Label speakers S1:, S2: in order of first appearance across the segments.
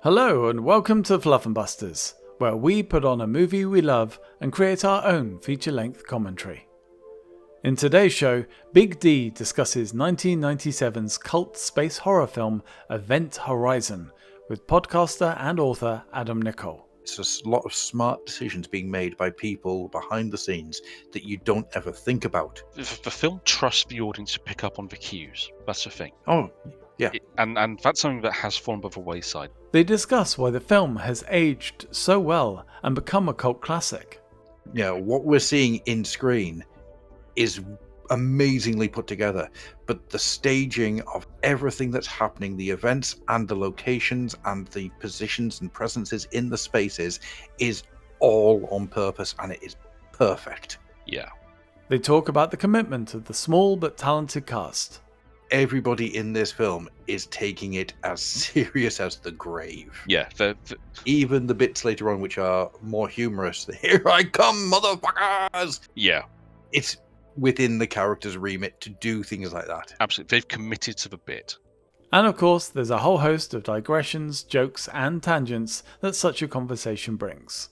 S1: Hello and welcome to Fluffenbusters, where we put on a movie we love and create our own feature-length commentary. In today's show, Big D discusses 1997's cult space horror film Event Horizon with podcaster and author Adam Nicol.
S2: It's a lot of smart decisions being made by people behind the scenes that you don't ever think about.
S3: The film trusts the audience to pick up on the cues. That's the thing.
S2: Oh, yeah.
S3: And that's something that has fallen by the wayside.
S1: They discuss why the film has aged so well and become a cult classic.
S2: Yeah, what we're seeing in screen is amazingly put together, but the staging of everything that's happening, the events and the locations and the positions and presences in the spaces is all on purpose, and it is perfect.
S3: Yeah.
S1: They talk about the commitment of the small but talented cast.
S2: Everybody in this film is taking it as serious as the grave.
S3: Yeah.
S2: Even the bits later on which are more humorous. Here I come, motherfuckers!
S3: Yeah.
S2: It's within the character's remit to do things like that.
S3: Absolutely. They've committed to the bit.
S1: And of course, there's a whole host of digressions, jokes, and tangents that such a conversation brings.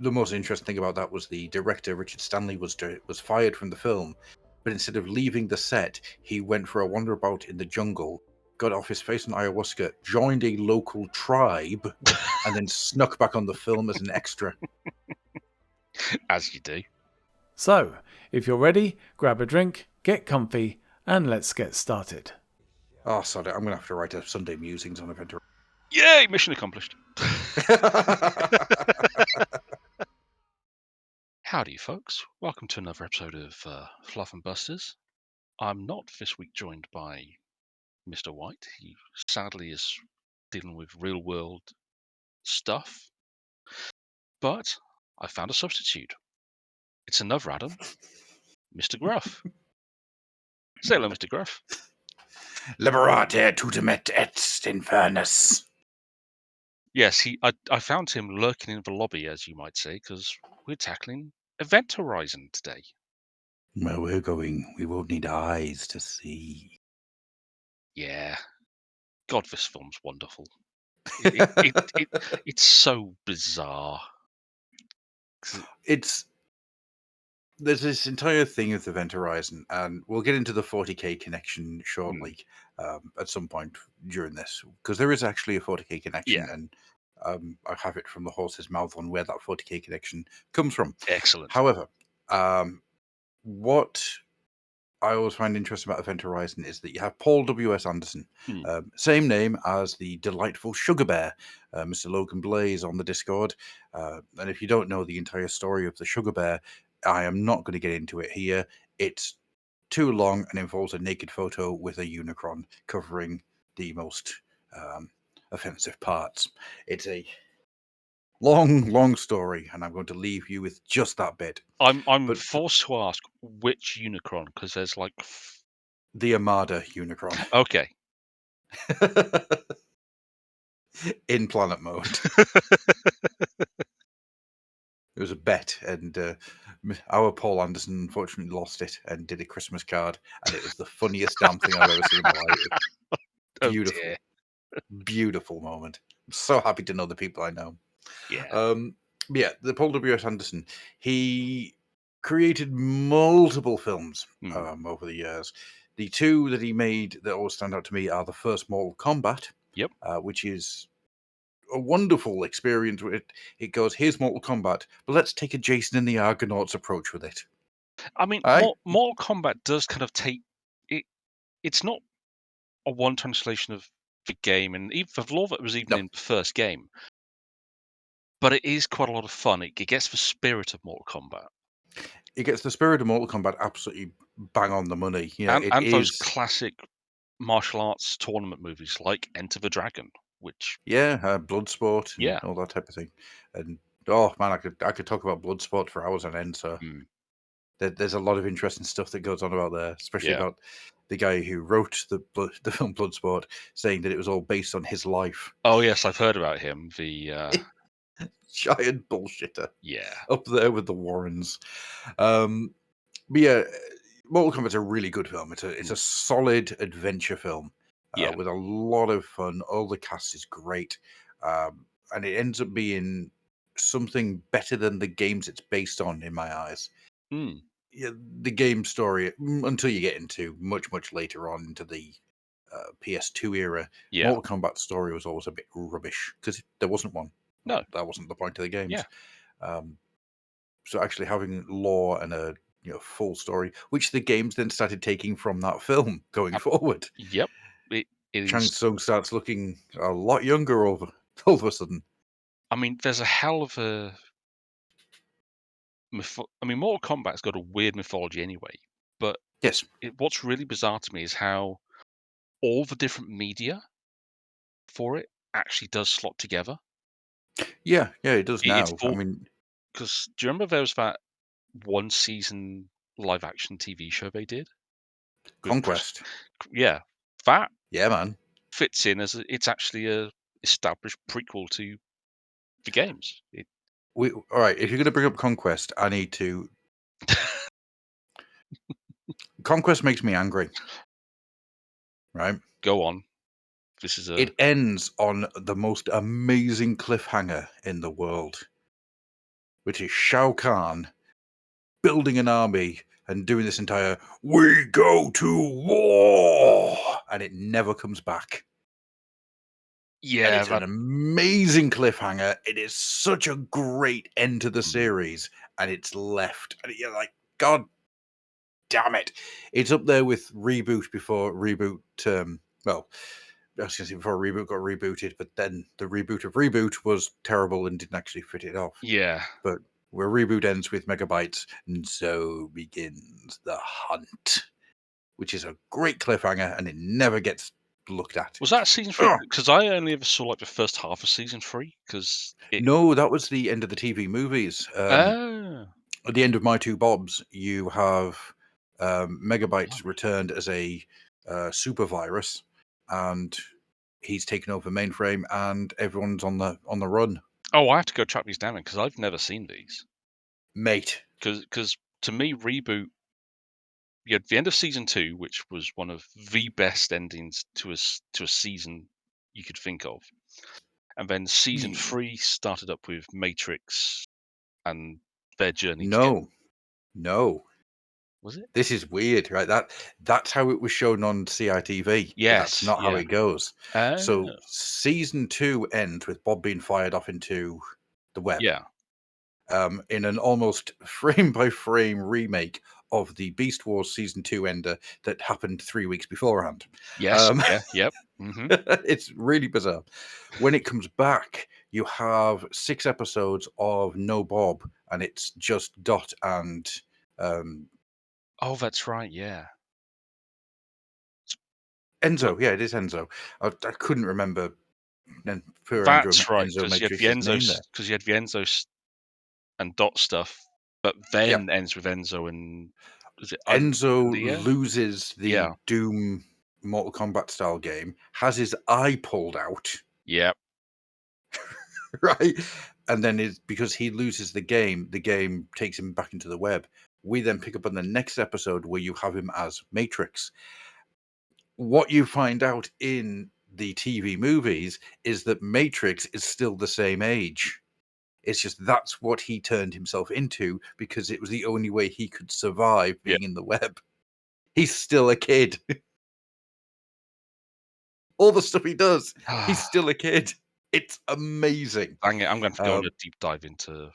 S2: The most interesting thing about that was the director, Richard Stanley, was fired from the film, but instead of leaving the set, he went for a wander about in the jungle, got off his face on ayahuasca, joined a local tribe, and then snuck back on the film as an extra.
S3: As you do.
S1: So, if you're ready, grab a drink, get comfy, and let's get started.
S2: Oh, sorry, I'm going to have to write a Sunday Musings on Event.
S3: Yay! Mission accomplished. Howdy, folks. Welcome to another episode of Fluffenbusters. I'm not this week joined by Mr. White. He sadly is dealing with real-world stuff. But I found a substitute. It's another Adam, Mr. Gruff. Say hello, Mr. Gruff.
S2: Liberate tutemet et infernus.
S3: Yes, I found him lurking in the lobby, as you might say, because we're tackling Event Horizon today.
S2: Where we're going, we won't need eyes to see.
S3: Yeah. God, this film's wonderful. It's so bizarre.
S2: There's this entire thing with Event Horizon, and we'll get into the 40k connection shortly at some point during this, because there is actually a 40k connection, and I have it from the horse's mouth on where that 40k connection comes from.
S3: Excellent.
S2: However, what I always find interesting about Event Horizon is that you have Paul W.S. Anderson, same name as the delightful Sugar Bear, Mr. Logan Blaze on the Discord. And if you don't know the entire story of the Sugar Bear, I am not going to get into it here. It's too long and involves a naked photo with a Unicron covering the most offensive parts. It's a long story, and I'm going to leave you with just that bit.
S3: I'm forced to ask which Unicron, because there's like
S2: the Armada Unicron.
S3: Okay.
S2: In planet mode. It was a bet, and our Paul Anderson unfortunately lost it and did a Christmas card, and it was the funniest damn thing I've ever seen in my life. Beautiful, beautiful moment. I'm so happy to know the people I know.
S3: Yeah.
S2: The Paul W.S. Anderson, he created multiple films over the years. The two that he made that always stand out to me are the first Mortal Kombat, which is a wonderful experience. It goes, here's Mortal Kombat, but let's take a Jason and the Argonauts approach with it.
S3: I mean, Mortal Kombat does kind of take it. It's not a one translation of the game, and even the law that was even in the first game. But it is quite a lot of fun. It gets the spirit of Mortal Kombat.
S2: It gets the spirit of Mortal Kombat absolutely bang on the money. Yeah,
S3: and those classic martial arts tournament movies like Enter the Dragon, which
S2: Bloodsport, and all that type of thing. And oh man, I could talk about Bloodsport for hours on end. So there's a lot of interesting stuff that goes on about there, especially about the guy who wrote the film Bloodsport, saying that it was all based on his life.
S3: Oh yes, I've heard about him. The
S2: giant bullshitter.
S3: Yeah,
S2: up there with the Warrens. But yeah, Mortal Kombat's a really good film. It's a solid adventure film with a lot of fun. All the cast is great. and it ends up being something better than the games it's based on, in my eyes.
S3: Mm.
S2: Yeah, the game story, until you get into much later on into the PS2 era,
S3: Yeah.
S2: Mortal Kombat story was always a bit rubbish because there wasn't one.
S3: No.
S2: That wasn't the point of the games.
S3: Yeah.
S2: So actually having lore and a full story, which the games then started taking from that film going forward.
S3: Yep. It
S2: Shang
S3: is.
S2: Tsung starts looking a lot younger all of a sudden.
S3: I mean, there's a hell of a. Mortal Kombat's got a weird mythology anyway. But
S2: Yes.
S3: what's really bizarre to me is how all the different media for it actually does slot together.
S2: Yeah, it does
S3: It's
S2: now. I
S3: all
S2: mean,
S3: because do you remember there was that one season live action TV show they did with
S2: Conquest.
S3: yeah, that
S2: Yeah, man.
S3: fits in as it's actually a established prequel to the games.
S2: All right, if you're going to bring up Conquest, I need to. Conquest makes me angry. Right?
S3: Go on. This is a
S2: It ends on the most amazing cliffhanger in the world, which is Shao Kahn building an army and doing this entire "We go to war," and it never comes back. And
S3: yeah.
S2: it's an amazing cliffhanger. It is such a great end to the series, and it's left. And you're like, God damn it! It's up there with Reboot before Reboot. Well, I was going to say before Reboot got rebooted, but then the reboot of Reboot was terrible and didn't actually fit it off.
S3: Yeah.
S2: But where Reboot ends with megabytes, and so begins the hunt, which is a great cliffhanger, and it never gets looked at.
S3: Was that season 3? Because I only ever saw like the first half of season 3. Because
S2: No, that was the end of the TV movies.
S3: Oh.
S2: At the end of My Two Bobs, you have Megabytes
S3: Blimey.
S2: returned as a super virus, and he's taken over mainframe, and everyone's on the run.
S3: Oh, I have to go track these down because I've never seen these.
S2: Mate,
S3: Because to me, Reboot, you had the end of season 2, which was one of the best endings to a season you could think of, and then season 3 started up with Matrix and their journey together.
S2: no.
S3: Was it?
S2: This is weird, right? That's how it was shown on CITV, but that's
S3: Yes.
S2: not how
S3: Yeah.
S2: it goes. So
S3: Oh.
S2: season 2 ends with Bob being fired off into the web.
S3: Yeah.
S2: In an almost frame by frame remake of the Beast Wars season 2 ender that happened 3 weeks beforehand.
S3: Yes. Yeah. Yep. Mm-hmm.
S2: It's really bizarre. When it comes back, you have 6 episodes of No Bob, and it's just Dot and
S3: Oh, that's right. Yeah.
S2: Enzo. Yeah, it is Enzo. I couldn't remember. Then poor
S3: That's right.
S2: Enzo
S3: Because
S2: Matrix's name there.
S3: You had the Enzo and Dot stuff, but
S2: Yeah,
S3: then ends with Enzo and is it
S2: Enzo
S3: Leah?
S2: loses the
S3: Yeah.
S2: Doom Mortal Kombat style game, has his eye pulled out,
S3: Yep.
S2: right? And then because he loses the game takes him back into the web. We then pick up on the next episode where you have him as Matrix. What you find out in the TV movies is that Matrix is still the same age. It's just that's what he turned himself into because it was the only way he could survive
S3: Yeah.
S2: being in the web. He's still a kid. All the stuff he does, he's still a kid. It's amazing.
S3: Dang it, I'm going to go on a deep dive into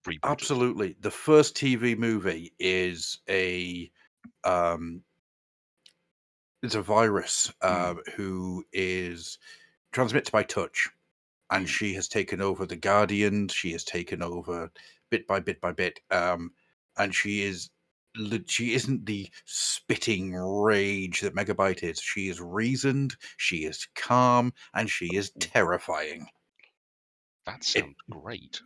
S3: Reboot.
S2: Absolutely. The first TV movie is it's a virus who is transmits by touch, and she has taken over the Guardians. She has taken over bit by bit by bit, and she isn't the spitting rage that Megabyte is. She is reasoned, she is calm, and she is terrifying.
S3: That sounds great.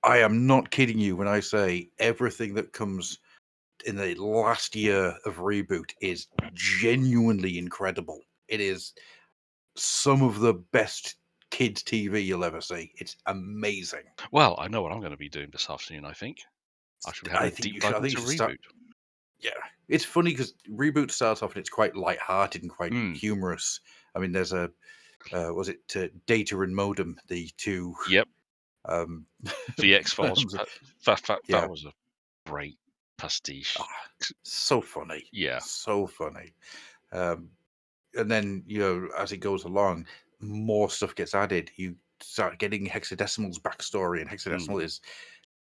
S2: I am not kidding you when I say everything that comes in the last year of Reboot is genuinely incredible. It is some of the best kids TV you'll ever see. It's amazing.
S3: Well, I know what I'm going to be doing this afternoon, I think. I should be having
S2: I
S3: a
S2: think
S3: deep
S2: you should.
S3: dive
S2: I think you
S3: into
S2: should start.
S3: Reboot.
S2: Yeah, it's funny because Reboot starts off and it's quite light-hearted and quite humorous. I mean, there's a was it Data and Modem, the two
S3: Yep,
S2: um,
S3: the X-Files.
S2: films?
S3: That
S2: Yeah,
S3: was a great pastiche.
S2: so funny,
S3: Yeah.
S2: so funny. Um, and then as it goes along, more stuff gets added. You start getting Hexadecimal's backstory, and Hexadecimal is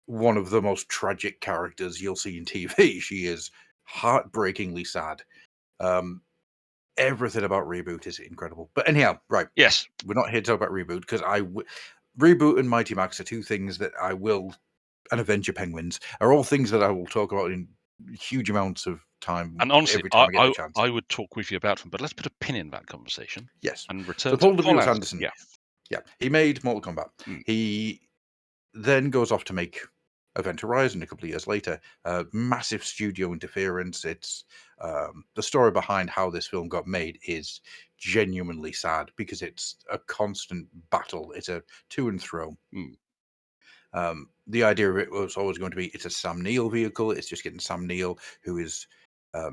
S2: one of the most tragic characters you'll see in TV. She is heartbreakingly sad. Everything about Reboot is incredible. But anyhow, right,
S3: Yes.
S2: we're not here to talk about Reboot because Reboot and Mighty Max are two things that I will, and Avenger Penguins are all things that I will talk about in huge amounts of time
S3: And honestly,
S2: every time I get the chance.
S3: I would talk with you about them, but let's put a pin in that conversation
S2: Yes.
S3: and
S2: So
S3: return to
S2: Paul W.S.
S3: Fallout.
S2: Anderson,
S3: Yeah.
S2: yeah, he made Mortal Kombat.
S3: Mm.
S2: He then goes off to make Event Horizon a couple of years later. Massive studio interference. It's the story behind how this film got made is genuinely sad because it's a constant battle. It's a to and fro.
S3: Mm.
S2: The idea of it was always going to be it's a Sam Neill vehicle. It's just getting Sam Neill, who is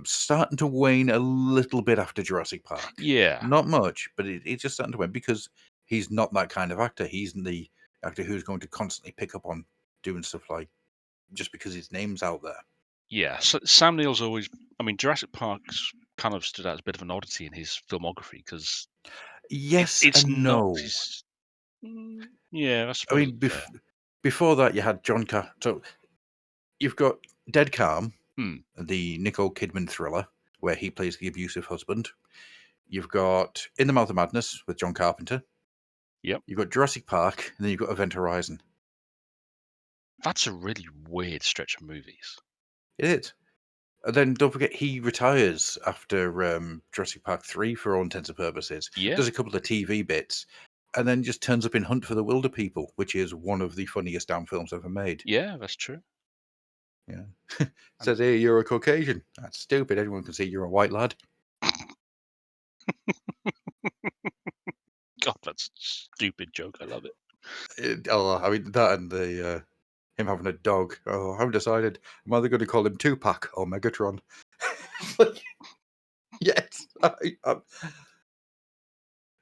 S2: starting to wane a little bit after Jurassic Park.
S3: Yeah.
S2: Not much, but it's just starting to wane because he's not that kind of actor. He's the actor who's going to constantly pick up on doing stuff like just because his name's out there.
S3: Yeah. So Sam Neill's always, I mean, Jurassic Park's kind of stood out as a bit of an oddity in his filmography because
S2: Yes
S3: it's
S2: and
S3: not
S2: no.
S3: his. Yeah, I
S2: I
S3: suppose
S2: mean,
S3: it's fair.
S2: before that, you had John Car. So you've got Dead Calm, the Nicole Kidman thriller, where he plays the abusive husband. You've got In the Mouth of Madness with John Carpenter.
S3: Yep.
S2: You've got Jurassic Park, and then you've got Event Horizon.
S3: That's a really weird stretch of movies.
S2: It is. And then don't forget, he retires after Jurassic Park 3 for all intents and purposes.
S3: Yeah.
S2: Does a couple of TV bits, and then just turns up in Hunt for the Wilder People, which is one of the funniest damn films ever made.
S3: Yeah, that's true.
S2: Yeah. Says, hey, you're a Caucasian. That's stupid. Everyone can see you're a white lad.
S3: God, that's a stupid joke. I love it.
S2: I mean, that and the him having a dog. Oh, I haven't decided. I'm either going to call him Tupac or Megatron. Yes.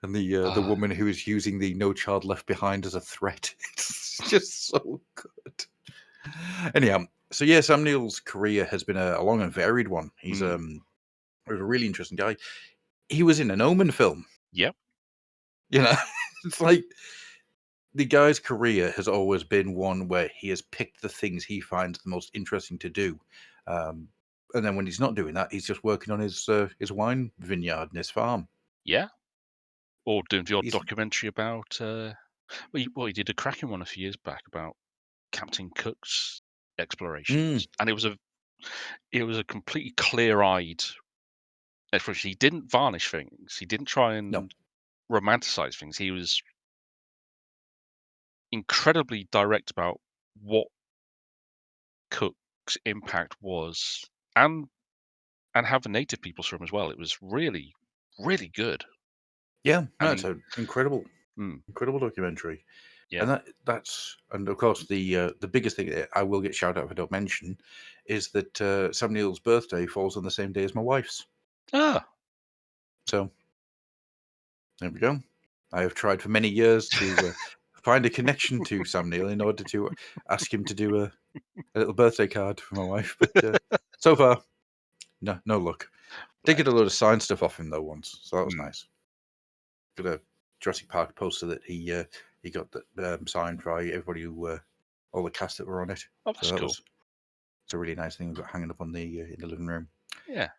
S2: And the woman who is using the No Child Left Behind as a threat. It's just so good. Anyhow, so yeah, Sam Neill's career has been a long and varied one. He's a really interesting guy. He was in an Omen film.
S3: Yep.
S2: It's like the guy's career has always been one where he has picked the things he finds the most interesting to do. And then when he's not doing that, he's just working on his wine vineyard and his farm.
S3: Yeah. Or doing the odd
S2: He's
S3: documentary about. He did a cracking one a few years back about Captain Cook's explorations, and it was a completely clear-eyed exploration. He didn't varnish things. He didn't try and romanticize things. He was incredibly direct about what Cook's impact was, and how the native people saw him as well. It was really, really good.
S2: Yeah, no,
S3: And
S2: it's an incredible documentary.
S3: Yeah.
S2: And and of course the biggest thing that I will get shouted out if I don't mention is that Sam Neill's birthday falls on the same day as my wife's. So there we go. I have tried for many years to find a connection to Sam Neill in order to ask him to do a little birthday card for my wife, but so far, no luck. Did get a load of signed stuff off him though once, so that was nice. Got a Jurassic Park poster that he got that signed by everybody who all the cast that were on it.
S3: Oh, that's cool.
S2: It's a really nice thing we've got hanging up on the in the living room.
S3: Yeah.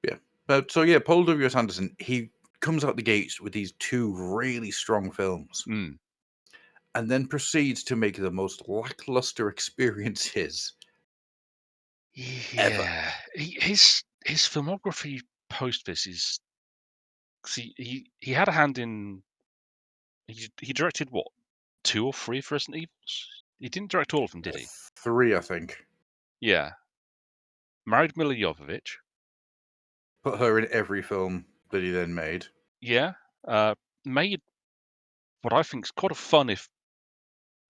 S2: Yeah. But so yeah, Paul W.S. Anderson, he comes out the gates with these two really strong films. And then proceeds to make the most lackluster experiences ever.
S3: Yeah. His filmography post this is. See, he had a hand in. He directed what, 2 or 3 of Resident Evils? He didn't direct all of them, did he?
S2: 3, I think.
S3: Yeah. Married Mila Jovovich.
S2: Put her in every film that he then made.
S3: Yeah. Made what I think is quite a fun, if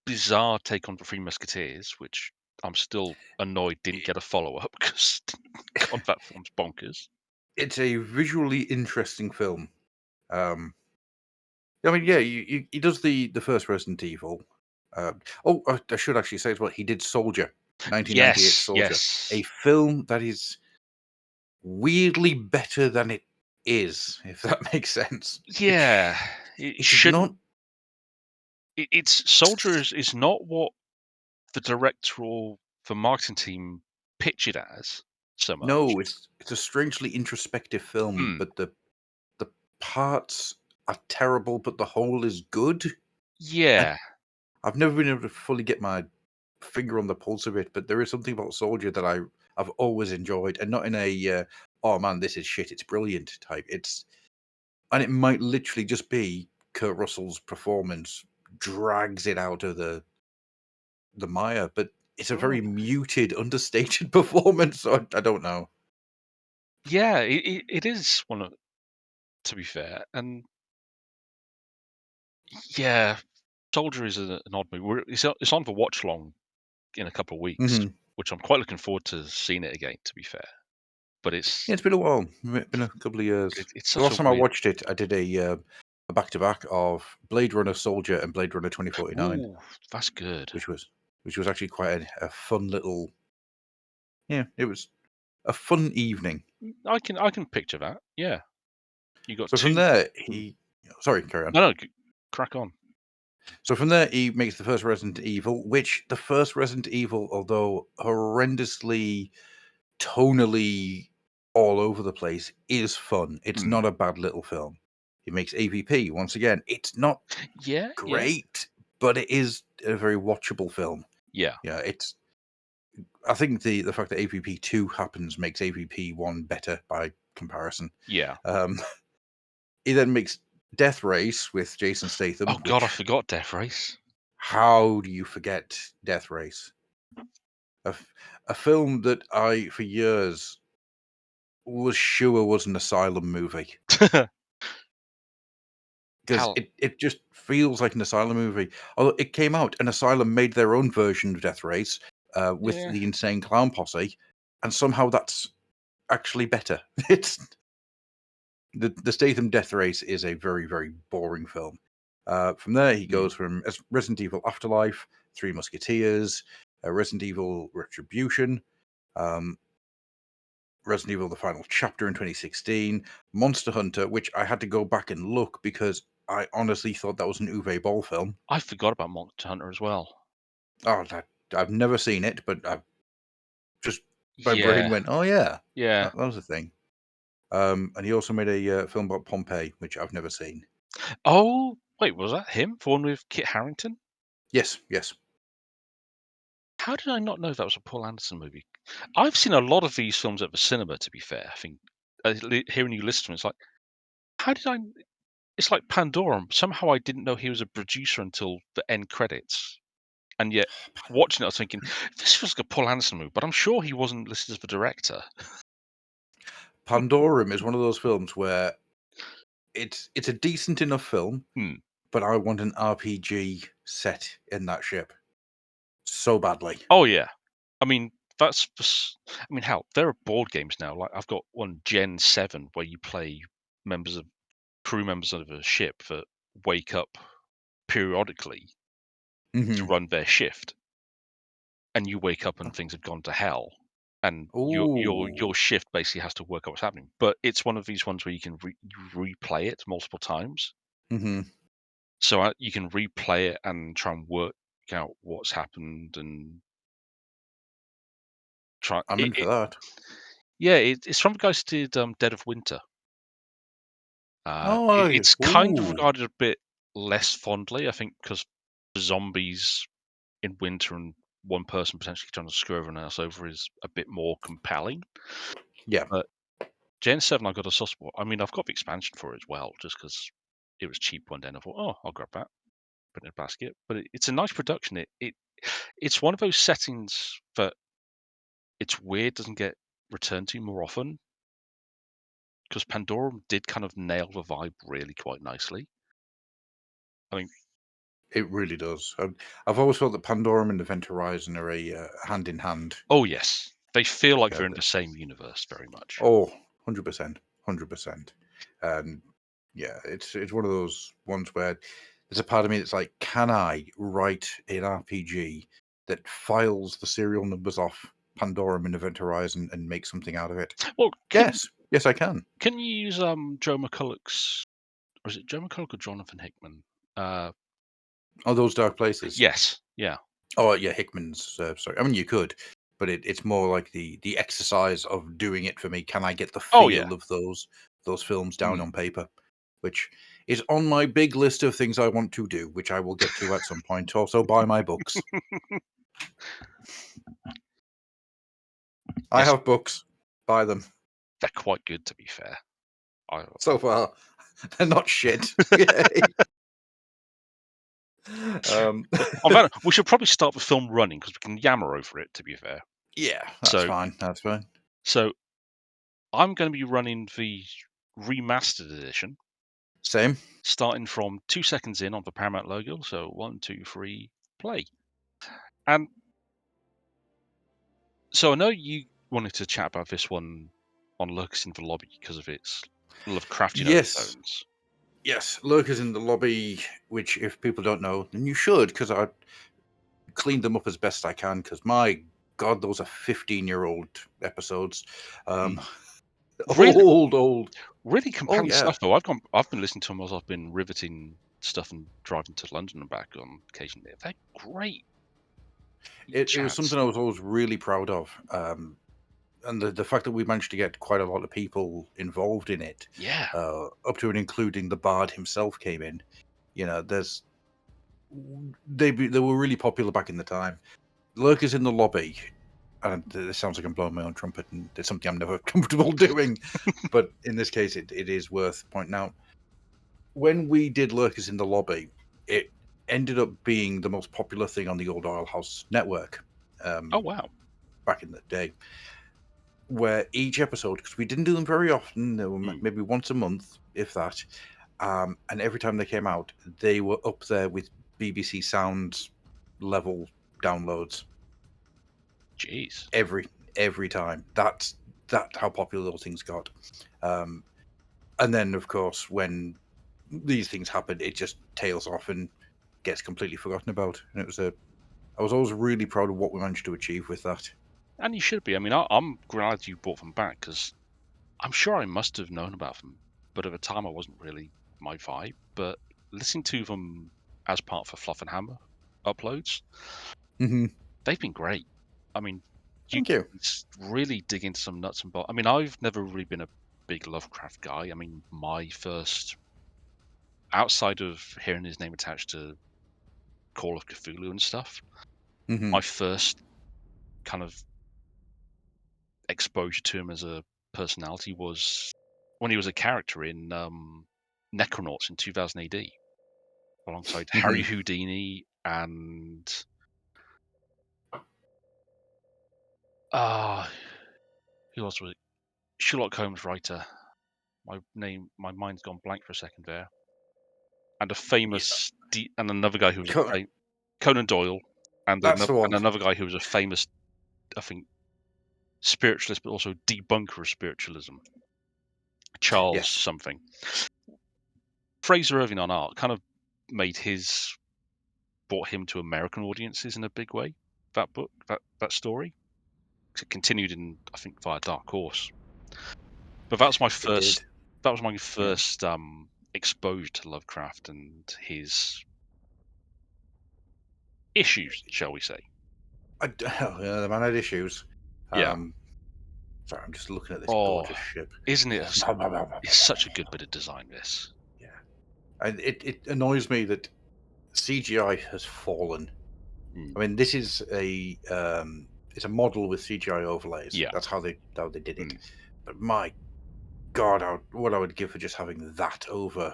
S3: bizarre, take on the Three Musketeers, which I'm still annoyed didn't get a follow-up because God, that film's bonkers.
S2: It's a visually interesting film. I mean, yeah, he does the first Resident Evil. I should actually say as well, he did Soldier, 1998
S3: Yes,
S2: Soldier,
S3: yes.
S2: a film that is weirdly better than it is, if that makes sense.
S3: Yeah, it
S2: It is not.
S3: shouldn't. It's Soldier is not what the director or the marketing team pitch it as so much.
S2: No, it's a strangely introspective film,
S3: Hmm.
S2: but the parts are terrible, but the whole is good. And
S3: Yeah,
S2: I've never been able to fully get my finger on the pulse of it, but there is something about Soldier that I've always enjoyed, and not in a oh man, this is shit, it's brilliant type. And it might literally just be Kurt Russell's performance drags it out of the mire, but it's a
S3: oh,
S2: very muted, understated performance. So I don't know.
S3: yeah. It is one of, to be fair, and yeah, Soldier is an odd movie. It's on for watch long in a couple of weeks,
S2: Hmm.
S3: which I'm quite looking forward to seeing it again. To be fair, but
S2: Yeah, it's been a while. It's been a couple of years.
S3: it's
S2: The
S3: such a
S2: last time I
S3: weird.
S2: watched it, I did a back to back of Blade Runner Soldier and Blade Runner 2049,
S3: Ooh, that's good.
S2: which was actually quite a fun little. Yeah, it was a fun evening.
S3: I can picture that. Yeah, you got
S2: So from
S3: two.
S2: there,
S3: Hmm.
S2: sorry, carry on.
S3: No, no, crack on.
S2: So from there, he makes the first Resident Evil, which the first Resident Evil, although horrendously tonally all over the place, is fun. It's
S3: Hmm.
S2: not a bad little film. He makes AVP once again. It's not
S3: Yeah, yeah,
S2: great, but it is a very watchable film.
S3: yeah,
S2: Yeah, it's. I think the fact that AVP 2 happens makes AVP 1 better by comparison.
S3: yeah.
S2: Um, he then makes Death Race with Jason Statham,
S3: Oh God, I
S2: which
S3: forgot Death Race.
S2: how do you forget Death Race? A film that I, for years, was sure was an Asylum movie because
S3: Hal.
S2: it just feels like an Asylum movie. Although it came out, and Asylum made their own version of Death Race with
S3: Yeah,
S2: the Insane Clown Posse, and somehow that's actually better. It's the Statham Death Race is a very very boring film. From there, he
S3: hmm.
S2: goes from Resident Evil Afterlife, Three Musketeers, Resident Evil Retribution. Um, Resident Evil: The Final Chapter in 2016, Monster Hunter, which I had to go back and look because I honestly thought that was an Uwe Boll film.
S3: I forgot about Monster Hunter as well.
S2: I've never seen it, but I just my brain
S3: Yeah,
S2: went, "Oh yeah,
S3: yeah.
S2: that was a thing." And he also made a film about Pompeii, which I've never seen.
S3: Oh, wait, was that him? The one with Kit Harington?
S2: Yes, yes.
S3: How did I not know that was a Paul Anderson movie? I've seen a lot of these films at the cinema, to be fair. I think hearing you list to them, it's like, how did I? It's like Pandorum. Somehow I didn't know he was a producer until the end credits. And yet, watching it, I was thinking, this feels like a Paul Anderson movie, but I'm sure he wasn't listed as the director.
S2: Pandorum is one of those films where it's a decent enough film,
S3: Hmm.
S2: but I want an RPG set in that ship so badly.
S3: Oh, yeah. I mean, I mean, hell, there are board games now. Like, I've got one Gen 7 where you play crew members of a ship that wake up periodically to
S2: Hmm.
S3: run their shift, and you wake up and things have gone to hell, and your
S2: Oh.
S3: shift basically has to work out what's happening. But it's one of these ones where you can replay it multiple times,
S2: Hmm.
S3: so you can replay it and try and work out what's happened and try
S2: I'm in for that.
S3: yeah, it's from the guys who did Dead of Winter.
S2: Oh, I like it.
S3: It's kind of
S2: Ooh.
S3: regarded a bit less fondly, I think, because zombies in winter and one person potentially trying to screw everyone else over is a bit more compelling.
S2: Yeah,
S3: But Gen 7, I got a soft spot. I mean, I've got the expansion for it as well, just because it was cheap one day, and I thought, oh, I'll grab that, put it in a basket. But it's a nice production. It's one of those settings that it's weird doesn't get returned to more often, because Pandorum did kind of nail the vibe really quite nicely. I mean,
S2: it really does. I've always felt that Pandorum and Event Horizon are a hand in hand.
S3: oh yes, they feel like
S2: Yeah,
S3: they're in the same universe very much.
S2: oh, 100%. 100%. Um, Yeah, it's one of those ones where there's a part of me that's like, can I write an RPG that files the serial numbers off Pandorum and Event Horizon and make something out of it?
S3: Well,
S2: Yes, I can.
S3: Can you use Joe McCulloch's, or is it Joe McCulloch or Jonathan Hickman?
S2: Oh, those dark places.
S3: Yes, yeah.
S2: Oh, yeah, Hickman's. Sorry, I mean you could, but it's more like the exercise of doing it for me. Can I get the
S3: Oh yeah.
S2: feel of those films down
S3: Mm.
S2: on paper? Which is on my big list of things I want to do, which I will get to at some point. Also, buy my books. I
S3: Yes,
S2: have books. Buy them.
S3: they're quite good, to be fair.
S2: So far, they're not shit. Yay.
S3: We should probably start the film running because we can yammer over it, to be fair.
S2: Yeah, that's
S3: So,
S2: fine. That's fine.
S3: so I'm going to be running the remastered edition,
S2: Same.
S3: starting from 2 seconds in on the Paramount logo. So 1, 2, 3, play. And so I know you wanted to chat about this one on Lurkers in the Lobby because of its Lovecraftian
S2: Yes.
S3: overtones.
S2: Yes, Lurkers in the Lobby, which if people don't know, then you should, because I cleaned them up as best I can, because my God, those are 15-year-old episodes.
S3: Really,
S2: Old.
S3: really
S2: Oh,
S3: compelling
S2: yeah.
S3: stuff, though. I've been listening to them as I've been riveting stuff and driving to London and back on occasion. They're great.
S2: It was
S3: Chats.
S2: something I was always really proud of. And the fact that we managed to get quite a lot of people involved in it,
S3: Yeah.
S2: up to and including the Bard himself came in. You know, they were really popular back in the time. Lurkers in the Lobby, and this sounds like I'm blowing my own trumpet, and it's something I'm never comfortable doing, but in this case, it is worth pointing out. When we did Lurkers in the Lobby, it ended up being the most popular thing on the old Oil House network.
S3: Oh wow.
S2: Back in the day, where each episode, because we didn't do them very often, they were maybe once a month, if that, and every time they came out, they were up there with BBC Sounds level downloads.
S3: Jeez.
S2: Every time. That's how popular those things got. And then, of course, when these things happen, it just tails off and gets completely forgotten about. And I was always really proud of what we managed to achieve with that.
S3: And you should be. I mean, I'm glad you brought them back because I'm sure I must have known about them, but at the time I wasn't really my vibe. But listening to them as part for Fluff and Hammer uploads,
S2: Mm-hmm.
S3: they've been great. I mean,
S2: Thank you.
S3: really dig into some nuts and bolts. I mean, I've never really been a big Lovecraft guy. I mean, my first, outside of hearing his name attached to Call of Cthulhu and stuff,
S2: Mm-hmm.
S3: my first kind of exposure to him as a personality was when he was a character in Necronauts in 2000 AD, alongside Harry Houdini and who else was it? Sherlock Holmes writer. My mind's gone blank for a second there. And a famous and another guy who was Conan Doyle, and
S2: That's the one.
S3: another guy who was a famous, I think, spiritualist, but also debunker of spiritualism. Charles something. Fraser Irving on art kind of brought him to American audiences in a big way. That book, that story, it continued in, I think, via Dark Horse. But that was my first. That was my first exposure to Lovecraft and his issues, shall we say?
S2: The man had issues.
S3: Yeah.
S2: Sorry, I'm just looking at this gorgeous ship.
S3: Isn't it? It's such a good bit of design. This.
S2: Yeah, and it annoys me that CGI has fallen. I mean, this is it's a model with CGI overlays.
S3: Yeah.
S2: That's how they did it. But my God, what I would give for just having that over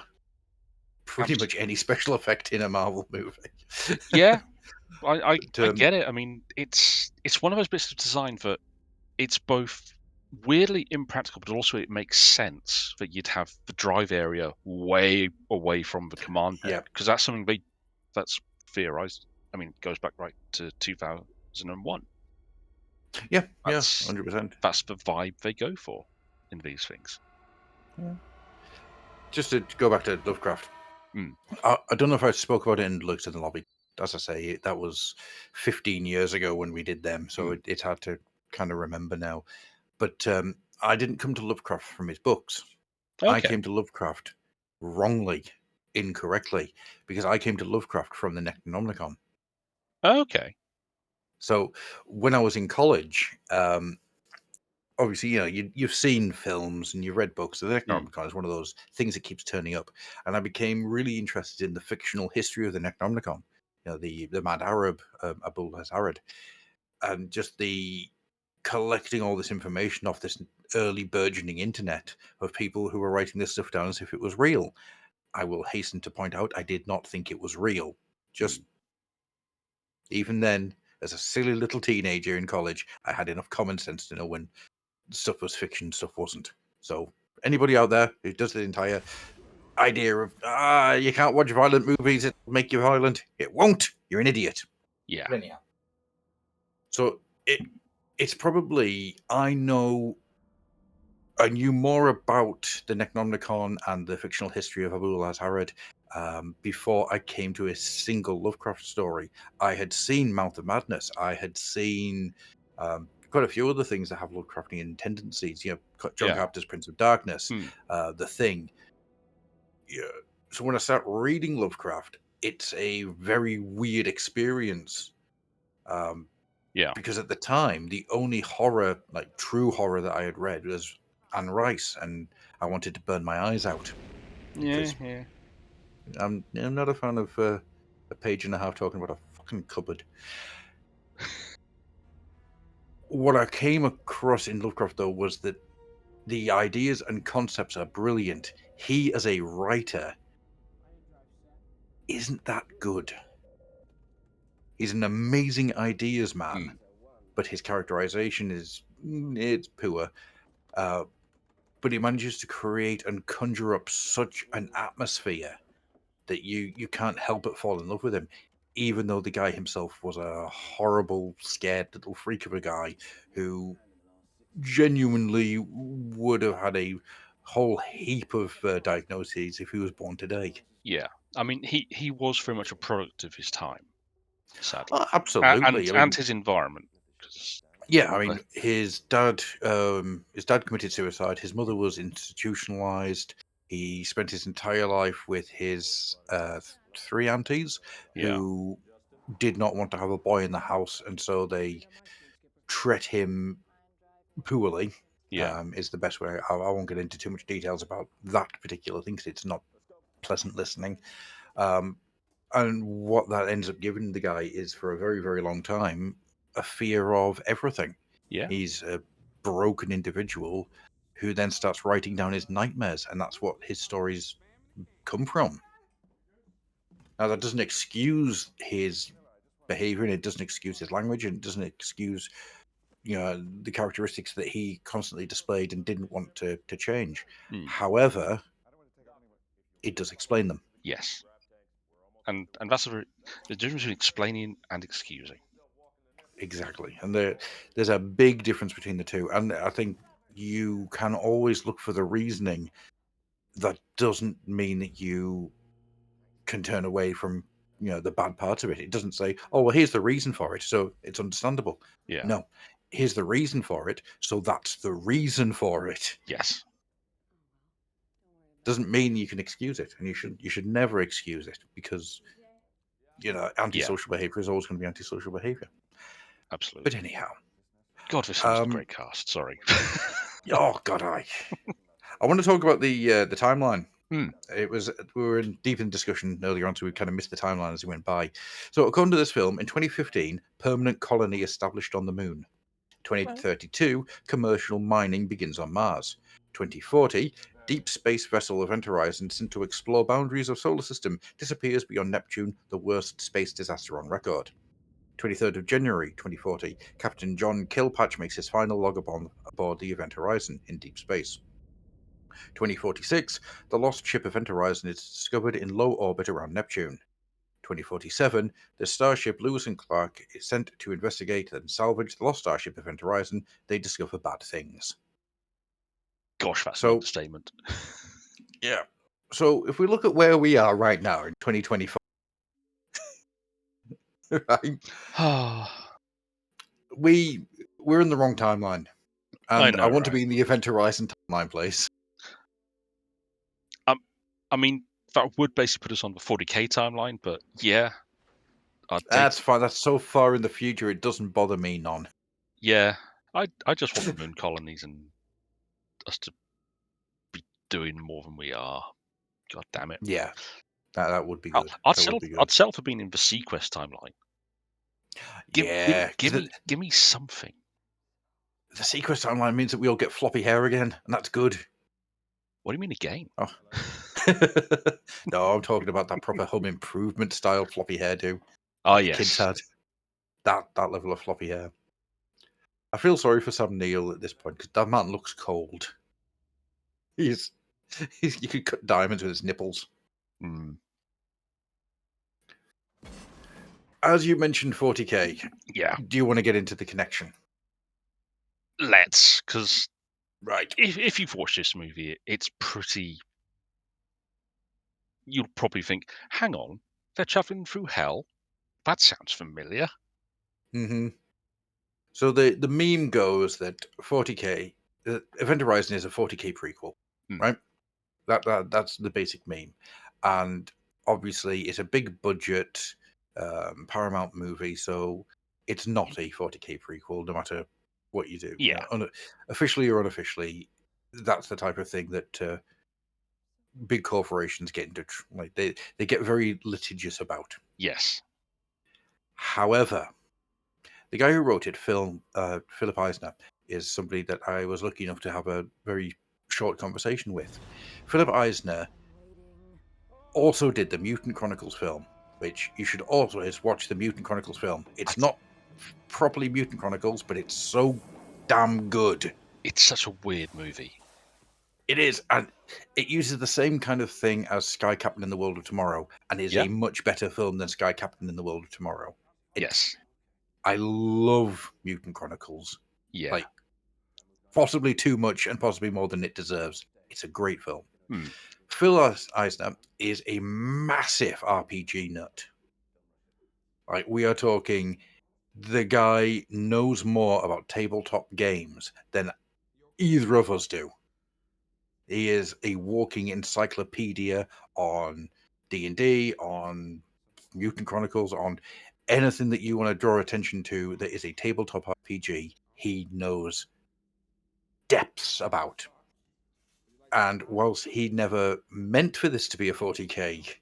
S2: pretty much any special effect in a Marvel movie.
S3: Yeah, I get it. I mean, it's one of those bits of design that it's both weirdly impractical, but also it makes sense that you'd have the drive area way away from the command deck, because that's something that's theorized. I mean, it goes back right to 2001.
S2: Yeah, 100%.
S3: That's the vibe they go for in these things.
S2: Yeah. just to go back to Lovecraft, I don't know if I spoke about it in Looks in the Lobby. As I say, that was 15 years ago when we did them, so it's hard to kind of remember now. But I didn't come to Lovecraft from his books. I came to Lovecraft wrongly, incorrectly, because I came to Lovecraft from the Necronomicon.
S3: Okay.
S2: So when I was in college, obviously, you've seen films and you've read books. So the Necronomicon is one of those things that keeps turning up. And I became really interested in the fictional history of the Necronomicon. The Mad Arab, Abul Hazard, and just the collecting all this information off this early burgeoning internet of people who were writing this stuff down as if it was real. I will hasten to point out I did not think it was real. Just even then, as a silly little teenager in college, I had enough common sense to know when stuff was fiction, stuff wasn't. So anybody out there who does the entire idea of you can't watch violent movies, it'll make you violent, it won't. You're an idiot.
S3: Yeah.
S2: But anyhow. So it's probably I knew more about the Necronomicon and the fictional history of Abul Azharad before I came to a single Lovecraft story. I had seen Mouth of Madness. I had seen quite a few other things that have Lovecraftian tendencies. John Carpenter's Prince of Darkness, The Thing. Yeah. So when I start reading Lovecraft, it's a very weird experience. Because at the time, the only horror, like true horror, that I had read was Anne Rice, and I wanted to burn my eyes out.
S3: Yeah.
S2: I'm not a fan of a page and a half talking about a fucking cupboard. What I came across in Lovecraft, though, was that the ideas and concepts are brilliant. He, as a writer, isn't that good. He's an amazing ideas man, but his characterization it's poor. But he manages to create and conjure up such an atmosphere that you can't help but fall in love with him, even though the guy himself was a horrible, scared little freak of a guy who genuinely would have had a whole heap of diagnoses if he was born today.
S3: Yeah. I mean, he was very much a product of his time, sadly.
S2: Absolutely.
S3: And his environment.
S2: Yeah, I mean, his dad committed suicide. His mother was institutionalized. He spent his entire life with his three aunties who did not want to have a boy in the house, and so they treat him poorly. Is the best way. I won't get into too much details about that particular thing because it's not pleasant listening. And what that ends up giving the guy is, for a very, very long time, a fear of everything.
S3: Yeah.
S2: He's a broken individual who then starts writing down his nightmares, and that's what his stories come from. Now, that doesn't excuse his behavior, and it doesn't excuse his language, and it doesn't excuse the characteristics that he constantly displayed and didn't want to change. However, it does explain them.
S3: Yes. And that's the difference between explaining and excusing.
S2: Exactly. And there's a big difference between the two. And I think you can always look for the reasoning. That doesn't mean that you can turn away from the bad parts of it. It doesn't say, oh, well, here's the reason for it, so it's understandable.
S3: Yeah.
S2: No, here's the reason for it, so that's the reason for it.
S3: Yes.
S2: Doesn't mean you can excuse it, and you should never excuse it, because antisocial behavior is always going to be antisocial behavior.
S3: Absolutely.
S2: But anyhow,
S3: God, this is a great cast. Sorry.
S2: Oh God, I want to talk about the timeline. We were deep in discussion earlier on, so we kind of missed the timeline as we went by. So, according to this film, in 2015, permanent colony established on the moon. 2032, commercial mining begins on Mars. 2040, deep space vessel Event Horizon sent to explore boundaries of solar system disappears beyond Neptune, the worst space disaster on record. 23rd of January 2040, Captain John Kilpatch makes his final log aboard the Event Horizon in deep space. 2046, the lost ship Event Horizon is discovered in low orbit around Neptune. 2047, the starship Lewis and Clark is sent to investigate and salvage the lost starship Event Horizon. They discover bad things.
S3: Gosh, that's an understatement.
S2: Yeah. So if we look at where we are right now in 2025, right, we're in the wrong timeline. And I
S3: know,
S2: want to
S3: right?
S2: be in the Event Horizon timeline, please.
S3: I mean, that would basically put us on the 40k timeline, but yeah, I'd take.
S2: That's fine. That's so far in the future, it doesn't bother me none.
S3: Yeah, I just want the moon colonies and us to be doing more than we are. God damn it!
S2: Yeah, that would be good.
S3: I'd
S2: That would
S3: settle.
S2: be good.
S3: I'd settle for being in the Sequest timeline.
S2: Yeah,
S3: Give me something.
S2: The Sequest timeline means that we all get floppy hair again, and that's good.
S3: What do you mean again?
S2: Oh. No, I'm talking about that proper Home Improvement style floppy hairdo.
S3: Oh
S2: Like the
S3: yes,
S2: kids had. That level of floppy hair. I feel sorry for Sam Neill at this point because that man looks cold. He's you could cut diamonds with his nipples.
S3: Mm.
S2: As you mentioned 40k,
S3: Yeah.
S2: do you want to get into the connection?
S3: Let's, because
S2: Right.
S3: if you've watched this movie, it's pretty. You'll probably think, hang on, they're traveling through hell. That sounds familiar.
S2: Mm-hmm. So the meme goes that 40k, Event Horizon is a 40k prequel, right? That's the basic meme, and obviously it's a big budget Paramount movie, so it's not a 40k prequel, no matter what you do.
S3: Yeah.
S2: Officially or unofficially, that's the type of thing that big corporations get into. Like they get very litigious about.
S3: Yes.
S2: However, the guy who wrote it, Philip Eisner, is somebody that I was lucky enough to have a very short conversation with. Philip Eisner also did the Mutant Chronicles film, which you should always watch the Mutant Chronicles film. It's not properly Mutant Chronicles, but it's so damn good.
S3: It's such a weird movie.
S2: It is, and it uses the same kind of thing as Sky Captain in the World of Tomorrow, and is a much better film than Sky Captain in the World of Tomorrow.
S3: Yes.
S2: I love Mutant Chronicles.
S3: Yeah.
S2: Like, possibly too much and possibly more than it deserves. It's a great film. Phil Eisner is a massive RPG nut. Like, we are talking, the guy knows more about tabletop games than either of us do. He is a walking encyclopedia on D&D, on Mutant Chronicles, on anything that you want to draw attention to that is a tabletop RPG. He knows depths about. And whilst he never meant for this to be a 40k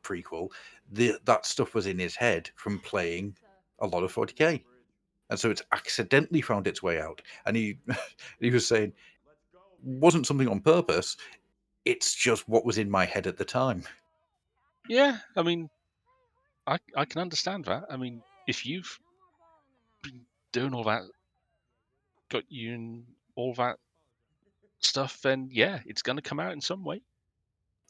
S2: prequel, that stuff was in his head from playing a lot of 40k. And so it's accidentally found its way out. And he was saying, wasn't something on purpose. It's just what was in my head at the time.
S3: Yeah, I mean, I can understand that. I mean, if you've been doing all that, got you in all that stuff, then yeah, it's going to come out in some way.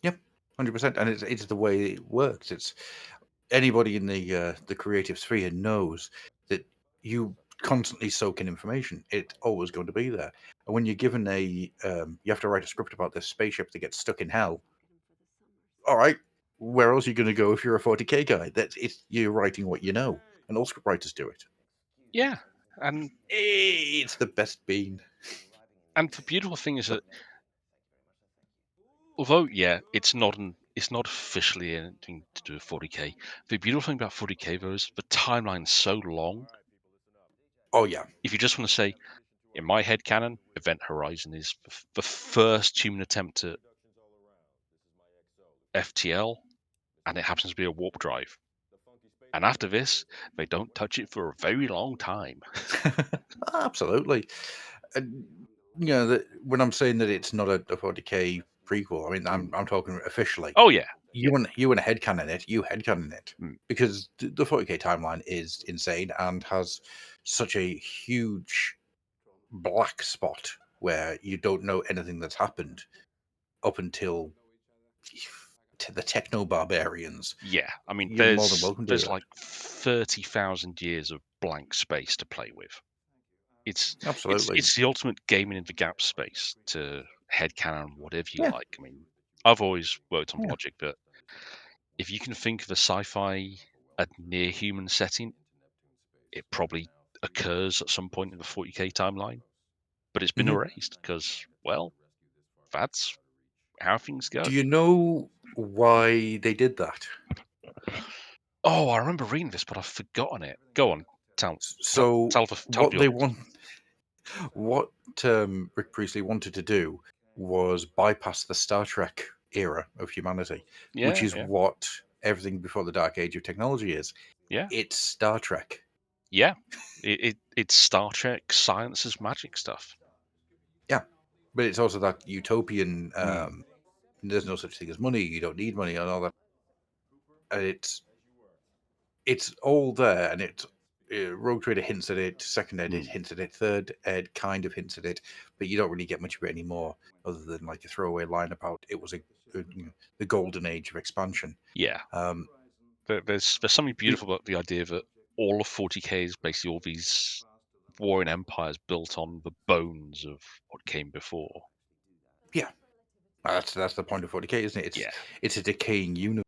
S2: Yep, 100%. And it's the way it works. It's anybody in the creative sphere knows that you constantly soak in information. It's always going to be there. And when you're given you have to write a script about this spaceship that gets stuck in hell. All right, where else are you going to go if you're a 40k guy? You're writing what you know, and all script writers do it.
S3: Yeah, and
S2: it's the best bean.
S3: And the beautiful thing is that, although it's not officially anything to do with 40k. The beautiful thing about 40k though is the timeline's so long.
S2: Oh yeah.
S3: If you just want to say, in my head canon, Event Horizon is the first human attempt at FTL, and it happens to be a warp drive. And after this, they don't touch it for a very long time.
S2: Absolutely. And, when I'm saying that it's not a 40k prequel, I mean I'm talking officially.
S3: Oh yeah.
S2: You want to headcanon it, you headcanon it. Because the 40k timeline is insane and has such a huge black spot where you don't know anything that's happened up until to the techno barbarians.
S3: Yeah, I mean,
S2: You're more than welcome to do that.
S3: like 30,000 years of blank space to play with.
S2: Absolutely.
S3: It's the ultimate gaming in the gap space to headcanon, whatever you
S2: Yeah.
S3: like. I mean, I've always worked on
S2: Yeah.
S3: logic that if you can think of a sci-fi, a near-human setting, it probably occurs at some point in the 40k timeline, but it's been
S2: Mhm.
S3: erased because, well, that's how things go.
S2: Do you know why they did that?
S3: Oh, I remember reading this, but I've forgotten it. Go on, tell
S2: So
S3: tell
S2: what
S3: the
S2: they
S3: audience.
S2: want, what Rick Priestley wanted to do was bypass the Star Trek era of humanity, which
S3: Yeah,
S2: is
S3: yeah,
S2: what everything before the Dark Age of technology is.
S3: yeah,
S2: It's Star Trek.
S3: yeah. It's Star Trek science is magic stuff.
S2: Yeah, but it's also that utopian.
S3: Mm,
S2: There's no such thing as money. You don't need money and all that. And it's all there, and it's Rogue Trader hints at it. Second Ed
S3: mm,
S2: hints at it. Third Ed kind of hints at it, but you don't really get much of it anymore, other than like a throwaway line about it was the golden age of expansion.
S3: yeah.
S2: Um,
S3: There's something
S2: the,
S3: beautiful about the idea that all of 40k is basically all these warring empires built on the bones of what came before.
S2: yeah, that's the point of 40k, isn't it?
S3: Yeah.
S2: It's a decaying universe.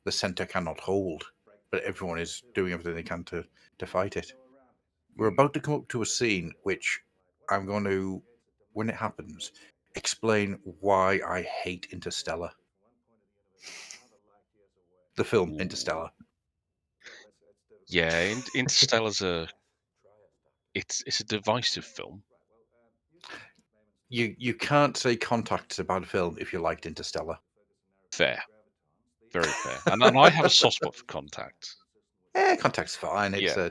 S2: The center cannot hold, but everyone is doing everything they can to fight it. We're about to come up to a scene which I'm going to, when it happens, explain why I hate Interstellar. The film
S3: Ooh.
S2: Interstellar.
S3: Yeah, Interstellar's it's a divisive film.
S2: You can't say Contact's a bad film if you liked Interstellar.
S3: Fair. Very fair. And I have a soft spot for Contact.
S2: Contact's fine.
S3: Yeah.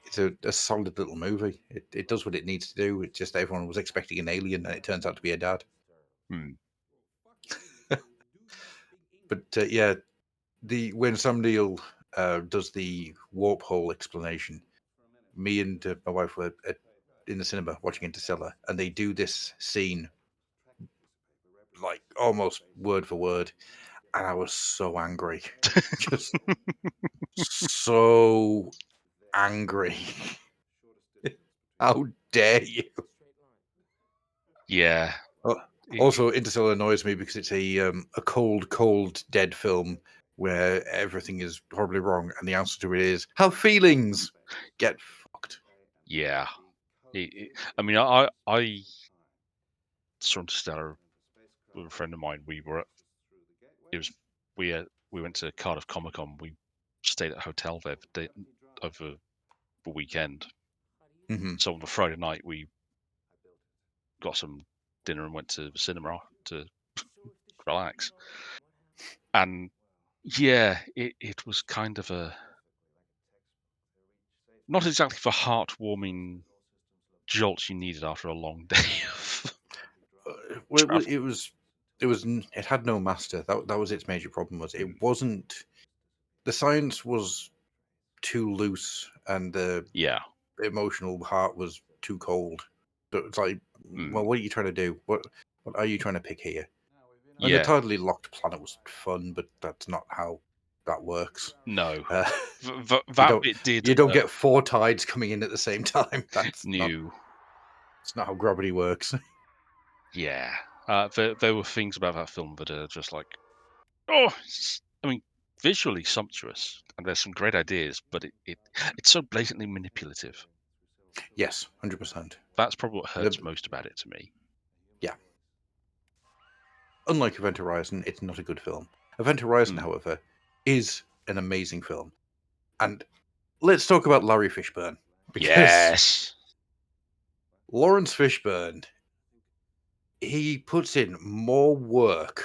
S2: It's a solid little movie. It does what it needs to do. It's just everyone was expecting an alien, and it turns out to be a dad.
S3: Hmm.
S2: But yeah, when Sam Neill does the warp hole explanation, me and my wife were in the cinema watching Interstellar, and they do this scene like almost word for word, and I was so angry, just so angry. How dare you?
S3: Yeah.
S2: Oh, also, Interstellar annoys me because it's a cold, dead film where everything is horribly wrong, and the answer to it is have feelings. Get fucked.
S3: Yeah. I mean, I saw Interstellar with a friend of mine. It was we went to Cardiff Comic Con. We stayed at a hotel there over the weekend.
S2: Hmm.
S3: So on the Friday night, we got some dinner and went to the cinema to relax. And yeah, it was kind of not exactly the heartwarming jolt you needed after a long day of
S2: Well,
S3: travel.
S2: it had no master. That was its major problem. Was it
S3: Mm,
S2: wasn't the science was too loose, and the
S3: yeah.
S2: emotional heart was too cold. So it's like,
S3: Mm,
S2: well, what are you trying to do? What are you trying to pick here? And the
S3: yeah.
S2: totally locked planet was fun, but that's not how that works.
S3: No.
S2: Uh, you
S3: That
S2: don't
S3: bit did
S2: you don't get four tides coming in at the same time.
S3: new.
S2: It's not how gravity works.
S3: Yeah. There were things about that film that are just like, oh, I mean, visually sumptuous, and there's some great ideas, but it's so blatantly manipulative.
S2: Yes, 100%.
S3: That's probably what hurts
S2: The
S3: most about it to me.
S2: Yeah. Unlike Event Horizon, it's not a good film. Event Horizon,
S3: Mm.
S2: however, is an amazing film. And let's talk about Larry Fishburne, because
S3: Yes.
S2: Lawrence Fishburne, he puts in more work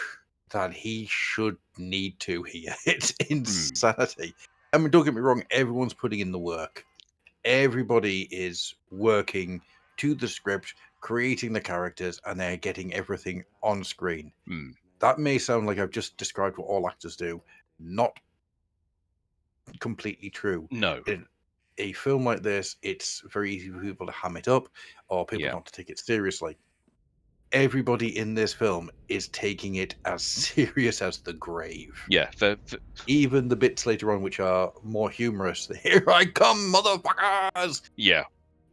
S2: than he should need to here. It's
S3: Mm,
S2: insanity. I mean, don't get me wrong, everyone's putting in the work. Everybody is working to the script, creating the characters, and they're getting everything on screen.
S3: mm.
S2: That may sound like I've just described what all actors do. Not completely true.
S3: No.
S2: In a film like this, it's very easy for people to ham it up or people
S3: Yeah.
S2: not to take it seriously. Everybody in this film is taking it as serious as the grave.
S3: Yeah.
S2: Even the bits later on which are more humorous. Here I come, motherfuckers!
S3: Yeah.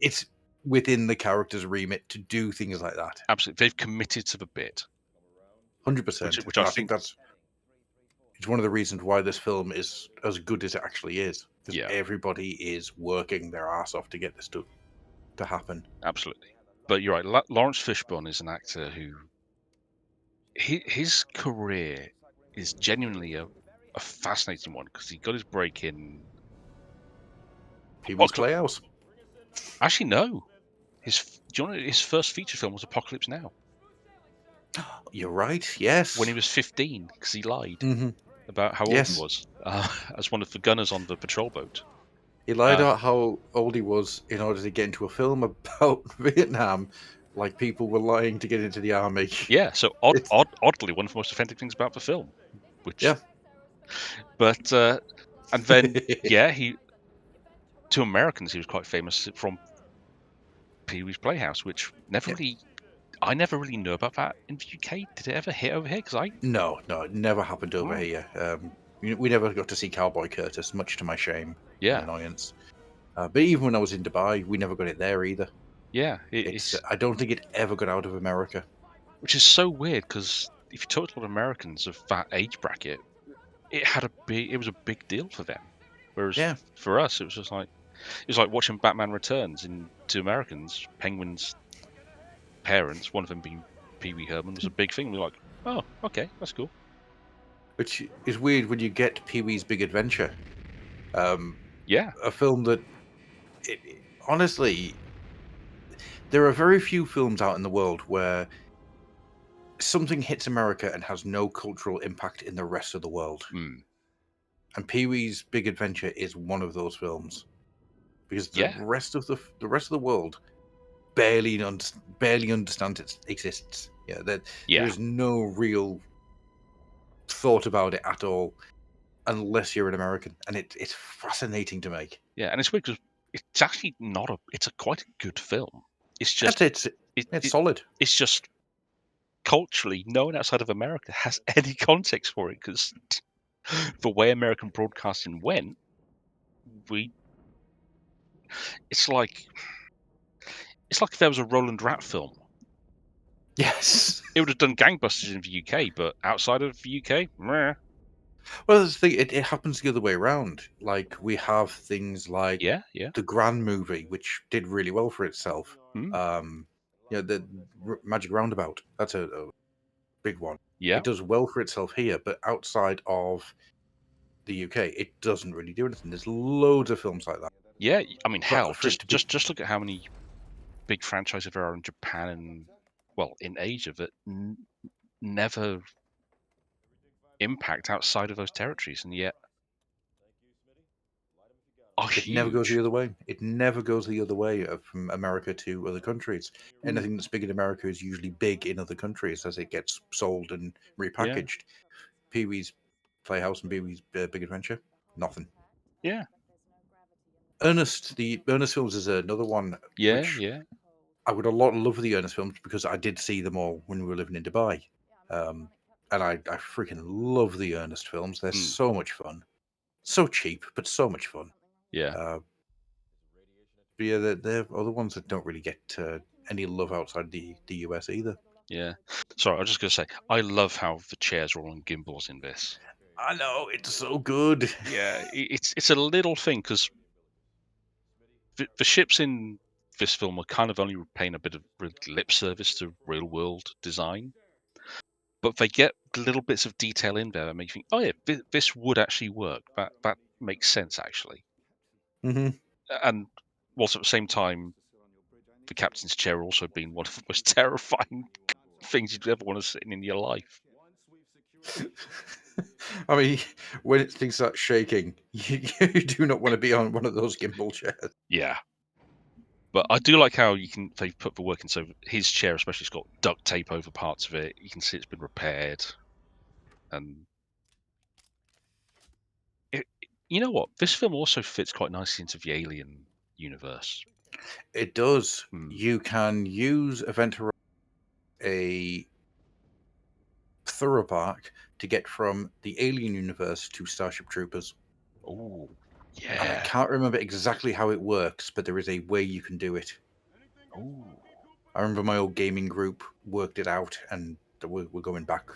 S2: It's within the character's remit to do things like that.
S3: Absolutely, they've committed to the bit,
S2: 100%.
S3: which
S2: And
S3: I
S2: I think
S3: think,
S2: it's one of the reasons why this film is as good as it actually is, because
S3: yeah,
S2: everybody is working their ass off to get this to happen.
S3: absolutely. But you're right. Lawrence Fishburne is an actor who his career is genuinely a fascinating one because he got his break in
S2: Pee-wee's
S3: Apocalypse.
S2: Playhouse.
S3: Actually, no. Do you know his first feature film was Apocalypse Now
S2: You're right. Yes.
S3: when he was 15 because he lied
S2: Mm-hmm.
S3: about how old he
S2: Yes.
S3: was as one of the gunners on the patrol boat.
S2: He lied
S3: Uh,
S2: about how old he was in order to get into a film about Vietnam, like people were lying to get into the army.
S3: Yeah, so
S2: It's
S3: oddly, one of the most offensive things about the film, which,
S2: yeah.
S3: but and then yeah, to Americans he was quite famous from Pee Wee's Playhouse, which
S2: Yeah.
S3: I never really knew about that in the UK. Did it ever hit over here? Because
S2: No, it never happened over
S3: oh,
S2: here. We never got to see Cowboy Curtis, much to my shame and
S3: yeah,
S2: annoyance. But even when I was in Dubai, we never got it there either.
S3: yeah,
S2: It's
S3: it's
S2: I don't think it ever got out of America.
S3: which is so weird because if you talk to a lot of Americans of that age bracket, it was a big deal for them, whereas
S2: Yeah.
S3: for us it was just like watching Batman Returns. To Americans, Penguin's parents, one of them being Pee Wee Herman, was a big thing. We're like, oh, okay, that's cool.
S2: Which is weird when you get Pee-wee's Big Adventure,
S3: Yeah,
S2: a film that, honestly, there are very few films out in the world where something hits America and has no cultural impact in the rest of the world.
S3: mm,
S2: And Pee-wee's Big Adventure is one of those films, because the
S3: yeah,
S2: rest of the world barely understands it exists. Yeah, there
S3: yeah,
S2: is no real thought about it at all unless you're an American, and it's fascinating to make.
S3: yeah. And it's weird because it's actually not it's a quite a good film. It's just
S2: That's it.
S3: it,
S2: It's
S3: it
S2: solid.
S3: it's just culturally, no one outside of America has any context for it because the way American broadcasting went, we it's like if there was a Roland Rat film.
S2: Yes.
S3: It would have done gangbusters in the UK, but outside of the UK, meh.
S2: Well, that's the thing. It happens the other way around. Like, we have things like
S3: Yeah, yeah,
S2: the Grand movie, which did really well for itself.
S3: mm,
S2: The Magic Roundabout. That's a big one.
S3: yeah,
S2: It does well for itself here, but outside of the UK, it doesn't really do anything. There's loads of films like that.
S3: yeah. I mean, hell,
S2: But for it to be,
S3: just look at how many big franchises there are in Japan and well, in Asia that never impact outside of those territories, and yet are
S2: it never goes
S3: huge.
S2: the other way. It never goes the other way from America to other countries.
S3: Mm,
S2: Anything that's big in America is usually big in other countries as it gets sold and
S3: yeah,
S2: repackaged. Pee Wee's Playhouse and Pee Wee's Big Adventure, nothing.
S3: yeah,
S2: The Ernest films is another one
S3: yeah,
S2: which
S3: yeah.
S2: I would a lot love the Ernest films because I did see them all when we were living in Dubai. Um, and I freaking love the Ernest films. They're
S3: Mm,
S2: so much fun. So cheap, but so much fun.
S3: yeah.
S2: Uh, but yeah, they're other ones that don't really get any love outside the US either.
S3: Yeah. Sorry, I was just gonna say, I love how the chairs are all on gimbals in this.
S2: I know, it's so good.
S3: Yeah, it's a little thing because the ships in this film are kind of only paying a bit of lip service to real world design, but they get little bits of detail in there that make you think, oh yeah, this would actually work. That makes sense actually.
S2: Hmm.
S3: And whilst at the same time, the captain's chair also being one of the most terrifying things you'd ever want to sit in your life.
S2: I mean, when things start shaking, you do not want to be on one of those gimbal chairs.
S3: Yeah. But I do like how they've put the work in. So his chair, especially, has got duct tape over parts of it. You can see it's been repaired, and you know what? This film also fits quite nicely into the Alien universe.
S2: It does.
S3: Hmm.
S2: You can use Event Horizon, a thorough park, to get from the Alien universe to Starship Troopers.
S3: Oh,
S2: And I
S3: yeah,
S2: can't remember exactly how it works, but there is a way you can do it.
S3: Oh,
S2: I remember my old gaming group worked it out, and we're going back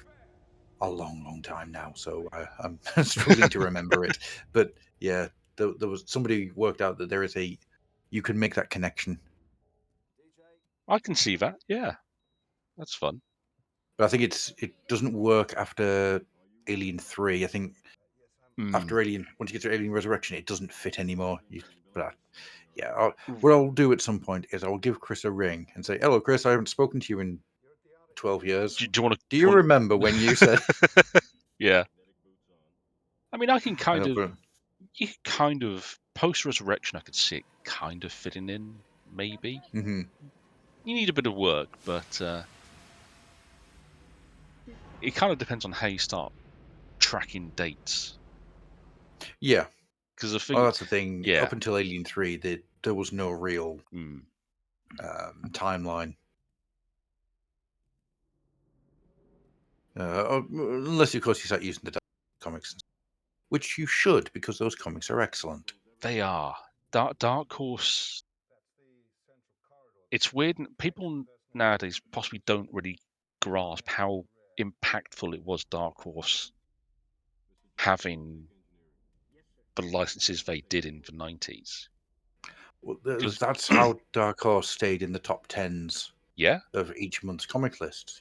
S2: a long time now, so I'm struggling to remember it. But yeah, there was somebody worked out that you can make that connection.
S3: I can see that. Yeah, that's fun.
S2: But I think it doesn't work after Alien 3. I think after Alien, once you get to Alien Resurrection, it doesn't fit anymore. Yeah, what I'll do at some point is I'll give Chris a ring and say, "Hello, Chris. I haven't spoken to you in 12 years.
S3: Do you want to?
S2: Do you remember when you said?"
S3: Yeah. I mean, I can
S2: I know,
S3: post resurrection. I could see it kind of fitting in. Maybe
S2: mm-hmm.
S3: you need a bit of work, but it kind of depends on how you start tracking dates.
S2: Yeah.
S3: Because I
S2: Well,
S3: think,
S2: that's the thing.
S3: yeah,
S2: Up until Alien 3, there was no real
S3: mm,
S2: timeline. Unless, of course, you start using the comics, which you should, because those comics are excellent.
S3: they are. Dark Horse. It's weird. People nowadays possibly don't really grasp how impactful it was. Dark Horse having the licenses they did in the 90s.
S2: Well,
S3: 'Cause
S2: that's how Dark Horse stayed in the top tens
S3: yeah,
S2: of each month's comic list.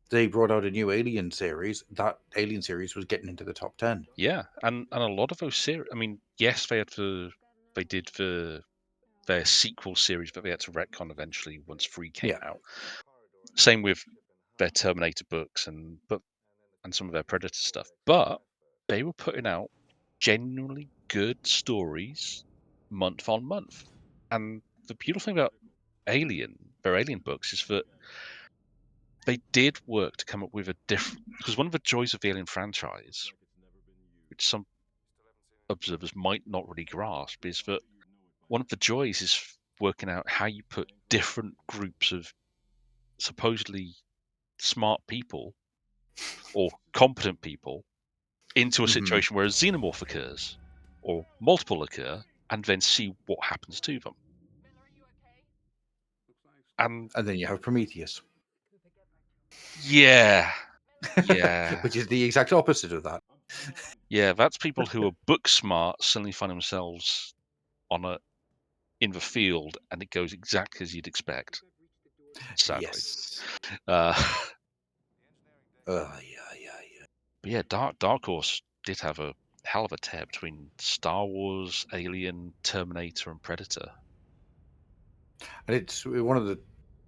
S2: They brought out a new Alien series. That Alien series was getting into the top 10.
S3: yeah, and a lot of those series. I mean, yes, they did their sequel series, but they had to retcon eventually once 3 came
S2: Yeah.
S3: out. Same with their Terminator books and some of their Predator stuff. But they were putting out genuinely good stories month on month. And the beautiful thing about their Alien books, is that they did work to come up with a different. Because one of the joys of the Alien franchise, which some observers might not really grasp, is that one of the joys is working out how you put different groups of supposedly smart people or competent people into a
S2: Mm-hmm.
S3: situation where a xenomorph occurs or multiple occur, and then see what happens to them. And
S2: And then you have Prometheus,
S3: yeah, yeah,
S2: which is the exact opposite of that.
S3: yeah, that's people who are book smart suddenly find themselves in the field, and it goes exactly as you'd expect. Sadly,
S2: Yes.
S3: uh,
S2: Yeah.
S3: but yeah, Dark Horse did have a hell of a tear between Star Wars, Alien, Terminator, and Predator.
S2: And it's one of the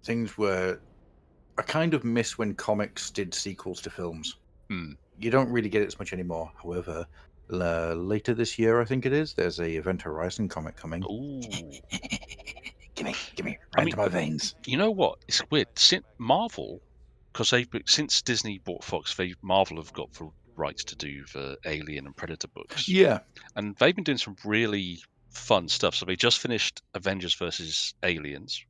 S2: things where I kind of miss when comics did sequels to films.
S3: Hmm.
S2: You don't really get it as much anymore. However, later this year, I think it is, there's a Event Horizon comic coming.
S3: Ooh,
S2: Gimme,
S3: I
S2: right
S3: mean,
S2: into my veins.
S3: you know what? It's weird. Since Marvel, since Disney bought Fox, Marvel have got the rights to do the Alien and Predator books,
S2: Yeah,
S3: and they've been doing some really fun stuff. So they just finished Avengers versus Aliens.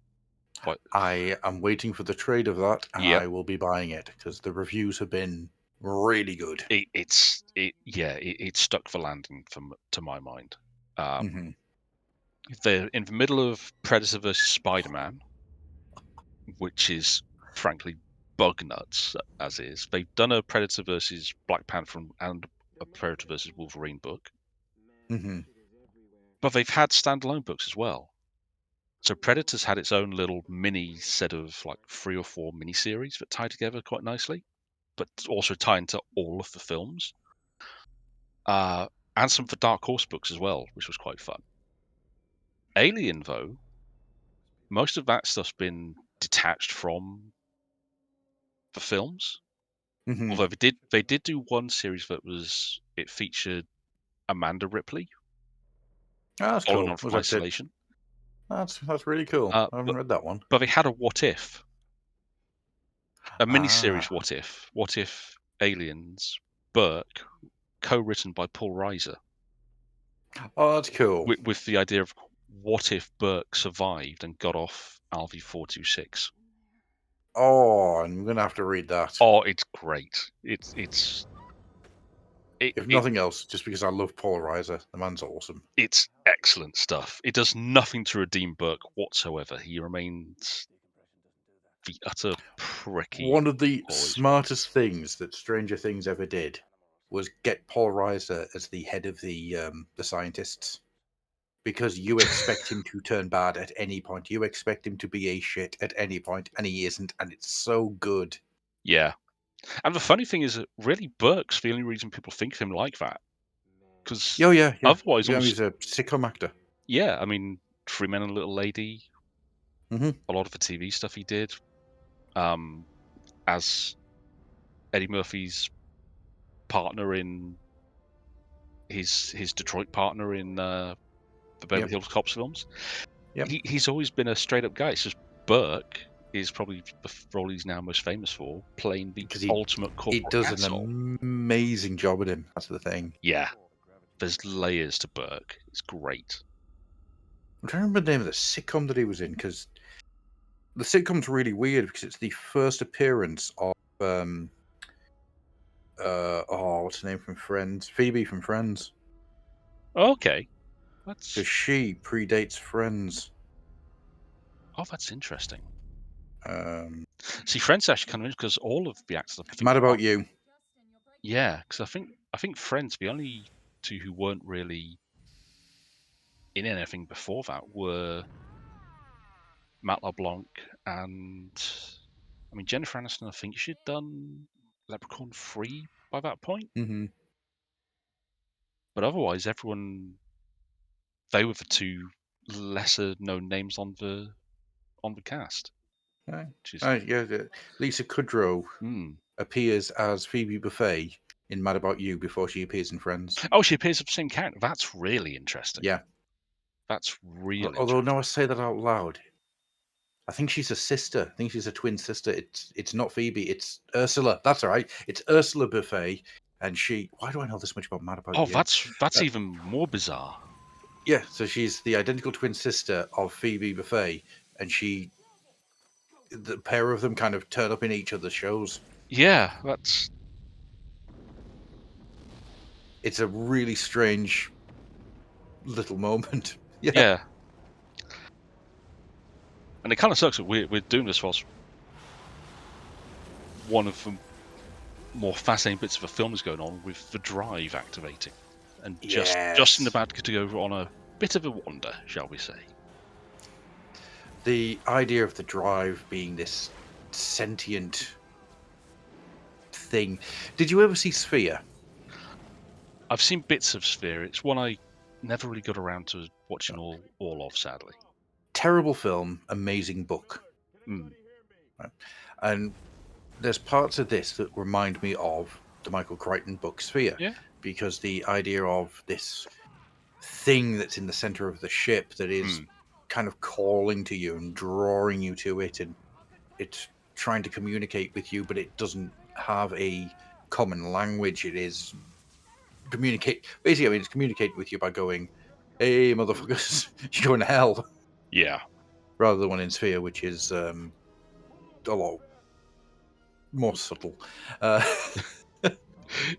S3: Quite,
S2: I am waiting for the trade of that, and
S3: yep.
S2: I will be buying it because the reviews have been really good.
S3: It stuck the landing to my mind.
S2: Hmm.
S3: They're in the middle of Predator versus Spider-Man, which is frankly bug nuts as is. They've done a Predator versus Black Panther and a Predator versus Wolverine book,
S2: Hmm.
S3: but they've had standalone books as well. So Predator's had its own little mini set of like 3 or 4 miniseries that tie together quite nicely, but also tie into all of the films. And some for Dark Horse books as well, which was quite fun. Alien, though, most of that stuff's been detached from the films.
S2: Hmm.
S3: Although they did do one series it featured Amanda Ripley
S2: That's
S3: following
S2: cool.
S3: on from
S2: Was that it?
S3: Isolation.
S2: That's really cool.
S3: Uh,
S2: I haven't
S3: but
S2: read that one.
S3: but they had a What If, a mini-series
S2: Ah,
S3: What If Aliens, Burke, co-written by Paul Reiser,
S2: oh, that's cool.
S3: with the idea of what if Burke survived and got off LV-426.
S2: Oh, I'm gonna have to read that.
S3: Oh, it's great. It's
S2: If nothing else, just because I love Paul Reiser, the man's awesome.
S3: It's excellent stuff. It does nothing to redeem Burke whatsoever. He remains the utter pricky.
S2: One of the
S3: always
S2: smartest things that Stranger Things ever did was get Paul Reiser as the head of the scientists, because you expect him to turn bad at any point. You expect him to be a shit at any point, and he isn't, and it's so good.
S3: Yeah. And the funny thing is that really Burke's the only reason people think of him like that. Because
S2: Oh yeah, yeah.
S3: otherwise,
S2: Yeah,
S3: almost,
S2: he's a sitcom actor.
S3: yeah, I mean, Three Men and a Little Lady,
S2: Mm-hmm.
S3: a lot of the TV stuff he did, as Eddie Murphy's partner in his Detroit partner in the Beverly Hills Cops films.
S2: Yep.
S3: He's always been a straight up guy. It's just Burke is probably the role he's now most famous for, playing the
S2: Because
S3: ultimate
S2: he
S3: corporate
S2: does
S3: asshole.
S2: an amazing job at him. That's the thing.
S3: Yeah, there's layers to Burke. It's great.
S2: I'm trying to remember the name of the sitcom that he was in, because the sitcom's really weird because it's the first appearance of what's her name from Friends? Phoebe from Friends.
S3: Okay,
S2: Because
S3: that's
S2: she predates Friends.
S3: that's interesting.
S2: Um,
S3: See, Friends actually kind of because all of the actors I think
S2: Mad About You.
S3: yeah, because I think Friends, the only two who weren't really in anything before that were Matt LeBlanc and I mean Jennifer Aniston. I think she'd done Leprechaun 3 by that point,
S2: Mm-hmm.
S3: but otherwise they were the two lesser known names on the cast. Which is,
S2: Lisa Kudrow
S3: hmm.
S2: appears as Phoebe Buffay in Mad About You before she appears in Friends.
S3: Oh, she appears as the same character. That's really interesting.
S2: Yeah.
S3: That's real
S2: Although
S3: interesting.
S2: now I say that out loud, I think she's a sister. I think she's a twin sister. It's not Phoebe. It's Ursula. That's all right. It's Ursula Buffay, and she. Why do I know this much about Mad About
S3: Oh,
S2: You?
S3: that's
S2: Uh,
S3: even more bizarre.
S2: yeah. So she's the identical twin sister of Phoebe Buffay, and the pair of them kind of turn up in each other's shows.
S3: Yeah, that's
S2: It's a really strange little moment. Yeah.
S3: yeah. And it kind of sucks that we're doing this whilst one of the more fascinating bits of the film is going on with the drive activating, and just in about to go on a bit of a wander, shall we say?
S2: The idea of the drive being this sentient thing. Did you ever see Sphere?
S3: I've seen bits of Sphere. It's one I never really got around to watching all of, sadly.
S2: Terrible film, amazing book.
S3: Mm.
S2: Right? And there's parts of this that remind me of the Michael Crichton book Sphere.
S3: Yeah.
S2: Because the idea of this thing that's in the center of the ship that is kind of calling to you and drawing you to it, and it's trying to communicate with you, but it doesn't have a common language. It is it's communicate with you by going, hey motherfuckers, you're going to hell.
S3: Yeah.
S2: Rather than one in Sphere, which is a lot more subtle.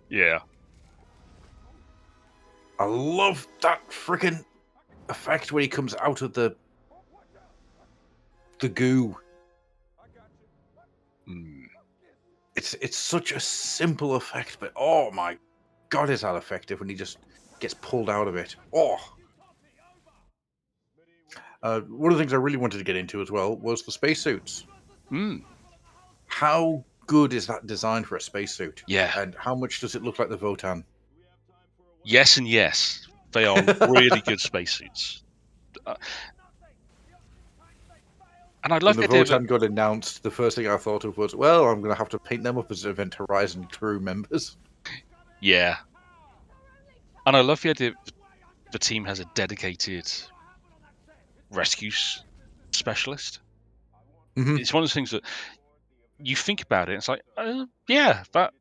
S3: Yeah.
S2: I love that freaking effect when he comes out of the goo.
S3: Mm.
S2: It's such a simple effect, but oh my god, is that effective when he just gets pulled out of it. Oh. One of the things I really wanted to get into as well was the spacesuits.
S3: Mm.
S2: How good is that design for a spacesuit?
S3: Yeah.
S2: And how much does it look like the Votan?
S3: Yes and yes. They are really good spacesuits. And I love
S2: When the
S3: the idea that
S2: Votan got announced, the first thing I thought of was, well, I'm going to have to paint them up as Event Horizon crew members.
S3: yeah. And I love the idea that the team has a dedicated rescue specialist.
S2: Mm-hmm.
S3: It's one of those things that you think about it, and it's like, yeah, that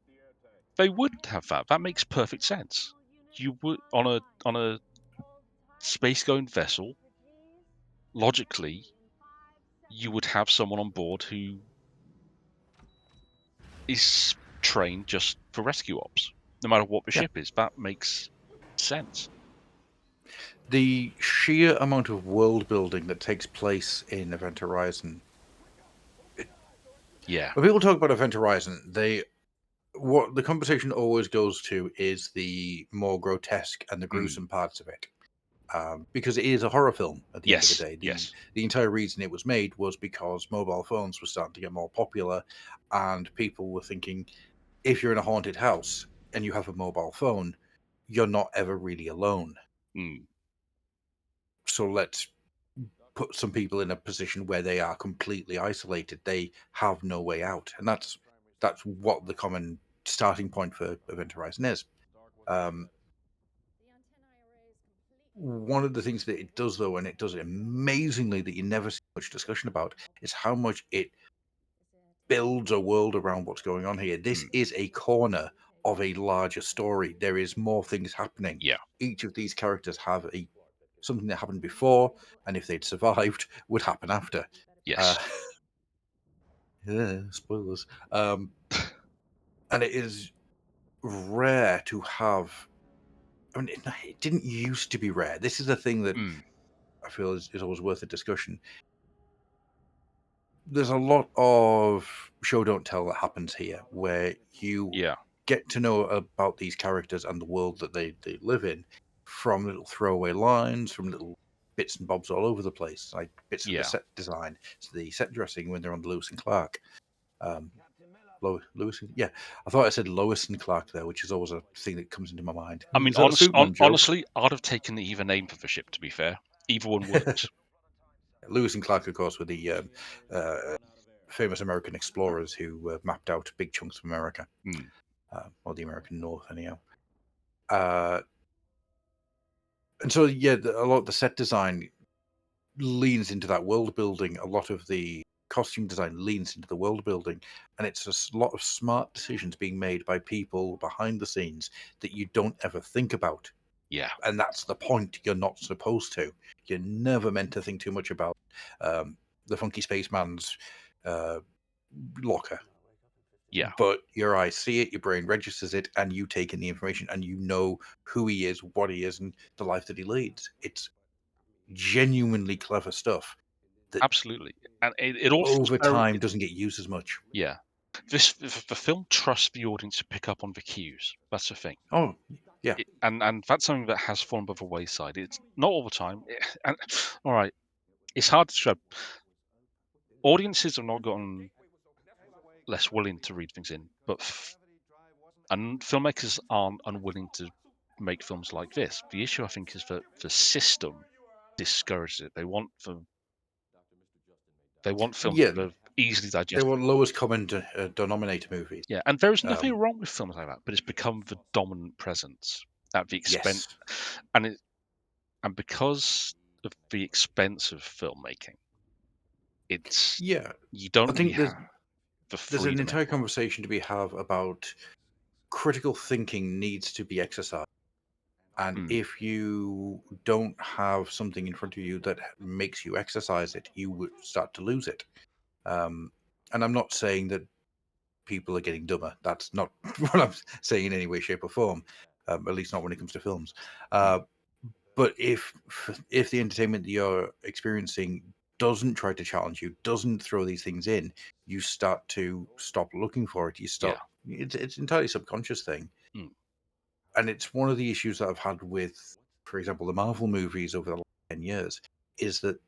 S3: they would have that. That makes perfect sense. You would on a space-going vessel. Logically, you would have someone on board who is trained just for rescue ops. no matter what the
S2: Yeah.
S3: ship is. That makes sense.
S2: The sheer amount of world building that takes place in Event Horizon.
S3: Yeah.
S2: When people talk about Event Horizon, what the conversation always goes to is the more grotesque and the gruesome parts of it. Because it is a horror film at the end of the
S3: Yes.
S2: day.
S3: Yes.
S2: The entire reason it was made was because mobile phones were starting to get more popular, and people were thinking, if you're in a haunted house and you have a mobile phone, you're not ever really alone.
S3: Mm.
S2: So let's put some people in a position where they are completely isolated. They have no way out, and that's what the common starting point for Event Horizon is. Um, One of the things that it does, though, and it does it amazingly, that you never see much discussion about, is how much it builds a world around what's going on here. This is a corner of a larger story. There is more things happening.
S3: Yeah.
S2: Each of these characters have something that happened before, and if they'd survived, would happen after.
S3: Yes.
S2: Yeah, spoilers. And it is rare to have. I mean, it didn't used to be rare. This is a thing that
S3: Mm.
S2: I feel is always worth a discussion. There's a lot of show don't tell that happens here, where you
S3: Yeah.
S2: get to know about these characters and the world that they live in from little throwaway lines, from little bits and bobs all over the place, like bits of the
S3: Yeah.
S2: set design, the set dressing when they're on Lewis and Clark. Um, Lewis, yeah, I thought I said Lois and Clark there, which is always a thing that comes into my mind.
S3: I mean,
S2: Is that a Superman joke?
S3: honestly, I'd have taken either name for the ship, to be fair. Either one works.
S2: Lewis and Clark, of course, were the uh, famous American explorers who mapped out big chunks of America,
S3: Mm.
S2: or the American North, anyhow. And so, yeah, a lot of the set design leans into that world building. A lot of the costume design leans into the world building, and it's a lot of smart decisions being made by people behind the scenes that you don't ever think about.
S3: Yeah.
S2: And that's the point. You're not supposed to. You're never meant to think too much about the funky spaceman's locker.
S3: Yeah.
S2: But your eyes see it, your brain registers it, and you take in the information, and you know who he is, what he is, and the life that he leads. It's genuinely clever stuff that
S3: Absolutely. And it all feels
S2: over
S3: very.
S2: time doesn't get used as much.
S3: Yeah. The film trusts the audience to pick up on the cues. That's the thing.
S2: Oh, yeah.
S3: And that's something that has fallen by the wayside. It's not all the time. And all right, it's hard to describe. Audiences have not gotten less willing to read things in, but and filmmakers aren't unwilling to make films like this. The issue, I think, is that the system discourages it. They want films
S2: Yeah,
S3: that are easily
S2: they
S3: digestible.
S2: were lowest common denominator movies.
S3: Yeah, and there is nothing
S2: Um,
S3: wrong with films like that, but it's become the dominant presence at the expense,
S2: yes.
S3: and because of the expense of filmmaking, it's
S2: Yeah.
S3: you
S2: I
S3: don't really
S2: think
S3: have the
S2: there's an
S3: freedom
S2: entire
S3: anymore.
S2: conversation to be have about critical thinking needs to be exercised. And
S3: Mm,
S2: if you don't have something in front of you that makes you exercise it, you would start to lose it. And I'm not saying that people are getting dumber. That's not what I'm saying in any way, shape, or form. At least not when it comes to films.
S3: mm,
S2: But if the entertainment that you're experiencing doesn't try to challenge you, doesn't throw these things in, you start to stop looking for it. You
S3: yeah.
S2: stop. It's entirely subconscious thing,
S3: Mm,
S2: and it's one of the issues that I've had with, for example, the Marvel movies over the last 10 years, is that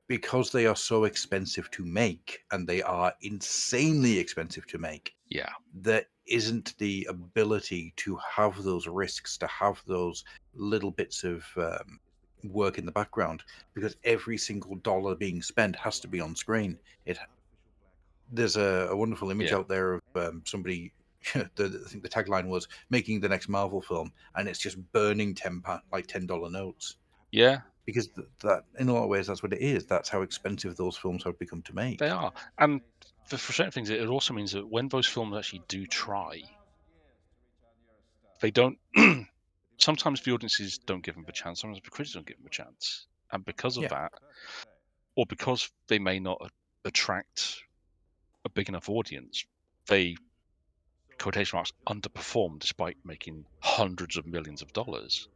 S2: because they are so expensive to make, and they are insanely expensive to make,
S3: yeah.
S2: there isn't the ability to have those risks, to have those little bits of work in the background, because every single dollar being spent has to be on screen. There's a wonderful image
S3: Yeah.
S2: out there of somebody. I think the tagline was "making the next Marvel film," and it's just burning like $10 notes,
S3: Yeah,
S2: because that in a lot of ways that's what it is. That's how expensive those films have become to
S3: they
S2: make.
S3: are. And for certain things, it also means that when those films actually do try, they don't. Sometimes the audiences don't give them a chance. Sometimes the critics don't give them a chance, and because of
S2: Yeah,
S3: that, or because they may not attract a big enough audience, they quotation marks, underperformed despite making hundreds of millions of dollars.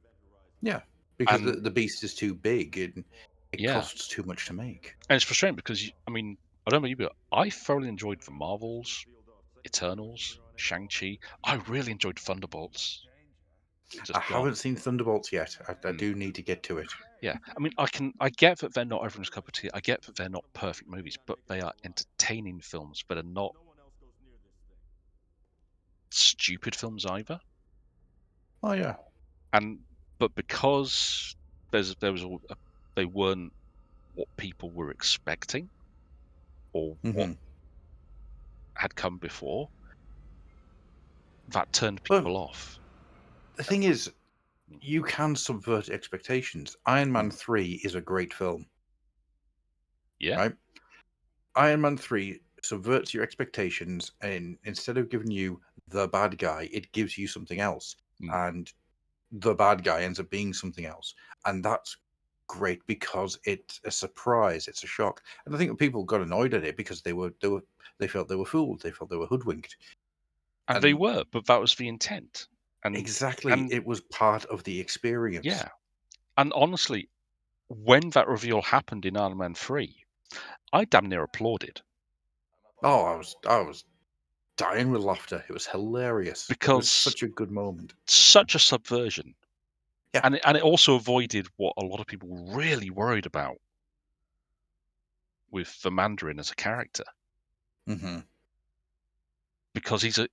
S2: Yeah, because
S3: And
S2: the beast is too big and it
S3: yeah,
S2: costs too much to make.
S3: and it's frustrating because I mean, I don't know you, but I thoroughly enjoyed the Marvels, Eternals, Shang-Chi. I really enjoyed Thunderbolts.
S2: I
S3: Just gone.
S2: haven't seen Thunderbolts yet. I
S3: Mm.
S2: do need to get to it.
S3: Yeah, I mean, I get that they're not everyone's cup of tea. I get that they're not perfect movies, but they are entertaining films, but are not stupid films either.
S2: Oh yeah.
S3: But because they weren't what people were expecting or what
S2: hmm
S3: had come before, that turned
S2: But
S3: people off.
S2: the thing is,
S3: Mm.
S2: you can subvert expectations. Iron Man
S3: Mm.
S2: 3 is a great film,
S3: Yeah.
S2: right? Iron Man 3 subverts your expectations, and instead of giving you the bad guy, it gives you something else.
S3: Mm.
S2: And the bad guy ends up being something else. And that's great because it's a surprise, it's a shock. And I think people got annoyed at it because they felt they were fooled, they felt they were hoodwinked.
S3: And they
S2: And
S3: were, but that was the intent. And
S2: exactly,
S3: and
S2: it was part of the experience.
S3: yeah. And honestly, when that reveal happened in Iron Man 3, I damn near applauded.
S2: Oh, I was dying with laughter. It was hilarious. It was
S3: Because
S2: such a good moment.
S3: such a subversion.
S2: Yeah.
S3: And it also avoided what a lot of people were really worried about with the Mandarin as a character.
S2: hmm
S3: Because he's a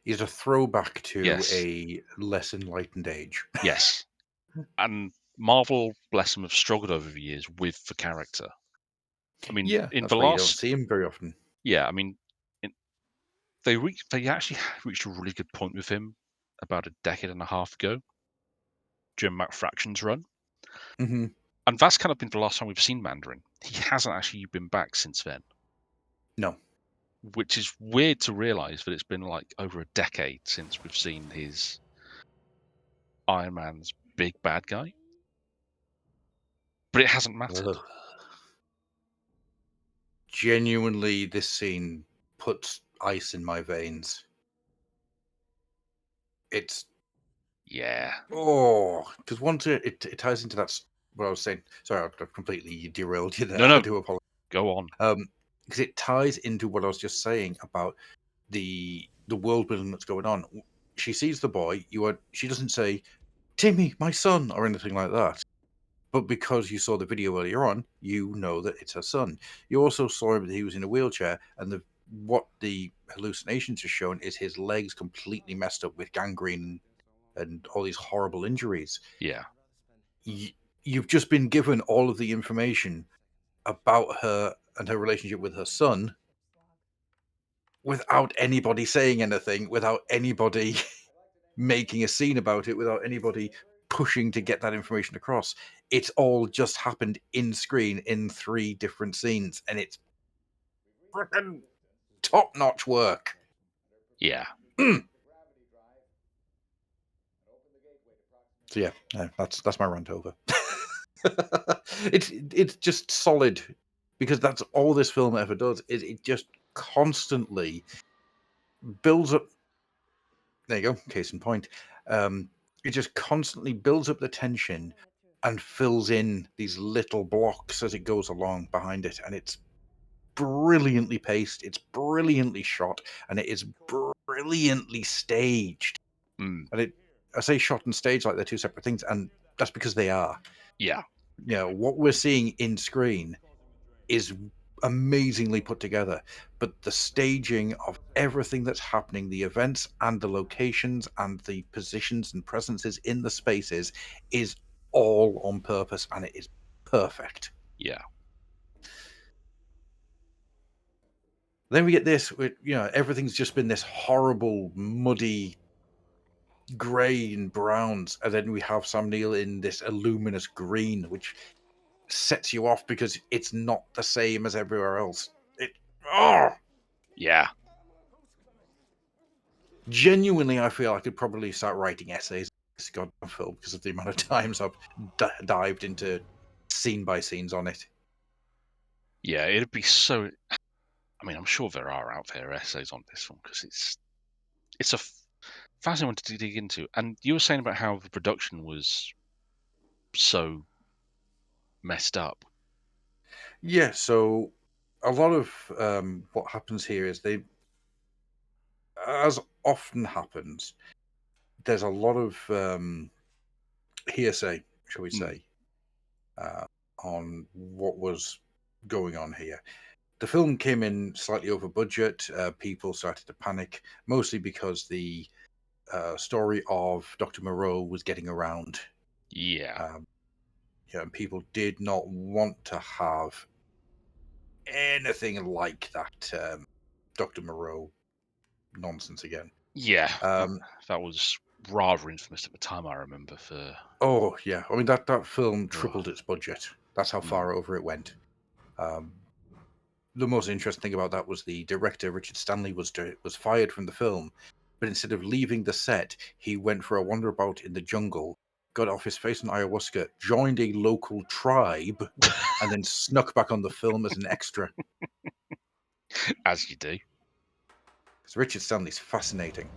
S2: He's a throwback to
S3: yes.
S2: a less enlightened age.
S3: Yes. And Marvel, bless them, have struggled over the years with the character. I mean,
S2: Yeah,
S3: in the
S2: that's why you don't
S3: last,
S2: see him very often.
S3: yeah, I mean, in, they actually reached a really good point with him about a decade and a half ago during Matt Fraction's run,
S2: hmm
S3: and that's kind of been the last time we've seen Mandarin. He hasn't actually been back since then,
S2: No.
S3: which is weird to realize that it's been like over a decade since we've seen his Iron Man's big bad guy, but it hasn't mattered.
S2: Ugh. Genuinely, this scene puts ice in my veins. It's
S3: Yeah.
S2: because once it ties into what I was saying. Sorry, I've completely derailed you there.
S3: No,
S2: I
S3: no,
S2: do apologize.
S3: go on.
S2: Because it ties into what I was just saying about the world building that's going on. She sees the boy. She doesn't say, "Timmy, my son," or anything like that. But because you saw the video earlier on, you know that it's her son. You also saw him that he was in a wheelchair, and what the hallucinations are showing is his legs completely messed up with gangrene and all these horrible injuries.
S3: Yeah.
S2: You've just been given all of the information about her and her relationship with her son without anybody saying anything, without anybody making a scene about it, without anybody pushing to get that information across. It's all just happened in screen in 3 different scenes, and it's freaking top-notch work.
S3: Yeah.
S2: So yeah, that's my rant over. It's just solid because that's all this film ever does. Is it just constantly builds up. There you go, case in point. It just constantly builds up the tension and fills in these little blocks as it goes along behind it, and it's brilliantly paced, it's brilliantly shot, and it is brilliantly staged.
S3: Mm.
S2: And I say shot and stage like they're two separate things, and that's because they are.
S3: Yeah.
S2: You know, what we're seeing in screen is amazingly put together, but the staging of everything that's happening, the events and the locations and the positions and presences in the spaces is all on purpose, and it is perfect.
S3: Yeah.
S2: Then we get this with, everything's just been this horrible, muddy grey and browns, and then we have Sam Neill in this illuminous green, which sets you off because it's not the same as everywhere else.
S3: Yeah.
S2: Genuinely, I feel I could probably start writing essays on this goddamn film because of the amount of times I've dived into scene by scenes on it.
S3: Yeah. It'd be so. I mean, I'm sure there are out there essays on this one because it's a fascinating one to dig into. And you were saying about how the production was so messed up.
S2: Yeah, so a lot of what happens here is as often happens, there's a lot of hearsay, shall we say, uh, on what was going on here. The film came in slightly over budget. People started to panic, mostly because the story of Dr. Moreau was getting around.
S3: Yeah.
S2: And people did not want to have anything like that Dr. Moreau nonsense again.
S3: Yeah.
S2: Um,
S3: that was rather infamous at the time, I remember, for.
S2: oh yeah, I mean that film
S3: Ugh.
S2: tripled its budget. That's how far over it went. Um, the most interesting thing about that was the director Richard Stanley was fired from the film, but instead of leaving the set, he went for a wander about in the jungle, got off his face on ayahuasca, joined a local tribe, and then snuck back on the film as an extra.
S3: As you do.
S2: Because Richard Stanley's fascinating.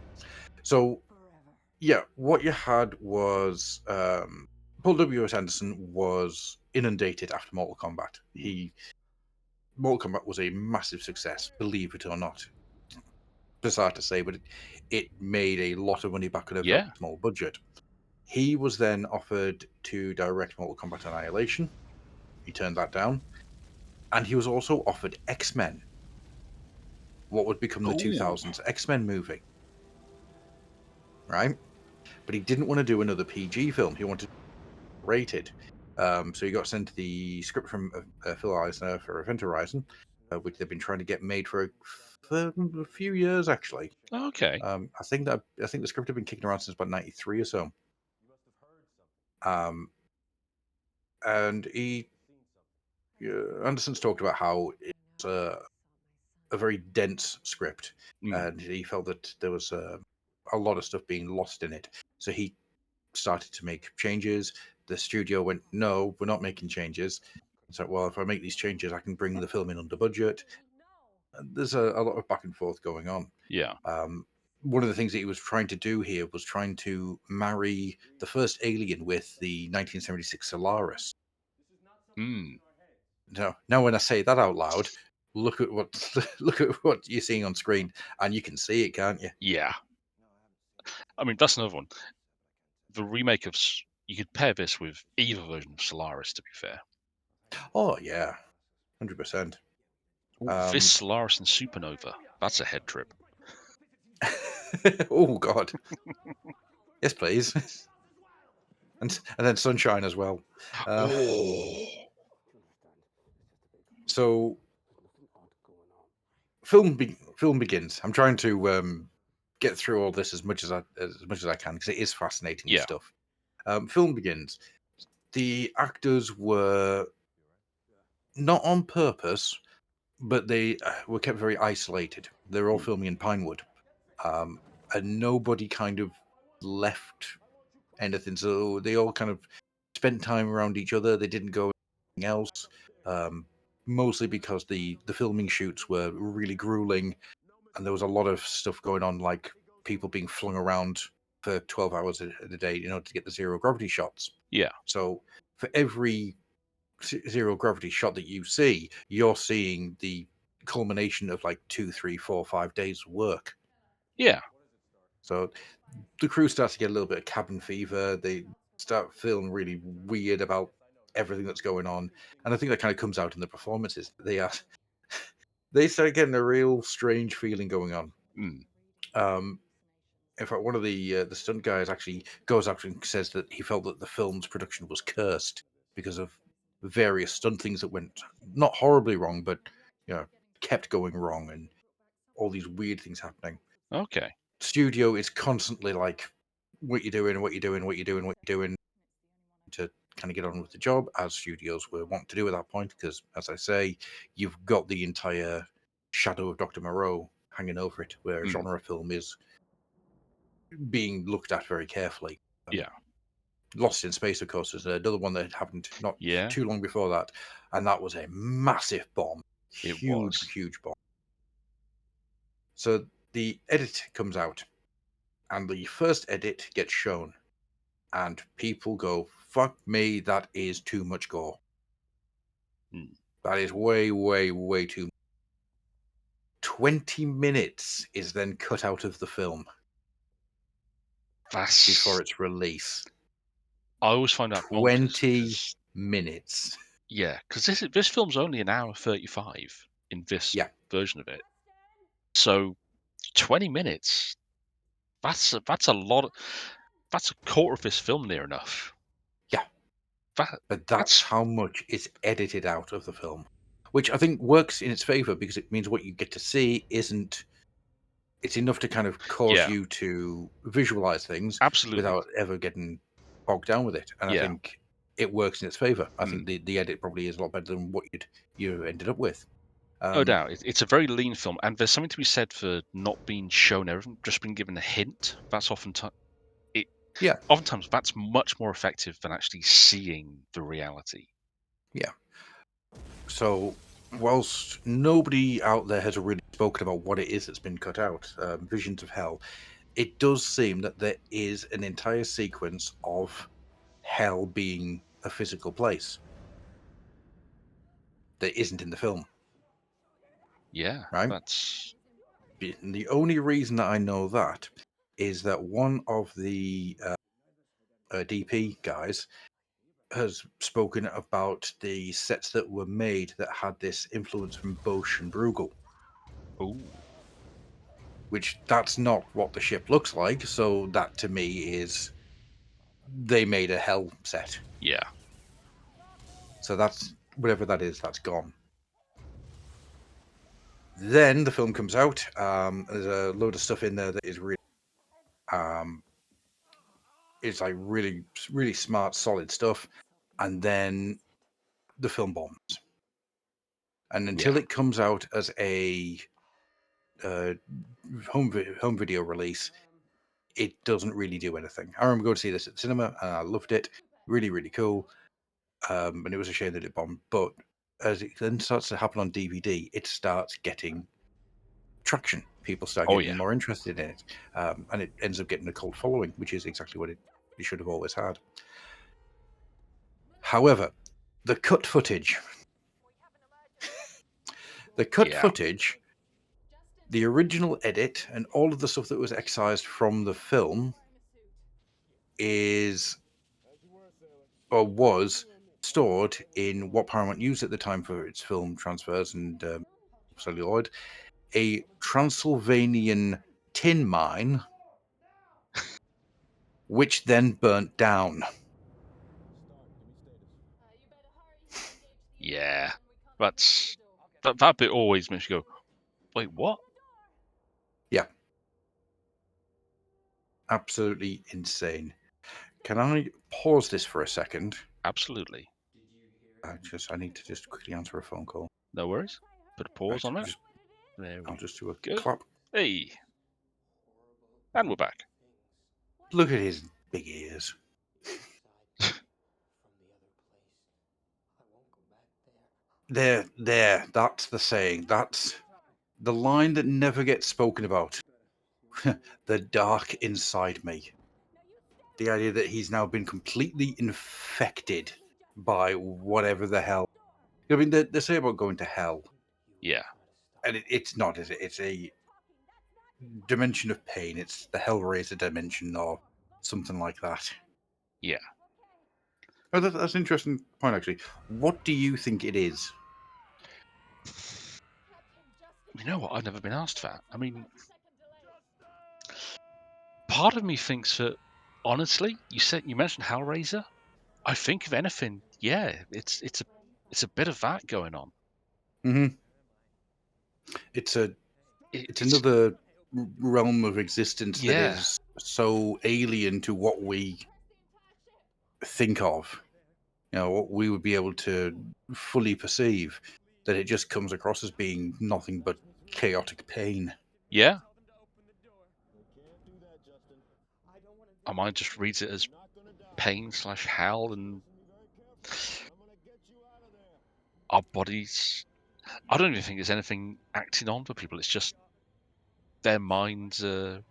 S2: So yeah, what you had was Paul W.S. Anderson was inundated after Mortal Kombat. Mortal Kombat was a massive success, believe it or not. Bizarre to say, but it made a lot of money back on a very small budget. He was then offered to direct Mortal Kombat Annihilation. He turned that down. And he was also offered X-Men, what would become the 2000s X-Men movie. Right? But he didn't want to do another PG film. He wanted rated. So he got sent the script from Phil Eisner for Event Horizon, which they've been trying to get made for a few years, actually.
S3: Okay.
S2: I think the script had been kicking around since about '93 or so. And Anderson's talked about how it's a very dense script, and he felt that there was a lot of stuff being lost in it. So he started to make changes. The studio went, "No, we're not making changes." So, well, if I make these changes, I can bring the film in under budget. And there's a lot of back and forth going on.
S3: Yeah.
S2: One of the things that he was trying to do here was trying to marry the first Alien with the 1976 Solaris. Now, when I say that out loud, look at what you're seeing on screen, and you can see it, can't you?
S3: Yeah. I mean, that's another one. The remake of you could pair this with either version of Solaris, to be fair.
S2: Oh yeah, 100%.
S3: This Solaris and Supernova, that's a head trip.
S2: Oh God. Yes, please. And then Sunshine as well. So film begins. I'm trying to get through all this as much as I can because it is fascinating stuff. Film begins. The actors were not on purpose, but they were kept very isolated. They were all filming in Pinewood, and nobody kind of left anything. So they all kind of spent time around each other. They didn't go anything else, mostly because the filming shoots were really grueling, and there was a lot of stuff going on, like people being flung around for 12 hours a day in order to get the zero gravity shots.
S3: Yeah.
S2: So for every zero gravity shot that you see, you're seeing the culmination of like 2, 3, 4, 5 days of work.
S3: Yeah.
S2: So the crew starts to get a little bit of cabin fever. They start feeling really weird about everything that's going on, and I think that kind of comes out in the performances. They start getting a real strange feeling going on. In fact, one of the stunt guys actually goes out and says that he felt that the film's production was cursed because of various stunt things that went not horribly wrong, but kept going wrong, and all these weird things happening.
S3: Okay.
S2: Studio is constantly like, what you're doing, what you're doing, what you're doing, what you're doing, to kind of get on with the job, as studios were want to do at that point, because, as I say, you've got the entire shadow of Dr. Moreau hanging over it, where a genre film is being looked at very carefully.
S3: Yeah.
S2: Lost in Space, of course, is another one that happened not too long before that, and that was a massive bomb.
S3: It
S2: Huge,
S3: was.
S2: huge bomb. So the edit comes out, and the first edit gets shown, and people go, "Fuck me, that is too much gore.
S3: Mm.
S2: That is way, way, way too." 20 minutes is then cut out of the film before
S3: That's.
S2: its release.
S3: I always find that bonkers
S2: 20
S3: because
S2: minutes.
S3: this film's only an hour 35 in this
S2: Yeah,
S3: version of it. So 20 minutes. That's a lot. That's a quarter of this film near enough.
S2: yeah.
S3: That
S2: But that's
S3: that's
S2: how much is edited out of the film, which I think works in its favor because it means what you get to see isn't. It's enough to kind of cause
S3: yeah,
S2: you to visualize things
S3: absolutely.
S2: without ever getting bogged down with it. And I
S3: Yeah,
S2: think it works in its favor. I
S3: mm.
S2: think the edit probably is a lot better than what you ended up with.
S3: No doubt. It's a very lean film, and there's something to be said for not being shown everything, just being given a hint. That's
S2: Yeah,
S3: oftentimes that's much more effective than actually seeing the reality.
S2: yeah. So, whilst nobody out there has really spoken about what it is that's been cut out, Visions of Hell, it does seem that there is an entire sequence of hell being a physical place that isn't in the film,
S3: Yeah,
S2: right?
S3: that's
S2: And the only reason that I know that is that one of the DP guys has spoken about the sets that were made that had this influence from Bosch and Bruegel,
S3: ooh,
S2: which that's not what the ship looks like. So that to me is they made a hell set.
S3: yeah,
S2: So that's whatever that is, that's gone. Then the film comes out. There's a load of stuff in there that is really, um, it's like really, really smart, solid stuff. And then the film bombs. And until
S3: yeah,
S2: it comes out as a uh, home video release, it doesn't really do anything. I remember going to see this at the cinema, and I loved it. Really, really cool. And it was a shame that it bombed. But as it then starts to happen on DVD, it starts getting traction. People start
S3: oh
S2: getting
S3: yeah,
S2: more interested in it, and it ends up getting a cult following, which is exactly what it should have always had. However, the cut footage, the cut
S3: yeah,
S2: footage, the original edit, and all of the stuff that was excised from the film is or was stored in what Paramount used at the time for its film transfers and celluloid, a Transylvanian tin mine, which then burnt down.
S3: yeah. That bit always makes you go, wait, what?
S2: Yeah, absolutely insane. Can I pause this for a second?
S3: Absolutely.
S2: I need to just quickly answer a phone call.
S3: No worries. Put a pause
S2: Right,
S3: on that. There
S2: I'll
S3: we
S2: just do a
S3: go.
S2: clap.
S3: Hey, and we're back.
S2: Look at his big ears. There. That's the saying. That's the line that never gets spoken about. The dark inside me. The idea that he's now been completely infected by whatever the hell. I mean, they say about going to hell,
S3: Yeah,
S2: and it's not, is it? It's a dimension of pain. It's the Hellraiser dimension or something like that.
S3: yeah.
S2: Oh, that's an interesting point, actually. What do you think it is?
S3: You know what? I've never been asked that. I mean, part of me thinks that, honestly, you mentioned Hellraiser. I think if anything, yeah, it's a bit of that going on.
S2: Hmm. It's it's
S3: It's
S2: another realm of existence that
S3: yeah,
S2: is so alien to what we think of. What we would be able to fully perceive, that it just comes across as being nothing but chaotic pain.
S3: yeah. I might just reads it as pain/hell, and our bodies. I don't even think there's anything acting on for people. It's just their minds are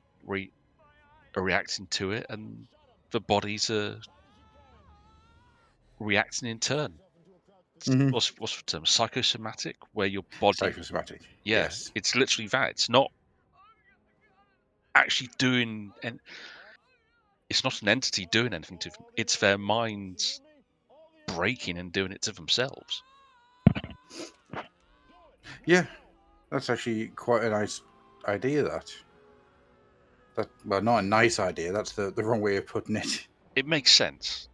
S3: reacting to it, and the bodies are reacting in turn.
S2: Mhm.
S3: What's the term? Psychosomatic, where your body,
S2: Psychosomatic.
S3: yeah,
S2: Yes.
S3: it's literally that. It's not actually doing, and it's not an entity doing anything to them. It's their minds breaking and doing it to themselves.
S2: Yeah, that's actually quite a nice idea. Well, not a nice idea. That's the wrong way of putting it.
S3: It makes sense,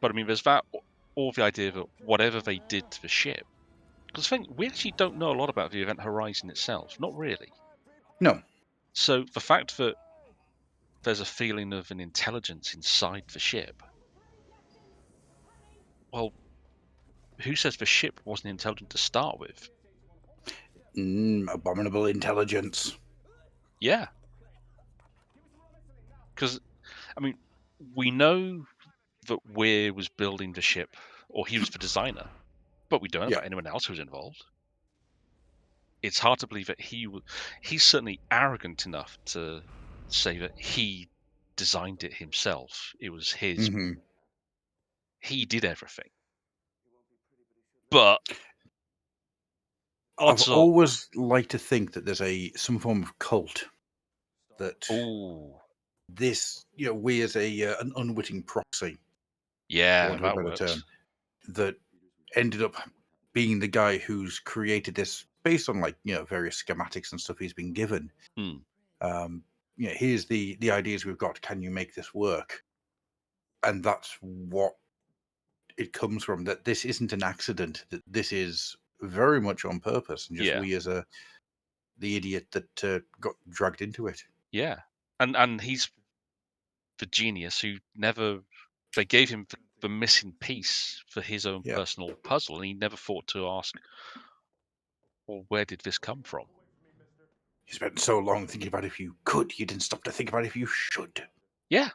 S3: but I mean, there's that, or the idea that whatever they did to the ship. Because I think we actually don't know a lot about the Event Horizon itself. Not really.
S2: No.
S3: So the fact that there's a feeling of an intelligence inside the ship, well, who says the ship wasn't intelligent to start with?
S2: Abominable intelligence.
S3: Yeah. Because, I mean, we know that Weir was building the ship, or he was the designer, but we don't know
S2: Yeah.
S3: about anyone else who was involved. It's hard to believe that he's certainly arrogant enough to say that he designed it himself. It was his.
S2: Hmm.
S3: He did everything. But
S2: I've
S3: odds are,
S2: always liked to think that there's some form of cult that
S3: oh,
S2: we as an unwitting proxy, for
S3: yeah,
S2: want of a
S3: that
S2: better
S3: works.
S2: term, that ended up being the guy who's created this based on various schematics and stuff he's been given.
S3: Hmm.
S2: Um, here's the ideas we've got. Can you make this work? And that's what it comes from. That this isn't an accident. That this is very much on purpose, and just
S3: Yeah,
S2: we as the idiot that got dragged into it.
S3: yeah, and he's the genius who never. They gave him the missing piece for his own
S2: Yeah.
S3: personal puzzle, and he never thought to ask, well, where did this come from?
S2: You spent so long thinking about if you could, you didn't stop to think about if you should.
S3: Yeah.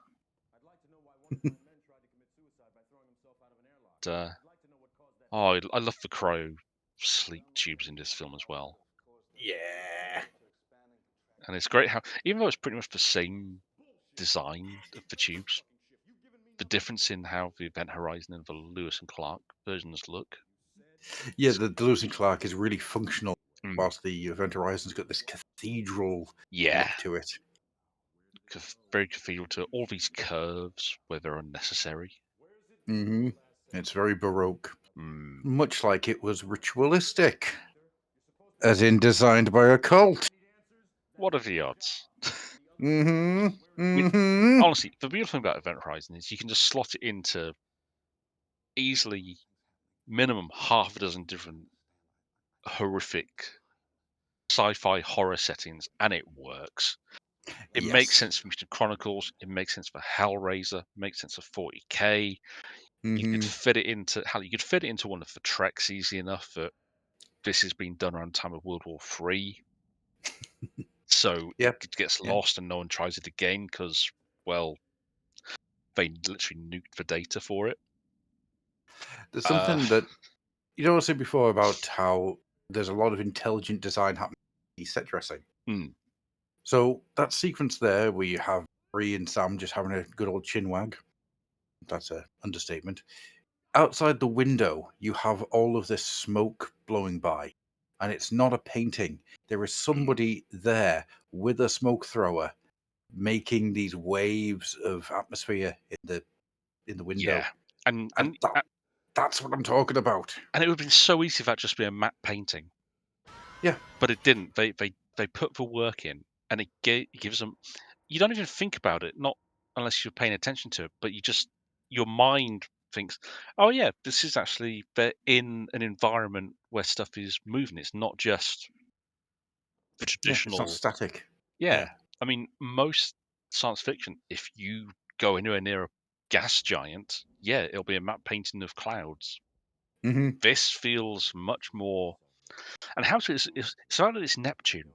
S3: I love the crow sleep tubes in this film as well.
S2: Yeah.
S3: And it's great how, even though it's pretty much the same design of the tubes, the difference in how the Event Horizon and the Lewis and Clark versions look.
S2: Yeah, the Lewis and Clark is really functional,
S3: Mm,
S2: whilst the Event Horizon's got this cathedral
S3: yeah,
S2: look to it.
S3: very cathedral to all these curves where they're unnecessary.
S2: Hmm. It's very Baroque,
S3: Mm,
S2: much like it was ritualistic, as in designed by a cult.
S3: what are the odds?
S2: Hmm.
S3: I mean,
S2: Hmm.
S3: honestly, the beautiful thing about Event Horizon is you can just slot it into easily minimum half a dozen different horrific sci-fi horror settings, and it works. It makes
S2: Yes.
S3: sense for Mission Chronicles. It makes sense for Hellraiser. It makes sense for 40K. You could
S2: Hmm.
S3: fit it into hell. You could fit it into one of the Treks easy enough. That this has been done around the time of World War III, so it
S2: Yep.
S3: gets
S2: Yeah.
S3: lost and no one tries it again because, well, they literally nuked the data for it.
S2: There's
S3: Uh,
S2: something that I said before about how there's a lot of intelligent design happening in set dressing.
S3: mm,
S2: So that sequence there, where you have Bree and Sam just having a good old chinwag. That's an understatement. Outside the window, you have all of this smoke blowing by, and it's not a painting. There is somebody there with a smoke thrower making these waves of atmosphere in the window,
S3: yeah, and
S2: and that's what I'm talking about.
S3: and it would have been so easy if that just be a matte painting,
S2: Yeah,
S3: but it didn't. They put the work in, and it gives them. You don't even think about it, not unless you're paying attention to it, but your mind thinks, oh yeah, this is actually they're in an environment where stuff is moving. It's not just the
S2: yeah, it's not
S3: traditional.
S2: static.
S3: Yeah,
S2: Yeah.
S3: I mean, most science fiction, if you go anywhere near a gas giant, yeah, it'll be a matte painting of clouds.
S2: Hmm.
S3: This feels much more. And how to is so that it's Neptune.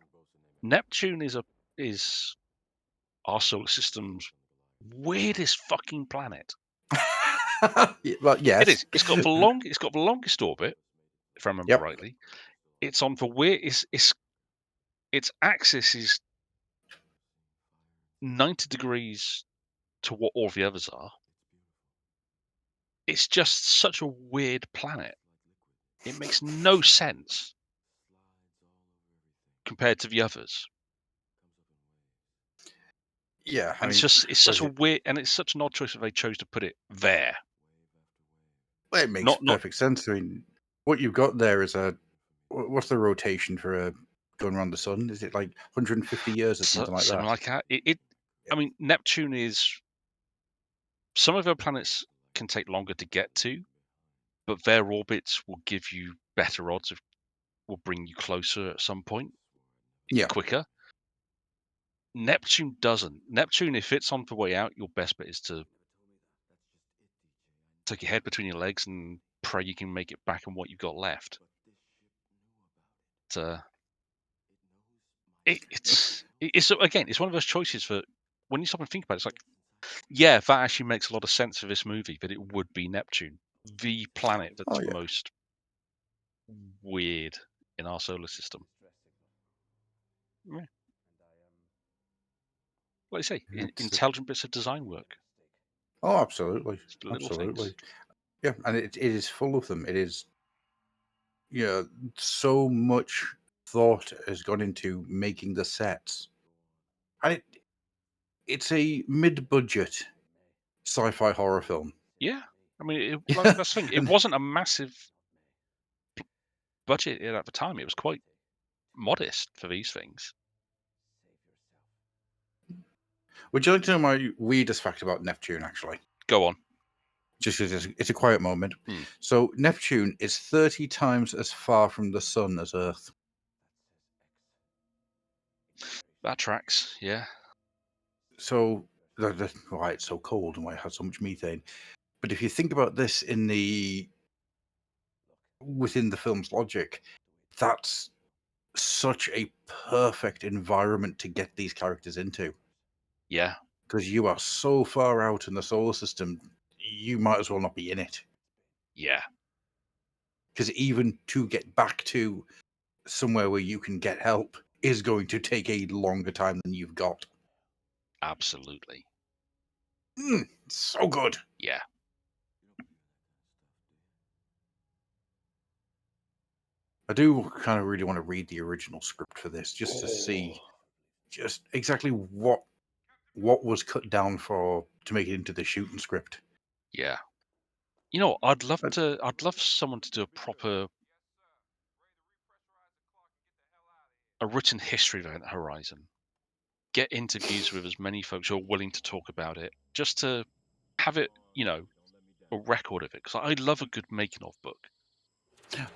S3: Neptune is our solar system's weirdest fucking planet.
S2: Well,
S3: It
S2: yes.
S3: is. It's got the longest orbit, if I remember
S2: Yep.
S3: rightly. It's on the weird. It's its axis is 90 degrees to what all the others are. It's just such a weird planet. It makes no sense compared to the others.
S2: Yeah, I
S3: And
S2: mean,
S3: it's
S2: what
S3: such
S2: is
S3: a
S2: it?
S3: weird, and it's such an odd choice that they chose to put it there.
S2: Well, it makes
S3: Not
S2: perfect sense. I mean, what you've got there is what's the rotation for going around the sun? Is it like 150 years or something like
S3: something
S2: that?
S3: like that. I mean, Neptune is, some of their planets can take longer to get to, but their orbits will give you better odds of, will bring you closer at some point
S2: Yeah.
S3: quicker. Neptune doesn't. Neptune, if it's on the way out, your best bet is to take your head between your legs and pray you can make it back and what you've got left. It's again, it's one of those choices that when you stop and think about it, it's like, yeah, that actually makes a lot of sense for this movie, that it would be Neptune, the planet
S2: Oh
S3: that's
S2: yeah.
S3: most weird in our solar system. Yeah. Like I say,
S2: It's,
S3: intelligent bits of design work.
S2: oh, absolutely,
S3: It's the little things.
S2: absolutely. Yeah, and it is full of them. It is, so much thought has gone into making the sets, and it's a mid-budget sci-fi horror film.
S3: Yeah. I mean, like,
S2: Yeah,
S3: that's the thing. It
S2: and
S3: wasn't a massive budget at the time. It was quite modest for these things.
S2: would you like to know my weirdest fact about Neptune? Actually,
S3: Go on.
S2: just because it's a quiet moment.
S3: Hmm.
S2: So Neptune is 30 times as far from the sun as Earth.
S3: That tracks. Yeah.
S2: So that's why it's so cold and why it has so much methane. But if you think about this within the film's logic, that's such a perfect environment to get these characters into,
S3: Yeah.
S2: because you are so far out in the solar system, you might as well not be in it.
S3: Yeah.
S2: Because even to get back to somewhere where you can get help is going to take a longer time than you've got.
S3: Absolutely.
S2: So good.
S3: Yeah.
S2: I do kind of really want to read the original script for this just to
S3: Oh.
S2: see just exactly what was cut down to make it into the shooting script.
S3: Yeah. You know, I'd love
S2: But,
S3: someone to do a written history of Event Horizon. Get interviews with as many folks who are willing to talk about it, just to have it, a record of it. Because I love a good making of book,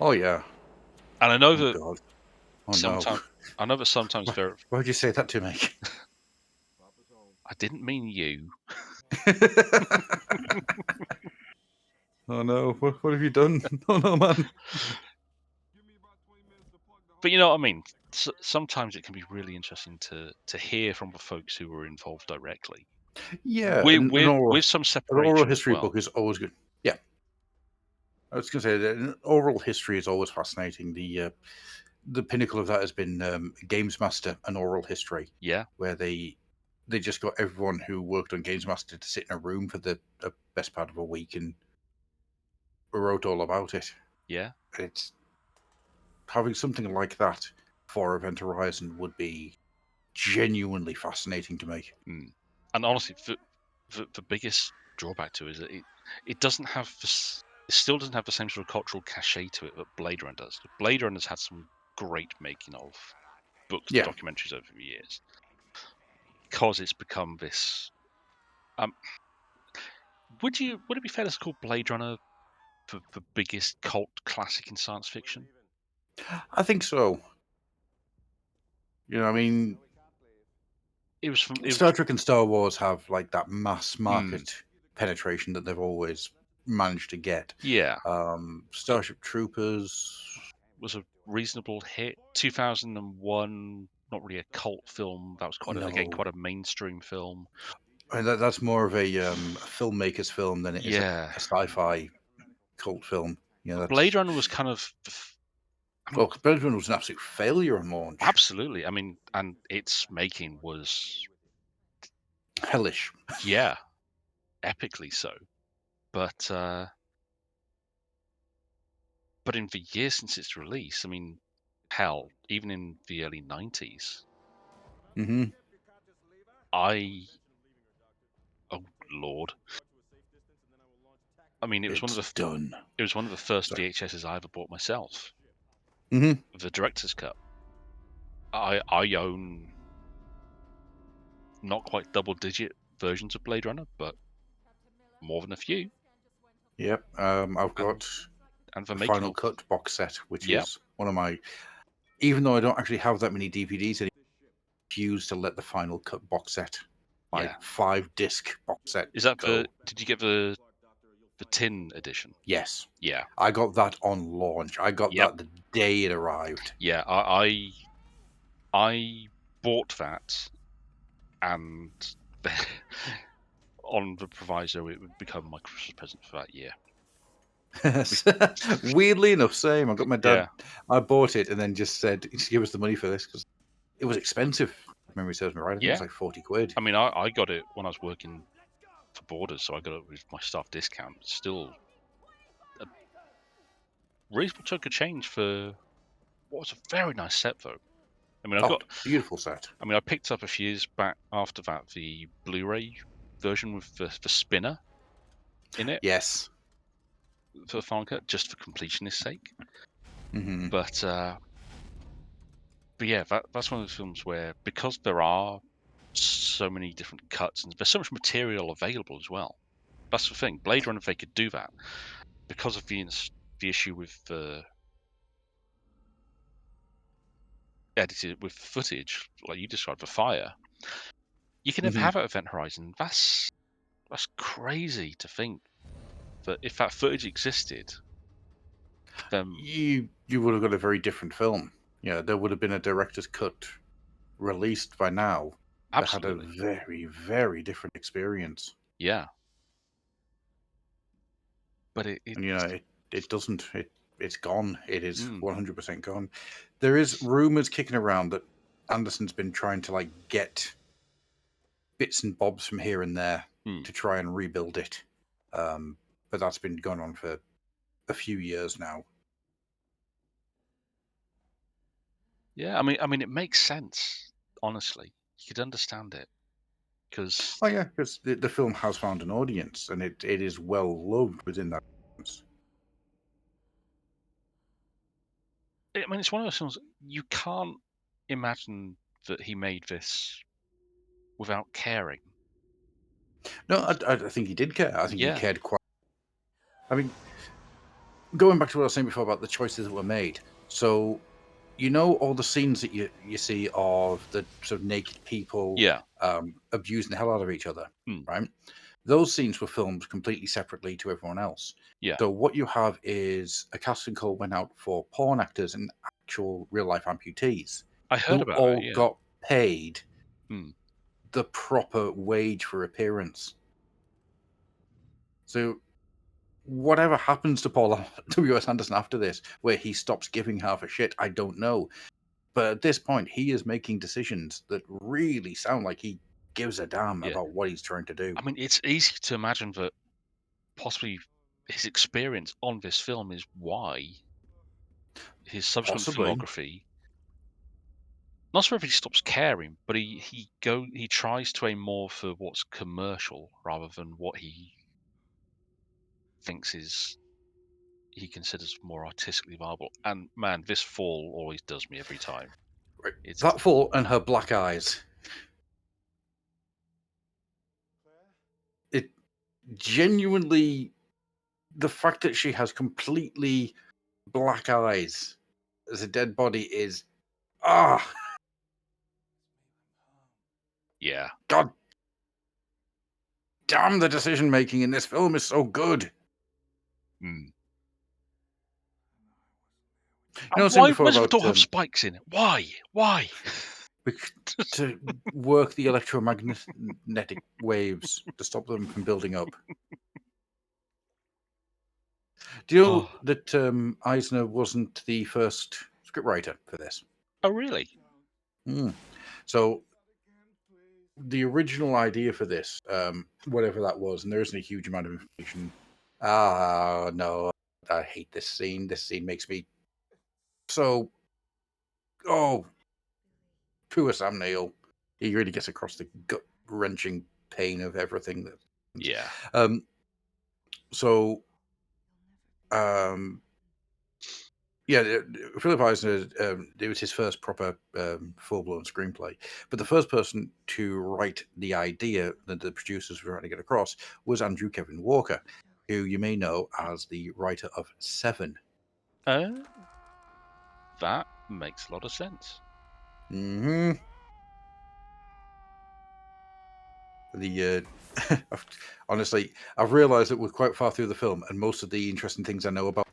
S2: oh yeah.
S3: and I know
S2: Oh
S3: that
S2: god. Oh no.
S3: sometimes, there.
S2: Why'd you say that to me?
S3: I didn't mean you,
S2: Oh no. What have you done? Oh no, man.
S3: but you know what I mean. Sometimes it can be really interesting to hear from the folks who were involved directly,
S2: Yeah,
S3: with
S2: an
S3: with some
S2: oral
S3: separation as
S2: history
S3: well.
S2: book is always good. Yeah. I was going to say that an oral history is always fascinating. The pinnacle of that has been Games Master and oral history,
S3: Yeah,
S2: where they just got everyone who worked on Games Master to sit in a room for the best part of a week and wrote all about it.
S3: yeah.
S2: It's having something like that for Event Horizon would be genuinely fascinating to me.
S3: Mm. And honestly, the biggest drawback to it is that it doesn't have this. It still doesn't have the same sort of cultural cachet to it that Blade Runner does. Blade Runner's had some great making of books and
S2: Yeah.
S3: documentaries over the years, because it's become this. Um, would it be fair to call Blade Runner the biggest cult classic in science fiction?
S2: I think so. I mean,
S3: It was.
S2: Star Trek and Star Wars have like that mass
S3: Mm,
S2: market penetration that they've always managed to get.
S3: yeah, it
S2: Starship Troopers,
S3: was a reasonable hit. 2001, not really a cult film. That was
S2: no,
S3: quite a mainstream film.
S2: I mean, that's more of a filmmaker's film than it is
S3: Yeah,
S2: a sci-fi cult film.
S3: Blade
S2: That's
S3: Runner was kind of
S2: Well, Blade Runner was an absolute failure on launch.
S3: Absolutely. I mean, and its making was,
S2: Hellish.
S3: yeah, epically so. But in the years since its release, I mean, hell, even in the early 90s,
S2: Mm-hmm.
S3: oh Lord, I mean, it was
S2: It's done.
S3: one of the first
S2: Sorry.
S3: VHSs I ever bought myself.
S2: Mm-hmm.
S3: The director's cut. I own not quite double-digit versions of Blade Runner, but more than a few.
S2: Yep. I've got
S3: And the
S2: the
S3: making
S2: Final
S3: of,
S2: Cut box set, which
S3: Yep.
S2: is one of my. Even though I don't actually have that many DVDs, I refuse to let the Final Cut box set,
S3: Yeah.
S2: 5-disc box set,
S3: Is that
S2: go.
S3: did you get the tin edition?
S2: Yes,
S3: Yeah.
S2: I got that on launch. I got
S3: Yep.
S2: that the day it arrived.
S3: Yeah, I bought that, and on the proviso it would become my Christmas present for that year.
S2: Weirdly enough, same. I got my dad.
S3: Yeah.
S2: I bought it and then just said, "Just give us the money for this," because it was expensive. If memory serves me right. I think it was
S3: Yeah.
S2: like 40 quid.
S3: I mean, I got it when I was working for Borders, so I got it with my staff discount. Still a reasonable chunk of change for what was a very nice set, though. I mean,
S2: Beautiful set.
S3: I mean, I picked up a few years back after that the Blu-ray version with the spinner in it
S2: Yes.
S3: for the Final Cut, just for completionist's sake.
S2: Mm-hmm.
S3: But yeah, that's one of the films where, because there are so many different cuts and there's so much material available as well. That's the thing. Blade Runner, if they could do that, because of the issue with the edited with footage, like you described, the fire, you can never have it at Event Horizon. That's crazy to think that if that footage existed, then
S2: You would have got a very different film. Yeah, there would have been a director's cut released by now that had a
S3: absolutely,
S2: very, very different experience.
S3: yeah. But
S2: And it doesn't. It's gone. It is
S3: mm,
S2: 100% gone. There is rumors kicking around that Anderson's been trying to get bits and bobs from here and there
S3: mm.
S2: to try and rebuild it. But that's been going on for a few years now.
S3: Yeah, I mean, it makes sense. Honestly, you could understand it because
S2: Oh yeah, because the film has found an audience and it is well loved within that audience.
S3: I mean, it's one of those films you can't imagine that he made this without caring.
S2: No, I think he did care. I think he
S3: Yeah,
S2: cared quite. I mean, going back to what I was saying before about the choices that were made. So, all the scenes that you see of the sort of naked people
S3: yeah,
S2: abusing the hell out of each other,
S3: mm,
S2: right? Those scenes were filmed completely separately to everyone else.
S3: yeah.
S2: So what you have is a casting call went out for porn actors and actual real life amputees
S3: I heard
S2: who
S3: about that.
S2: all
S3: Yeah,
S2: got paid
S3: mm.
S2: the proper wage for appearance. So whatever happens to Paul W.S. Anderson after this, where he stops giving half a shit, I don't know. But at this point, he is making decisions that really sound like he gives a damn
S3: Yeah.
S2: about what he's trying to do.
S3: I mean, it's easy to imagine that possibly his experience on this film is why his subsequent
S2: Possibly.
S3: filmography. Not sure if he stops caring, but he tries to aim more for what's commercial rather than what he thinks he considers more artistically viable. And man, this fall always does me every time.
S2: Right.
S3: It's
S2: That fall and her black eyes. It genuinely, the fact that she has completely black eyes as a dead body is,
S3: yeah.
S2: God damn, the decision making in this film is so good.
S3: Mm.
S2: I was saying
S3: Why
S2: before
S3: does the
S2: about
S3: door have spikes in it? Why? Why?
S2: to work the electromagnetic waves to stop them from building up. Do you know
S3: Oh,
S2: that Eisner wasn't the first scriptwriter for this.
S3: Oh, really?
S2: So the original idea for this, whatever that was, and there isn't a huge amount of information. No, I hate this scene. This scene makes me so. Oh, poor Sam Neill. He really gets across the gut wrenching pain of everything.
S3: Yeah.
S2: So, yeah, Philip Eisner, it was his first proper full-blown screenplay. But the first person to write the idea that the producers were trying to get across was Andrew Kevin Walker, who you may know as the writer of Seven.
S3: That makes a lot of sense.
S2: Mm-hmm. Honestly, I've realised that we're quite far through the film, and most of the interesting things I know about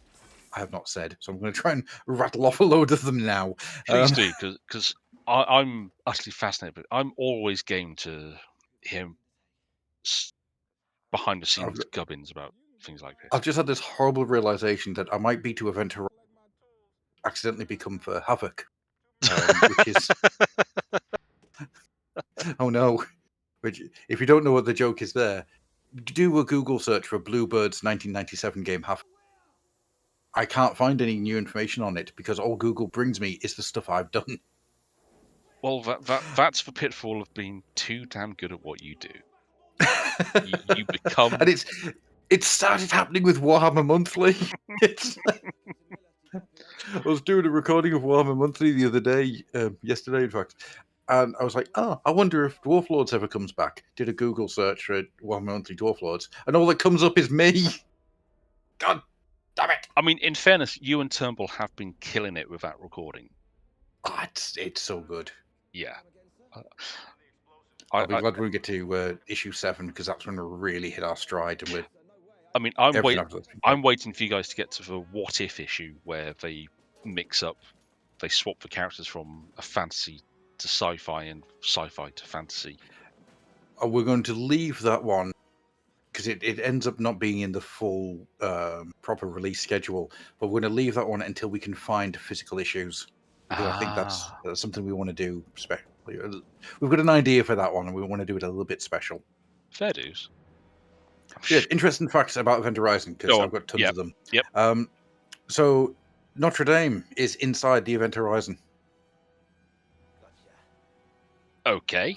S2: I have not said, so I'm going to try and rattle off a load of them now.
S3: Please do, because I'm utterly fascinated. But I'm always game to hear behind the scenes gubbins about things like this.
S2: I've just had this horrible realization that I might be to event accidentally become for Havoc, which is oh no. Which, if you don't know what the joke is, there, do a Google search for Bluebird's 1997 game Havoc. I can't find any new information on it because all Google brings me is the stuff I've done.
S3: Well, that's the pitfall of being too damn good at what you do. You become,
S2: and it started happening with Warhammer Monthly. I was doing a recording of Warhammer Monthly the other day, yesterday, in fact, and I was like, "Oh, I wonder if Dwarf Lords ever comes back." Did a Google search for Warhammer Monthly Dwarf Lords, and all that comes up is me. God damn it!
S3: I mean, in fairness, you and Turnbull have been killing it with that recording.
S2: Oh, it's so good.
S3: Yeah.
S2: I'll be glad when we get to issue 7 because that's when we really hit our stride, and we're.
S3: I mean, I'm waiting for you guys to get to the what if issue where they swap the characters from a fantasy to sci-fi and sci-fi to fantasy.
S2: We're going to leave that one because it ends up not being in the full proper release schedule, but we're going to leave that one until we can find physical issues, because I think that's something we want to do. We've got an idea for that one, and we want to do it a little bit special.
S3: Fair dues.
S2: Yeah, interesting facts about Event Horizon, because I've got tons of them.
S3: Yep.
S2: So Notre Dame is inside the Event Horizon.
S3: Okay.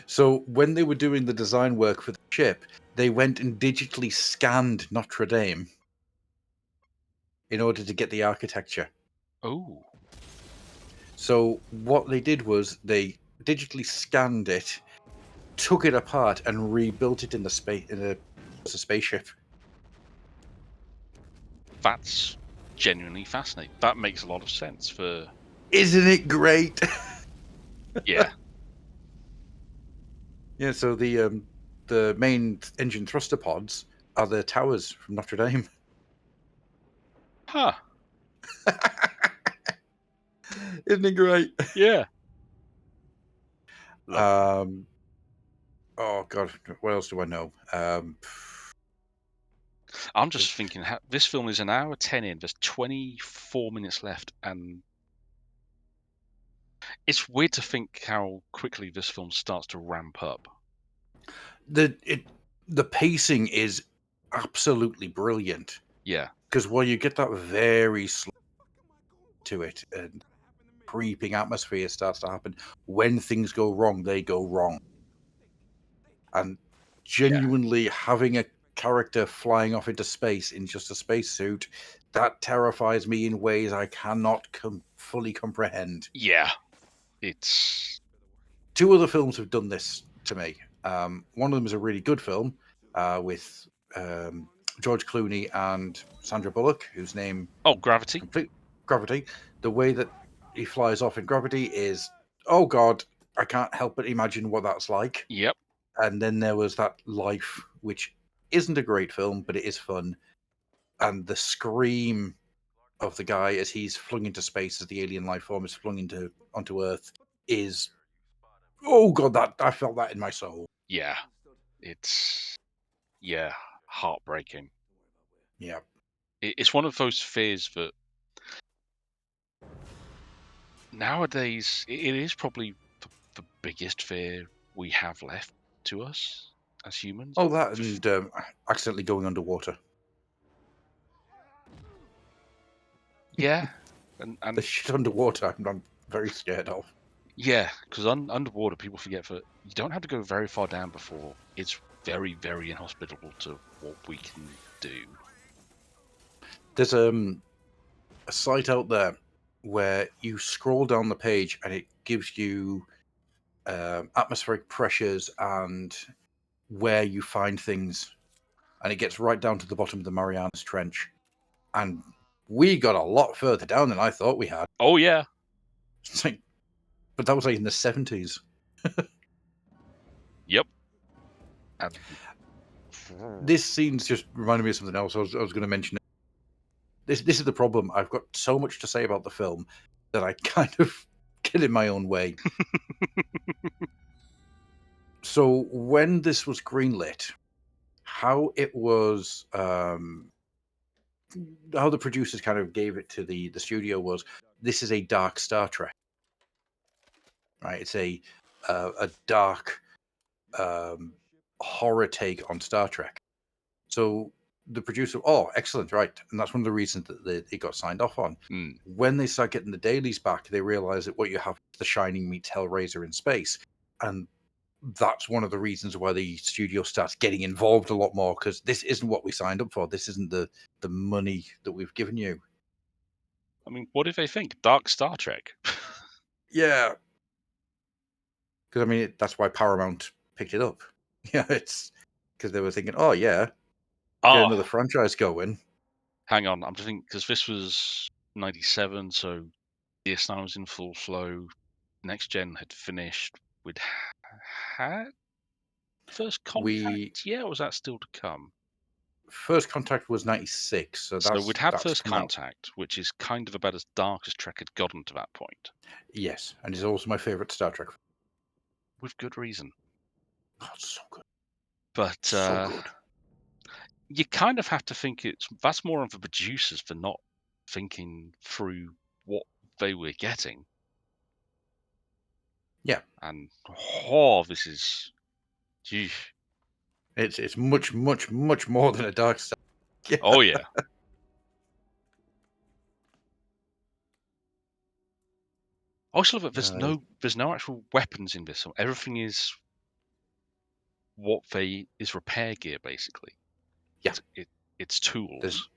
S2: So when they were doing the design work for the ship, they went and digitally scanned Notre Dame in order to get the architecture.
S3: Oh.
S2: So what they did was they digitally scanned it, took it apart, and rebuilt it in the spaceship.
S3: That's genuinely fascinating. That makes a lot of sense for.
S2: Isn't it great?
S3: Yeah.
S2: Yeah. So the main engine thruster pods are the towers from Notre Dame.
S3: Huh.
S2: Isn't it great?
S3: Yeah.
S2: Oh God, what else do I know?
S3: I'm just thinking, this film is an hour 10 in. There's 24 minutes left, and it's weird to think how quickly this film starts to ramp up.
S2: The pacing is absolutely brilliant.
S3: Yeah.
S2: Because while you get that very slow to it and creeping atmosphere starts to happen, when things go wrong, they go wrong. And genuinely having a character flying off into space in just a spacesuit, that terrifies me in ways I cannot fully comprehend.
S3: Yeah. It's.
S2: 2 other films have done this to me. One of them is a really good film with George Clooney and Sandra Bullock, whose name...
S3: Oh, Gravity.
S2: Gravity. The way that he flies off in Gravity is, oh God, I can't help but imagine what that's like.
S3: Yep.
S2: And then there was that Life, which isn't a great film, but it is fun. And the scream of the guy as he's flung into space, as the alien life form is flung onto Earth, is, oh God, that I felt that in my soul.
S3: Yeah. It's, heartbreaking.
S2: Yeah.
S3: It's one of those fears that nowadays it is probably the biggest fear we have left to us as humans.
S2: Oh, that and accidentally going underwater.
S3: Yeah,
S2: The
S3: and
S2: shit underwater, I'm very scared of.
S3: yeah, because underwater people forget that you don't have to go very far down before it's very, very inhospitable to what we can do.
S2: There's a site out there where you scroll down the page and it gives you atmospheric pressures and where you find things, and it gets right down to the bottom of the Marianas Trench. And we got a lot further down than I thought we had.
S3: Oh yeah,
S2: It's like, but that was like in the 70s.
S3: yep. And
S2: This scene's just reminded me of something else I was going to mention. This is the problem. I've got so much to say about the film that I kind of get in my own way. So when this was greenlit, how it was, how the producers kind of gave it to the studio was, this is a dark Star Trek, right? It's a dark horror take on Star Trek. So the producer, oh, excellent, right, and that's one of the reasons that it got signed off on. When they start getting the dailies back, they realize that what you have is The Shining meets Hellraiser in space, and that's one of the reasons why the studio starts getting involved a lot more, because this isn't what we signed up for. This isn't the money that we've given you.
S3: I mean, what did they think? Dark Star Trek.
S2: Yeah, because I mean that's why Paramount picked it up. Yeah, it's because they were thinking, oh yeah, get another franchise going.
S3: Hang on, I'm just thinking because this was '97, so DS9 was in full flow. Next Gen had finished. We'd had First Contact, yeah, or was that still to come?
S2: First Contact was 96, so
S3: we'd had
S2: that's
S3: First
S2: come out.
S3: Contact, which is kind of about as dark as Trek had gotten to that point.
S2: Yes, and it's also my favorite Star Trek.
S3: With good reason.
S2: Oh, it's so good.
S3: But
S2: So good.
S3: you kind of have to think that's more of the producers for not thinking through what they were getting.
S2: Yeah.
S3: And this is, geez.
S2: It's much, much, much more than a dark Star. Yeah.
S3: Oh yeah. I also love that there's no actual weapons in this. Everything is is repair gear basically.
S2: Yeah.
S3: It's tools.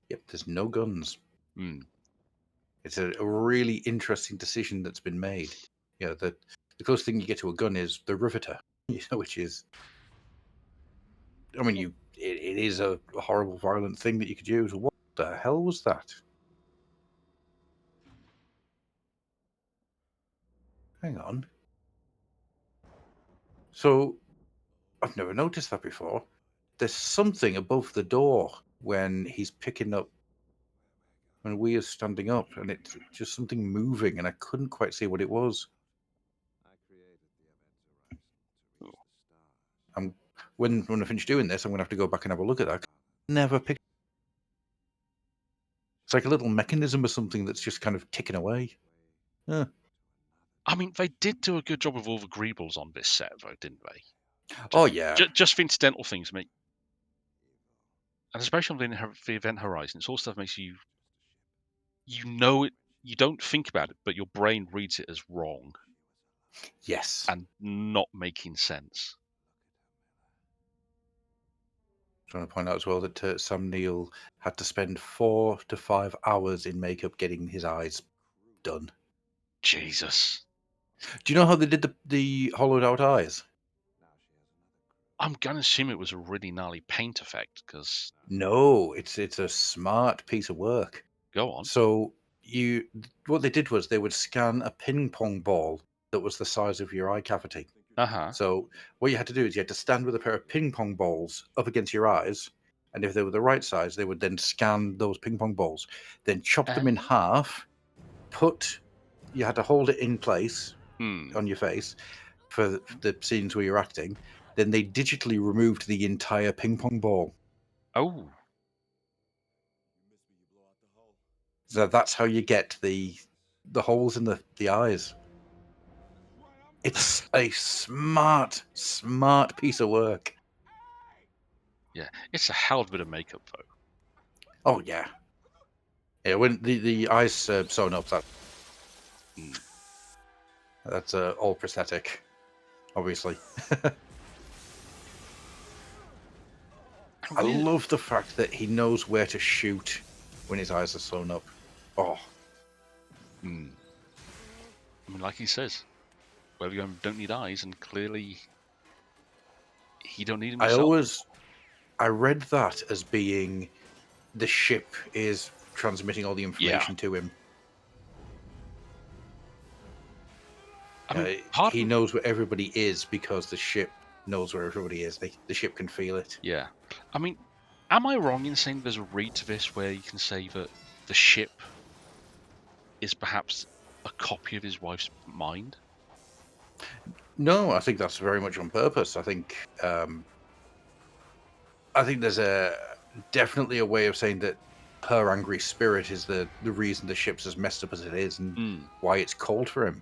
S2: There's no guns. It's a really interesting decision that's been made. You know, the closest thing you get to a gun is the riveter, which is, I mean, it is a horrible, violent thing that you could use. What the hell was that? Hang on. So, I've never noticed that before. There's something above the door when he's picking up, when we are standing up, and it's just something moving, and I couldn't quite see what it was. When I finish doing this, I'm going to have to go back and have a look at that. Never picked. It's like a little mechanism or something that's just kind of ticking away. Huh.
S3: I mean, they did do a good job with all the greebles on this set, though, didn't they?
S2: Oh yeah.
S3: Just for incidental things, mate. And especially on the Event Horizon, it's all stuff that makes you know it. You don't think about it, but your brain reads it as wrong.
S2: Yes.
S3: And not making sense.
S2: I'm trying to point out as well that Sam Neill had to spend 4 to 5 hours in makeup getting his eyes done.
S3: Jesus.
S2: Do you know how they did the hollowed out eyes?
S3: I'm gonna assume it was a really gnarly paint effect, because
S2: No, it's a smart piece of work.
S3: Go on.
S2: So what they did was they would scan a ping pong ball that was the size of your eye cavity. So what you had to do is you had to stand with a pair of ping pong balls up against your eyes, and if they were the right size, they would then scan those ping pong balls, then chop them in half. You had to hold it in place on your face for the scenes where you're acting. Then they digitally removed the entire ping pong ball.
S3: Oh.
S2: So that's how you get the the holes in the eyes. It's a smart piece of work.
S3: Yeah, it's a hell of a bit of makeup, though.
S2: Oh yeah, yeah. When the eyes sewn up, that's all prosthetic, obviously. I love the fact that he knows where to shoot when his eyes are sewn up. Oh,
S3: I mean, like he says, where we don't need eyes, and clearly he don't need them himself.
S2: I read that as being the ship is transmitting all the information to him.
S3: I mean,
S2: he knows where everybody is because the ship knows where everybody is. The ship can feel it.
S3: Yeah. I mean, am I wrong in saying there's a read to this where you can say that the ship is perhaps a copy of his wife's mind?
S2: No, I think that's very much on purpose. I think there's definitely a way of saying that her angry spirit is the reason the ship's as messed up as it is and why it's called for him.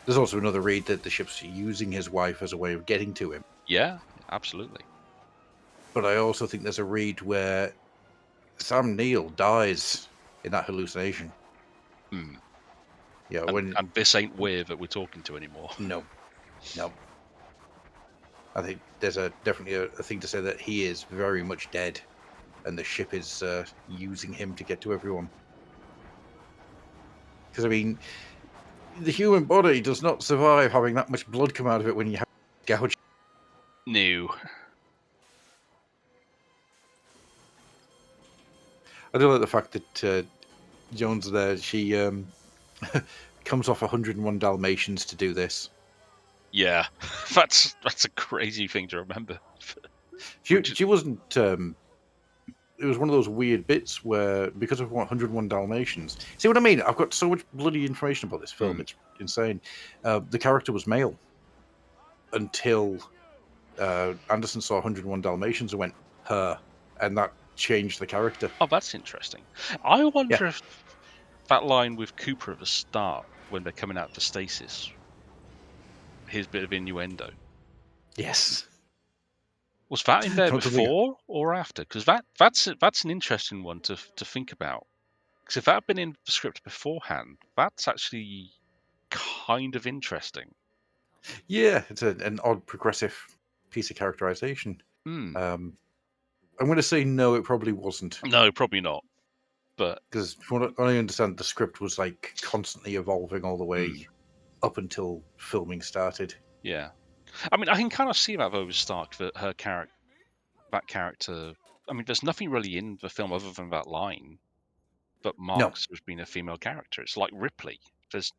S2: There's also another read that the ship's using his wife as a way of getting to him.
S3: Yeah, absolutely.
S2: But I also think there's a read where Sam Neill dies in that hallucination. Yeah,
S3: and this ain't Weir that we're talking to anymore.
S2: No. I think there's definitely a thing to say that he is very much dead, and the ship is using him to get to everyone. Because I mean, the human body does not survive having that much blood come out of it when you have gouge.
S3: No.
S2: I do like the fact that Jones there, she comes off 101 Dalmatians to do this.
S3: Yeah, that's a crazy thing to remember.
S2: She wasn't. It was one of those weird bits where, because of 101 Dalmatians, see what I mean? I've got so much bloody information about this film. It's insane. The character was male until Anderson saw 101 Dalmatians and went, her, and that changed the character.
S3: Oh, that's interesting. I wonder if that line with Cooper at the start, when they're coming out to stasis, his bit of innuendo.
S2: Yes.
S3: Was that in there before or after? Because that's an interesting one to think about. Because if that had been in the script beforehand, that's actually kind of interesting.
S2: Yeah, it's an odd progressive piece of characterization. I'm going to say no, it probably wasn't.
S3: No, probably not. But
S2: because from what I understand, the script was like constantly evolving all the way up until filming started.
S3: Yeah, I mean, I can kind of see that though with Stark, that that character. I mean, there's nothing really in the film other than that line, but Mark's has been a female character. It's like Ripley. There's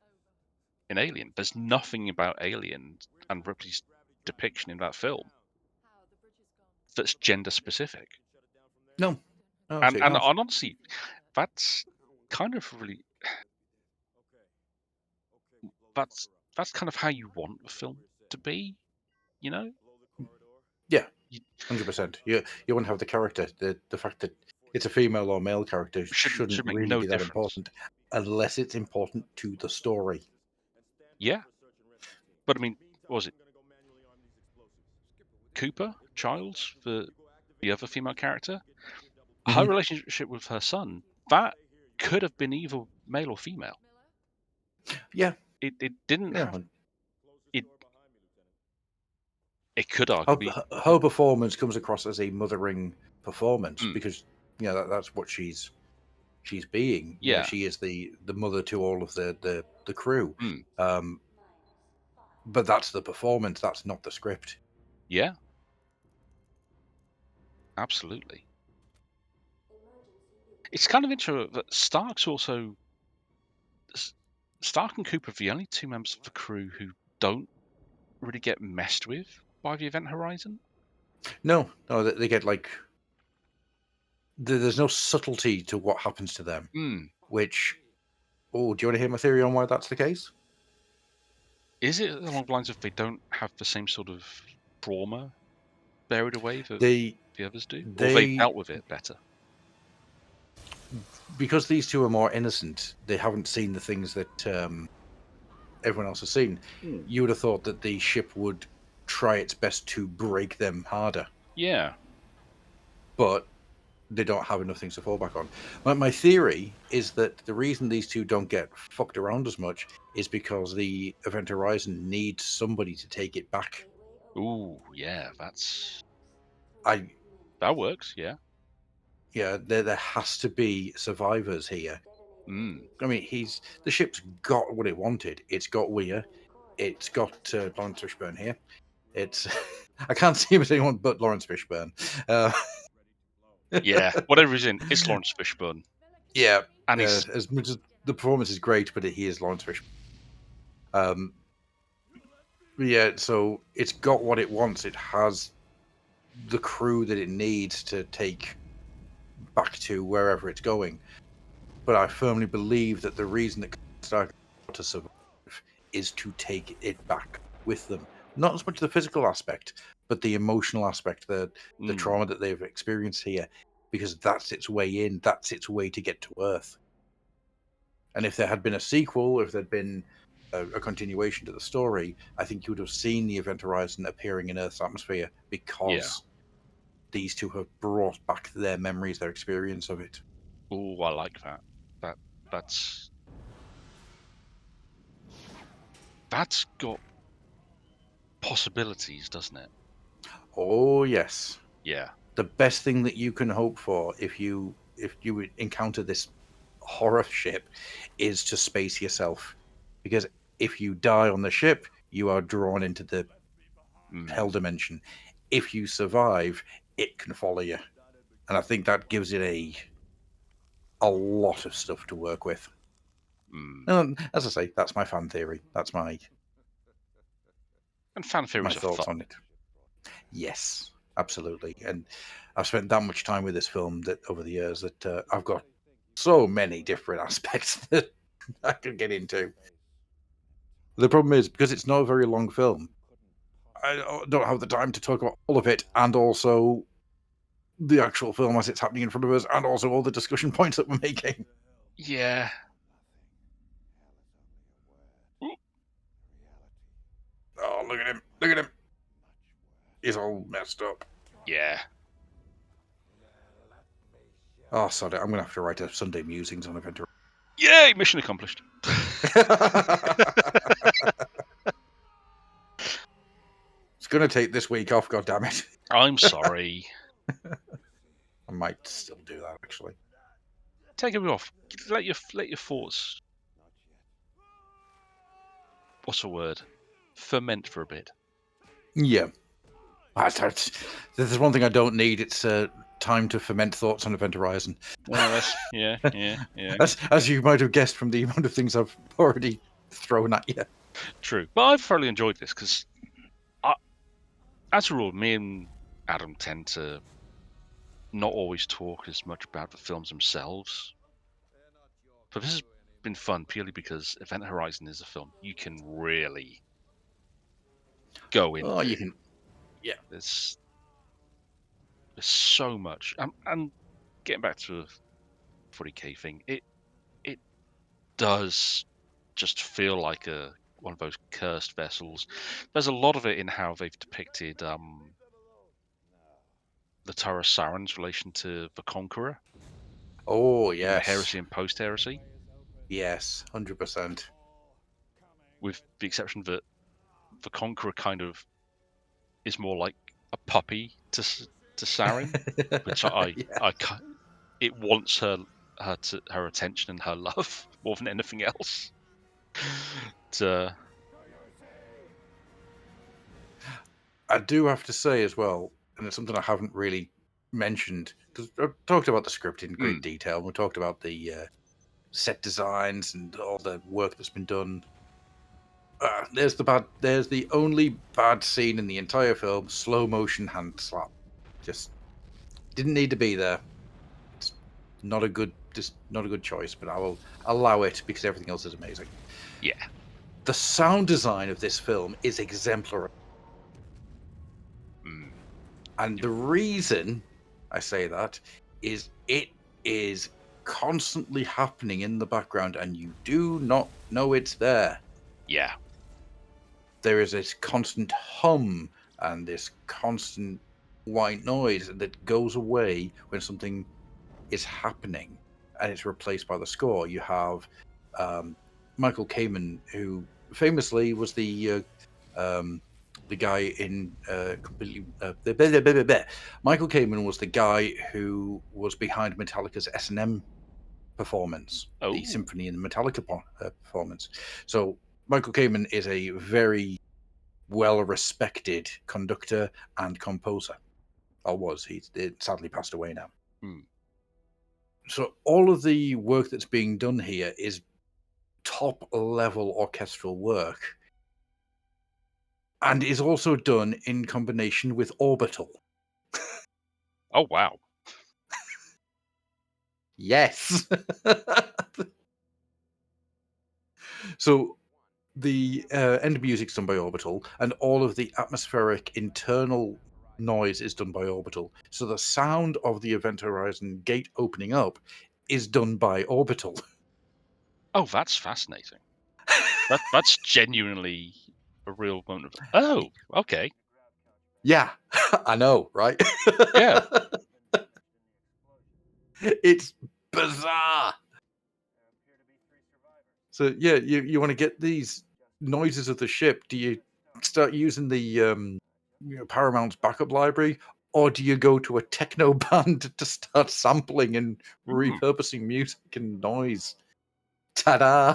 S3: in Alien. There's nothing about Alien and Ripley's depiction in that film that's gender specific.
S2: No.
S3: And honestly, that's kind of really that's kind of how you want the film to be, you know?
S2: Yeah, 100%. You want to have the character. The fact that it's a female or male character shouldn't
S3: make
S2: really
S3: no
S2: be that
S3: difference.
S2: important, unless it's important to the story.
S3: Yeah, but I mean, what was it Cooper, Childs, the other female character? Her relationship with her son, that could have been either male or female.
S2: Yeah.
S3: It didn't have it could arguably
S2: her performance comes across as a mothering performance because that's what she's being.
S3: Yeah,
S2: she is the mother to all of the crew. But that's the performance. That's not the script.
S3: Yeah, absolutely. It's kind of interesting that Stark and Cooper are the only two members of the crew who don't really get messed with by the Event Horizon.
S2: No, they get like there's no subtlety to what happens to them. Which, do you want to hear my theory on why that's the case?
S3: Is it along the lines of they don't have the same sort of trauma buried away that the others do, or they dealt with it better?
S2: because these two are more innocent, they haven't seen the things that everyone else has seen. You would have thought that the ship would try its best to break them harder,
S3: Yeah.
S2: but they don't have enough things to fall back on. My theory is that the reason these two don't get fucked around as much is because the Event Horizon needs somebody to take it back.
S3: Ooh, yeah,
S2: I
S3: that works, yeah.
S2: Yeah, there has to be survivors here.
S3: Mm.
S2: I mean, the ship's got what it wanted. It's got Weir. It's got Lawrence Fishburne here. It's I can't see him as anyone but Lawrence Fishburne.
S3: Yeah, whatever he's in, it's Lawrence Fishburne.
S2: Yeah,
S3: And he's
S2: as much as the performance is great, but he is Lawrence Fishburne. Yeah, so it's got what it wants. It has the crew that it needs to take back to wherever it's going. But I firmly believe that the reason that Stark to survive is to take it back with them. Not as much the physical aspect, but the emotional aspect, the trauma that they've experienced here, because that's its way in, that's its way to get to Earth. And if there had been a sequel, if there'd been a continuation to the story, I think you would have seen the Event Horizon appearing in Earth's atmosphere because these two have brought back their memories, their experience of it.
S3: Oh, I like that. That's got possibilities, doesn't it?
S2: Oh yes.
S3: Yeah.
S2: The best thing that you can hope for if you encounter this horror ship is to space yourself, because if you die on the ship, you are drawn into the hell dimension. If you survive, it can follow you, and I think that gives it a lot of stuff to work with. As I say, that's my fan theory. That's my
S3: fan theories are
S2: thoughts
S3: fun.
S2: on it. Yes, absolutely. And I've spent that much time with this film that over the years that I've got so many different aspects that I could get into. The problem is, because it's not a very long film, I don't have the time to talk about all of it, and also the actual film as it's happening in front of us, and also all the discussion points that we're making.
S3: Yeah.
S2: Oh, look at him. Look at him. He's all messed up.
S3: Yeah.
S2: Oh, sorry. I'm going to have to write a Sunday musings on Event.
S3: Yay! Mission accomplished.
S2: It's going to take this week off, goddammit.
S3: I'm sorry.
S2: I might still do that, actually.
S3: Take it off. Let your thoughts. What's a word? Ferment for a bit.
S2: Yeah. There's one thing I don't need. It's time to ferment thoughts on Event Horizon.
S3: Well, yeah.
S2: As you might have guessed from the amount of things I've already thrown at you.
S3: True. But I've thoroughly enjoyed this because, as a rule, me and Adam tend to not always talk as much about the films themselves. But this has been fun purely because Event Horizon is a film you can really go into.
S2: Oh, you can. Yeah.
S3: There's so much. And getting back to the 40k thing, it does just feel like one of those cursed vessels. There's a lot of it in how they've depicted the Tara Saren's relation to the Conqueror.
S2: Oh, yes.
S3: The heresy and post-heresy.
S2: Yes, 100%.
S3: With the exception that the Conqueror kind of is more like a puppy to Saren, which it wants her attention and her love more than anything else.
S2: I do have to say as well, and it's something I haven't really mentioned, because I've talked about the script in great detail. We talked about the set designs and all the work that's been done. There's the only bad scene in the entire film: slow motion hand slap. Just didn't need to be there. It's not a good choice, but I will allow it because everything else is amazing.
S3: Yeah.
S2: The sound design of this film is exemplary. And the reason I say that is it is constantly happening in the background, and you do not know it's there.
S3: Yeah.
S2: There is this constant hum and this constant white noise that goes away when something is happening, and it's replaced by the score. You have Michael Kamen, who famously was the guy in completely. Michael Kamen was the guy who was behind Metallica's S&M performance, the
S3: Oh.
S2: Symphony and Metallica performance. So Michael Kamen is a very well-respected conductor and composer. Or was. He's sadly passed away now.
S3: Hmm.
S2: So all of the work that's being done here is top-level orchestral work, and is also done in combination with Orbital.
S3: Oh, wow.
S2: Yes. So the end music's done by Orbital, and all of the atmospheric internal noise is done by Orbital. So the sound of the Event Horizon gate opening up is done by Orbital.
S3: Oh, that's fascinating. That's genuinely a real moment of, oh, okay.
S2: Yeah, I know, right?
S3: Yeah.
S2: It's bizarre. So yeah, you want to get these noises of the ship. Do you start using the Paramount's backup library, or do you go to a techno band to start sampling and
S3: Hmm.
S2: repurposing music and noise? Ta-da!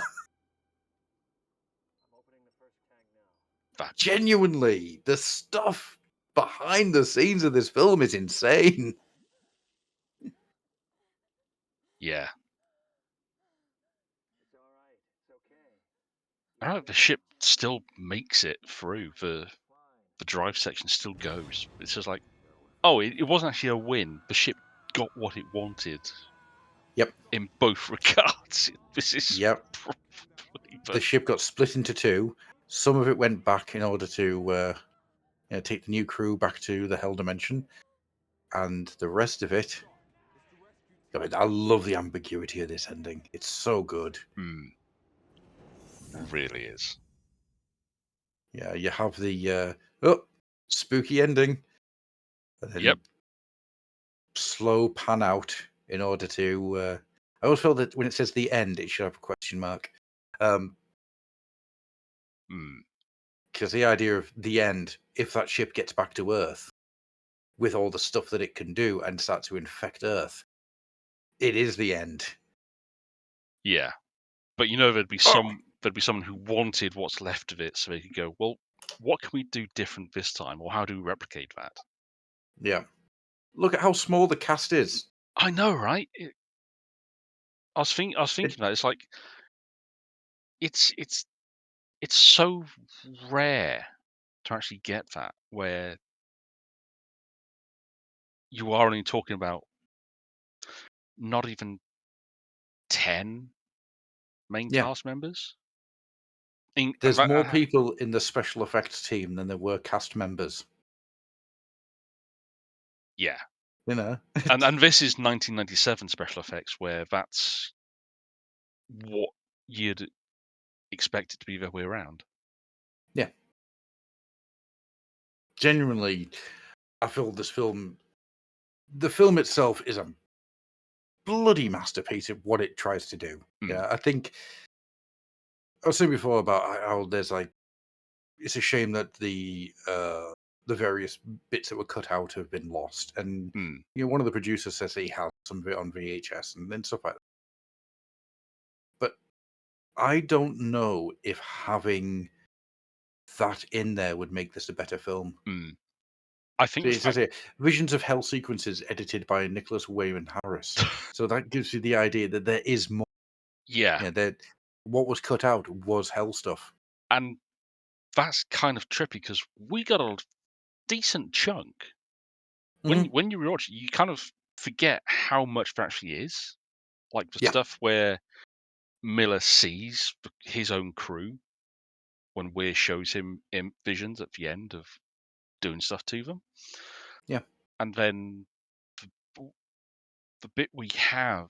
S3: That's
S2: Genuinely, the stuff behind the scenes of this film is insane.
S3: yeah. I don't know, the ship still makes it through. The drive section still goes. It's just like, oh, it wasn't actually a win. The ship got what it wanted
S2: Yep,
S3: in both regards. This is
S2: yep.
S3: probably,
S2: The
S3: but
S2: ship got split into two. Some of it went back in order to take the new crew back to the Hell Dimension, and the rest of it. I mean, I love the ambiguity of this ending. It's so good.
S3: really is.
S2: Yeah, you have the spooky ending, and then
S3: Yep.
S2: slow pan out in order to. I always feel that when it says the end, it should have a question mark. Because the idea of the end, if that ship gets back to Earth with all the stuff that it can do and start to infect Earth, it is the end.
S3: Yeah. But there'd be
S2: Oh,
S3: someone who wanted what's left of it, so they could go, well, what can we do different this time, or how do we replicate that?
S2: yeah. Look at how small the cast is.
S3: I know, right? I was
S2: It,
S3: thinking that it's like it's so rare to actually get that, where you are only talking about not even 10 main
S2: yeah.
S3: cast members. In
S2: There's
S3: fact,
S2: more people in the special effects team than there were cast members.
S3: yeah,
S2: You know?
S3: and this is 1997 special effects, where that's what you'd expect it to be the other way around.
S2: Yeah. Genuinely, I feel this film. The film itself is a bloody masterpiece of what it tries to do. Yeah, I think I was saying before about how there's like it's a shame that the various bits that were cut out have been lost, and one of the producers says that he has some of it on VHS and then stuff like that. But I don't know if having that in there would make this a better film.
S3: I think
S2: So
S3: the
S2: it says
S3: fact,
S2: here, visions of hell sequences edited by Nicholas Wayman Harris. So that gives you the idea that there is more.
S3: yeah,
S2: Yeah, that what was cut out was hell stuff.
S3: and that's kind of trippy because we got a decent chunk.
S2: Hmm.
S3: When you rewatch it, you kind of forget how much there actually is. Like the
S2: Yeah,
S3: stuff where Miller sees his own crew when Weir shows him in visions at the end of doing stuff to them,
S2: yeah,
S3: and then the bit we have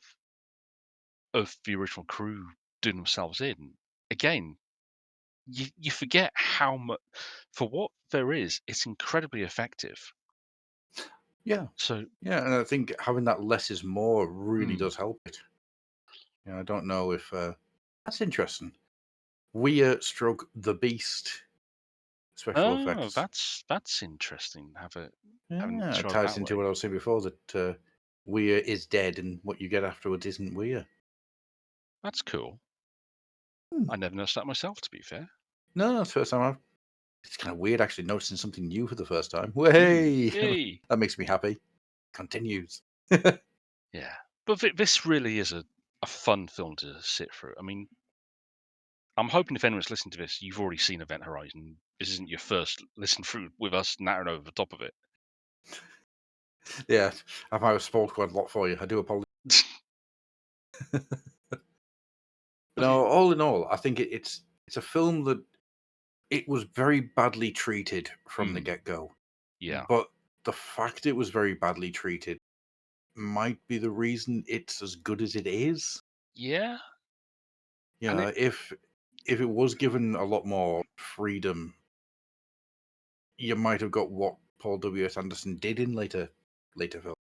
S3: of the original crew doing themselves in. Again, you forget how much for what there is. It's incredibly effective.
S2: Yeah,
S3: So,
S2: yeah, and I think having that less is more really
S3: mm,
S2: does help it. I don't know if that's interesting. Weir stroke the Beast special
S3: oh,
S2: effects.
S3: that's interesting. Having
S2: Yeah, it
S3: shot
S2: ties
S3: that
S2: into
S3: way.
S2: what I was saying before that Weir is dead, and what you get afterwards isn't Weir.
S3: That's cool.
S2: Hmm.
S3: I never noticed that myself, to be fair.
S2: No, that's the first time I've. It's kind of weird actually noticing something new for the first time.
S3: Mm,
S2: Way,
S3: yay!
S2: that makes me happy. Continues.
S3: Yeah, but this really is a fun film to sit through. I mean, I'm hoping if anyone's listening to this, you've already seen Event Horizon. This isn't your first listen through with us nattering over the top of it.
S2: Yeah, I might have spoiled quite a lot for you. I do apologize.
S3: But it,
S2: No, all in all, I think it's a film that it was very badly treated from the
S3: mm,
S2: get go.
S3: yeah,
S2: But the fact it was very badly treated might be the reason it's as good as it is.
S3: yeah, and
S2: Yeah, if it was given a lot more freedom, you might have got what Paul W.S. Anderson did in later films.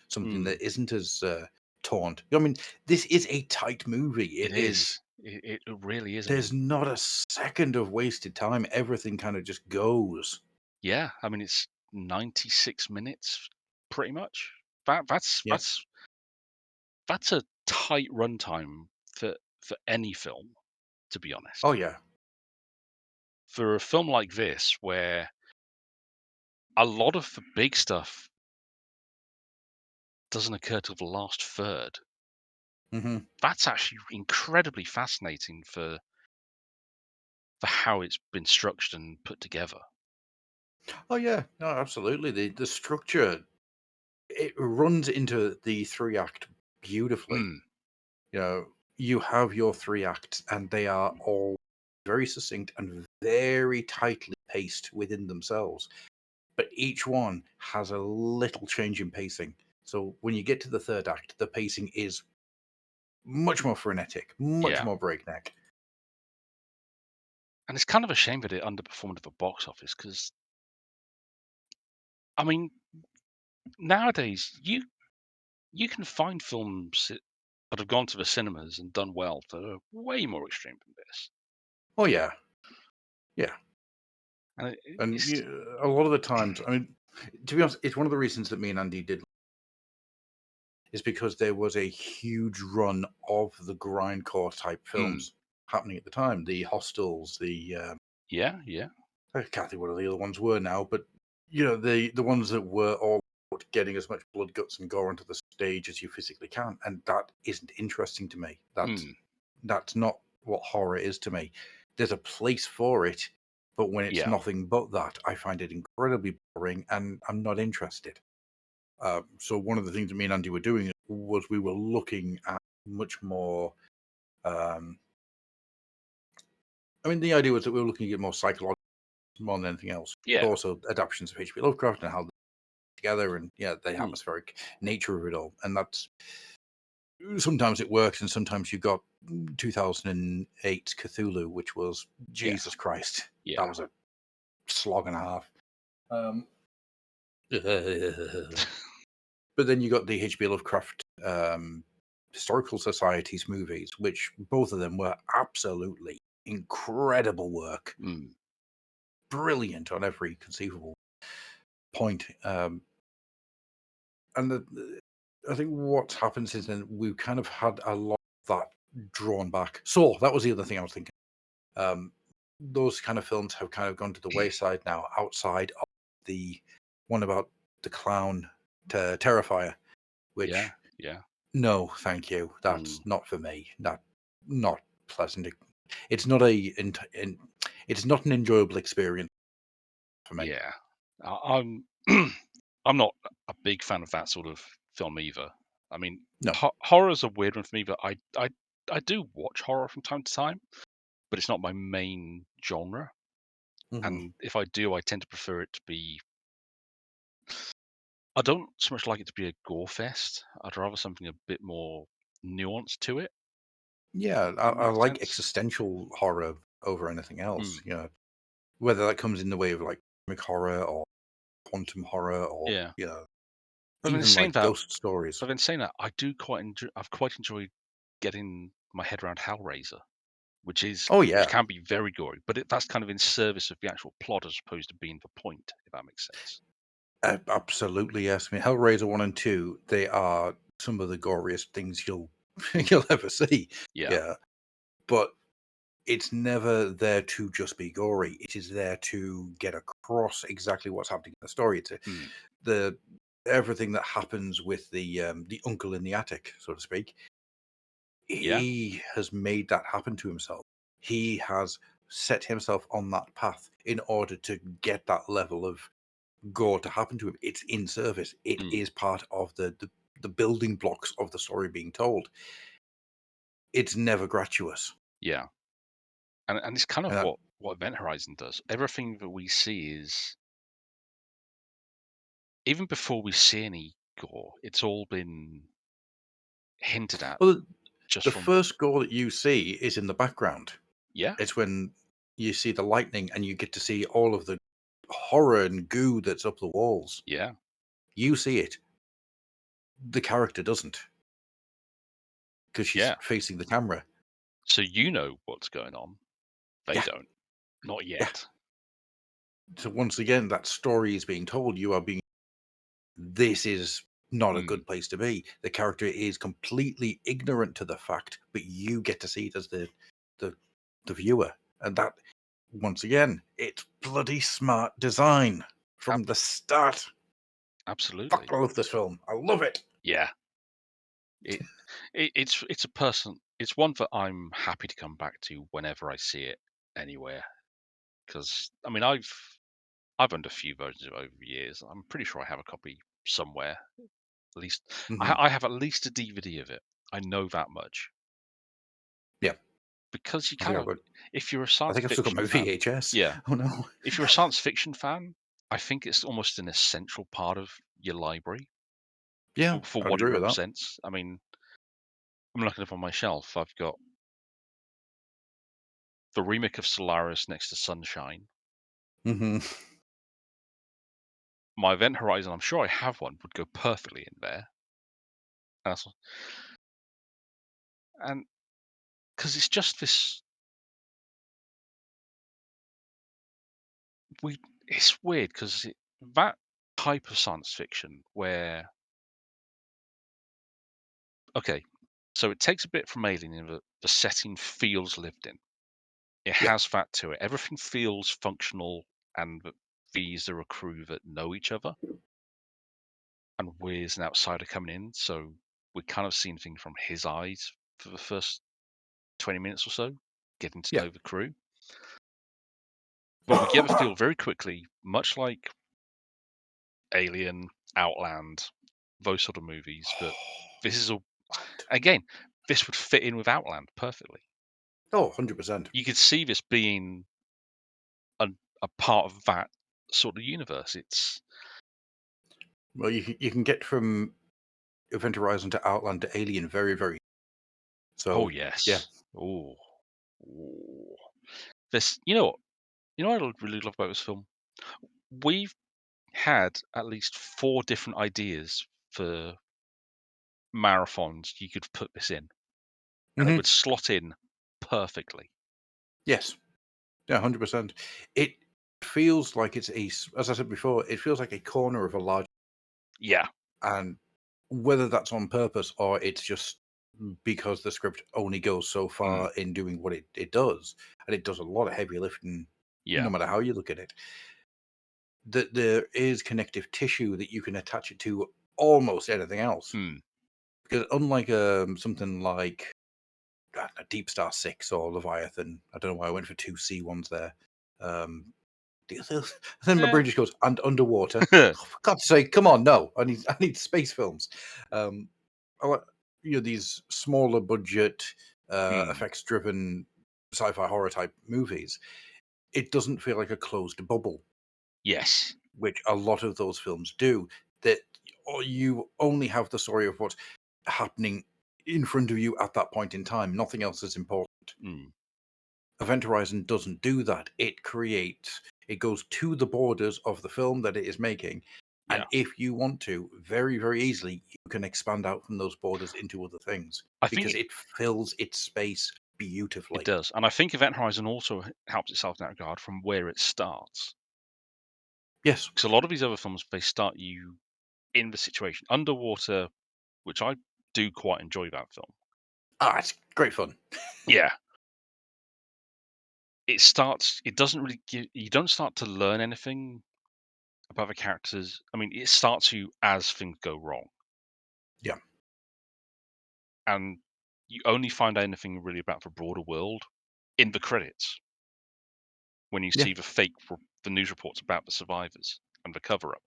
S2: Something
S3: mm,
S2: that isn't as taunt. I mean, this is a tight movie.
S3: it
S2: It is.
S3: is. It really is. I
S2: There's
S3: mean,
S2: not a second of wasted time. Everything kind of just goes.
S3: yeah, I mean it's 96 minutes, pretty much. That that's
S2: Yeah.
S3: that's that's a tight runtime for any film, to be
S2: Oh
S3: honest.
S2: yeah.
S3: For a film like this, where a lot of the big stuff doesn't occur till the last third,
S2: Hmm.
S3: that's actually incredibly fascinating for how it's been structured and put together.
S2: Oh yeah. No, absolutely. The structure, it runs into the three act beautifully.
S3: Mm,
S2: You have your three acts, and they are all very succinct and very tightly paced within themselves. But each one has a little change in pacing. So when you get to the third act, the pacing is much more frenetic, much
S3: yeah,
S2: more breakneck.
S3: and it's kind of a shame that it underperformed at the box office because, I mean, nowadays you can find films that have gone to the cinemas and done well that are way more extreme than this.
S2: Oh yeah, yeah.
S3: And
S2: And
S3: it's
S2: a lot of the times, I mean, to be honest, it's one of the reasons that me and Andy did is because there was a huge run of the grindcore type
S3: mm,
S2: films happening at the time. The Hostels, the
S3: yeah, yeah,
S2: I can't think what the other ones were now, but the ones that were all about getting as much blood, guts, and gore onto the stage as you physically can, and that isn't interesting to me.
S3: mm,
S2: That's not what horror is to me. There's a place for it, but when it's
S3: yeah,
S2: nothing but that, I find it incredibly boring, and I'm not interested. So one of the things that me and Andy were doing was we were looking at much more. Um, I mean, the idea was that we were looking at more psychological more than anything else, but
S3: yeah,
S2: also adaptations of H.P. Lovecraft and how they're together, and the
S3: mm,
S2: atmospheric nature of it all. And that's sometimes it works, and sometimes you got 2008 Cthulhu, which was
S3: yeah,
S2: Jesus Christ.
S3: yeah,
S2: That was a slog and a half. Um, but then you got the H.P. Lovecraft Historical Society's movies, which both of them were absolutely incredible work,
S3: mm,
S2: brilliant on every conceivable point. And I think what's happened since then, we've kind of had a lot of that drawn back. So that was the other thing I was thinking. Um, those kind of films have kind of gone to the wayside now, outside of the one about the clown Terrifier,
S3: yeah,
S2: which
S3: yeah,
S2: no, thank you.
S3: mm,
S2: That's not for me. Not pleasant. It's not it's not an enjoyable experience for me.
S3: yeah. I'm I'm not a big fan of that sort of film either. I mean,
S2: No.
S3: horror's a weird one for me, but I do watch horror from time to time, but it's not my main genre.
S2: Hmm.
S3: And if I do, I tend to prefer it to be. I don't so much like it to be a gore fest. I'd rather something a bit more nuanced to it.
S2: Yeah,
S3: That
S2: I
S3: makes
S2: like
S3: sense.
S2: existential horror over anything else.
S3: Mm.
S2: Whether that comes in the way of like cosmic horror or quantum horror or
S3: Yeah. But in
S2: even
S3: saying
S2: like
S3: that,
S2: ghost stories.
S3: I do quite enjoy. I've quite enjoyed getting my head around Hellraiser,
S2: Oh
S3: which
S2: yeah,
S3: can be very gory, but that's kind of in service of the actual plot as opposed to being the point, if that makes sense.
S2: absolutely yes. I mean, Hellraiser 1 and 2, they are some of the goriest things you'll ever see.
S3: Yeah.
S2: Yeah, but it's never there to just be gory. It is there to get across exactly what's happening in the story.
S3: Mm.
S2: The everything that happens with the uncle in the attic, so to speak.
S3: Yeah.
S2: He has made that happen to himself. He has set himself on that path in order to get that level of gore to happen to him. It's in service. It
S3: Mm.
S2: is part of the building blocks of the story being told. It's never gratuitous.
S3: Yeah. And it's kind of
S2: And that,
S3: what Event Horizon does. Everything that we see is, even before we see any gore, it's all been hinted at
S2: well,
S3: just
S2: the
S3: from.
S2: first gore that you see is in the background.
S3: Yeah.
S2: It's when you see the lightning and you get to see all of the horror and goo that's up the walls.
S3: Yeah.
S2: You see it. The character doesn't, because she's
S3: Yeah.
S2: facing the camera.
S3: So you know what's going on. They
S2: Yeah,
S3: don't. Not
S2: yeah.
S3: yet.
S2: So once again, that story is being told. You are being. This is not a
S3: Mm.
S2: good place to be. The character is completely ignorant to the fact, but you get to see it as the the viewer, and that once again, it's bloody smart design
S3: Ab-
S2: from the start. Fuck,
S3: Absolutely.
S2: I love this film. I love it.
S3: Yeah. It, it's a person. It's one that I'm happy to come back to whenever I see it anywhere. Because I mean, I've owned a few versions of it over the years. I'm pretty sure I have a copy somewhere. At least
S2: Hmm.
S3: I have at least a DVD of it. I know that much
S2: Yeah,
S3: because you
S2: I
S3: kind
S2: think I've
S3: of,
S2: got.
S3: if you're a
S2: I
S3: science
S2: think I've still got
S3: fiction
S2: my
S3: fan,
S2: VHS.
S3: yeah,
S2: Oh no.
S3: if you're a science fiction fan, I think it's almost an essential part of your library
S2: Yeah,
S3: for
S2: I'd
S3: what it
S2: agree with that.
S3: represents. I mean, I'm looking up on my shelf. I've got the remake of Solaris next to Sunshine.
S2: Hmm.
S3: My Event Horizon, I'm sure I have one, would go perfectly in there. And and because it's just this, we it's weird because that type of science fiction where, okay, so it takes a bit from Alien in that the setting feels lived in. It
S2: Yeah,
S3: has that to it. Everything feels functional, and that these are a crew that know each other, and we're an outsider coming in, so we're kind of seeing things from his eyes for the first 20 minutes or so, getting to
S2: yeah.
S3: know the crew. But we get the feel very quickly, much like Alien, Outland, those sort of movies, that this is all,
S2: And
S3: again, this would fit in with Outland perfectly.
S2: oh, 100%.
S3: You could see this being a, a part of that sort of universe. It's,
S2: Well, you can get from Event Horizon to Outland to Alien very, very.
S3: oh
S2: So yeah.
S3: yes, oh, oh. This, you know what I really love about this film? We've had at least 4 different ideas for marathons you could put this in, and it
S2: Hmm.
S3: would slot in perfectly.
S2: Yes. Yeah, 100%. It feels like as I said before, it feels like a corner of a large,
S3: Yeah.
S2: and whether that's on purpose or it's just because the script only goes so
S3: Mm.
S2: far in doing what it does, and it does a lot of heavy lifting,
S3: Yeah.
S2: no matter how you look at it, that there is connective tissue that you can attach it to almost anything else.
S3: Mm.
S2: Because unlike something like a Deep Star 6 or Leviathan, I don't know why I went for two C ones there. Um, then my
S3: Eh.
S2: brain just goes, and underwater. Oh, for God's sake, come on, no, I need space films. Um, I like, these smaller budget,
S3: Mm.
S2: effects driven sci-fi horror type movies. It doesn't feel like a closed bubble,
S3: Yes.
S2: which a lot of those films do. That you only have the story of what's happening in front of you at that point in time. Nothing else is important.
S3: Mm.
S2: Event Horizon doesn't do that. It goes to the borders of the film that it is making.
S3: Yeah.
S2: And if you want to, very, very easily, you can expand out from those borders into other things
S3: I think
S2: because it fills its space beautifully.
S3: it does. And I think Event Horizon also helps itself in that regard from where it starts.
S2: Yes.
S3: Because a lot of these other films, they start you in the situation. Underwater, which I do quite enjoy that film.
S2: It's great fun.
S3: Yeah. It doesn't really you don't start to learn anything about the characters. I mean, it starts you as things go wrong.
S2: Yeah.
S3: And you only find out anything really about the broader world in the credits when you
S2: Yeah.
S3: see the news reports about the survivors and the cover-up.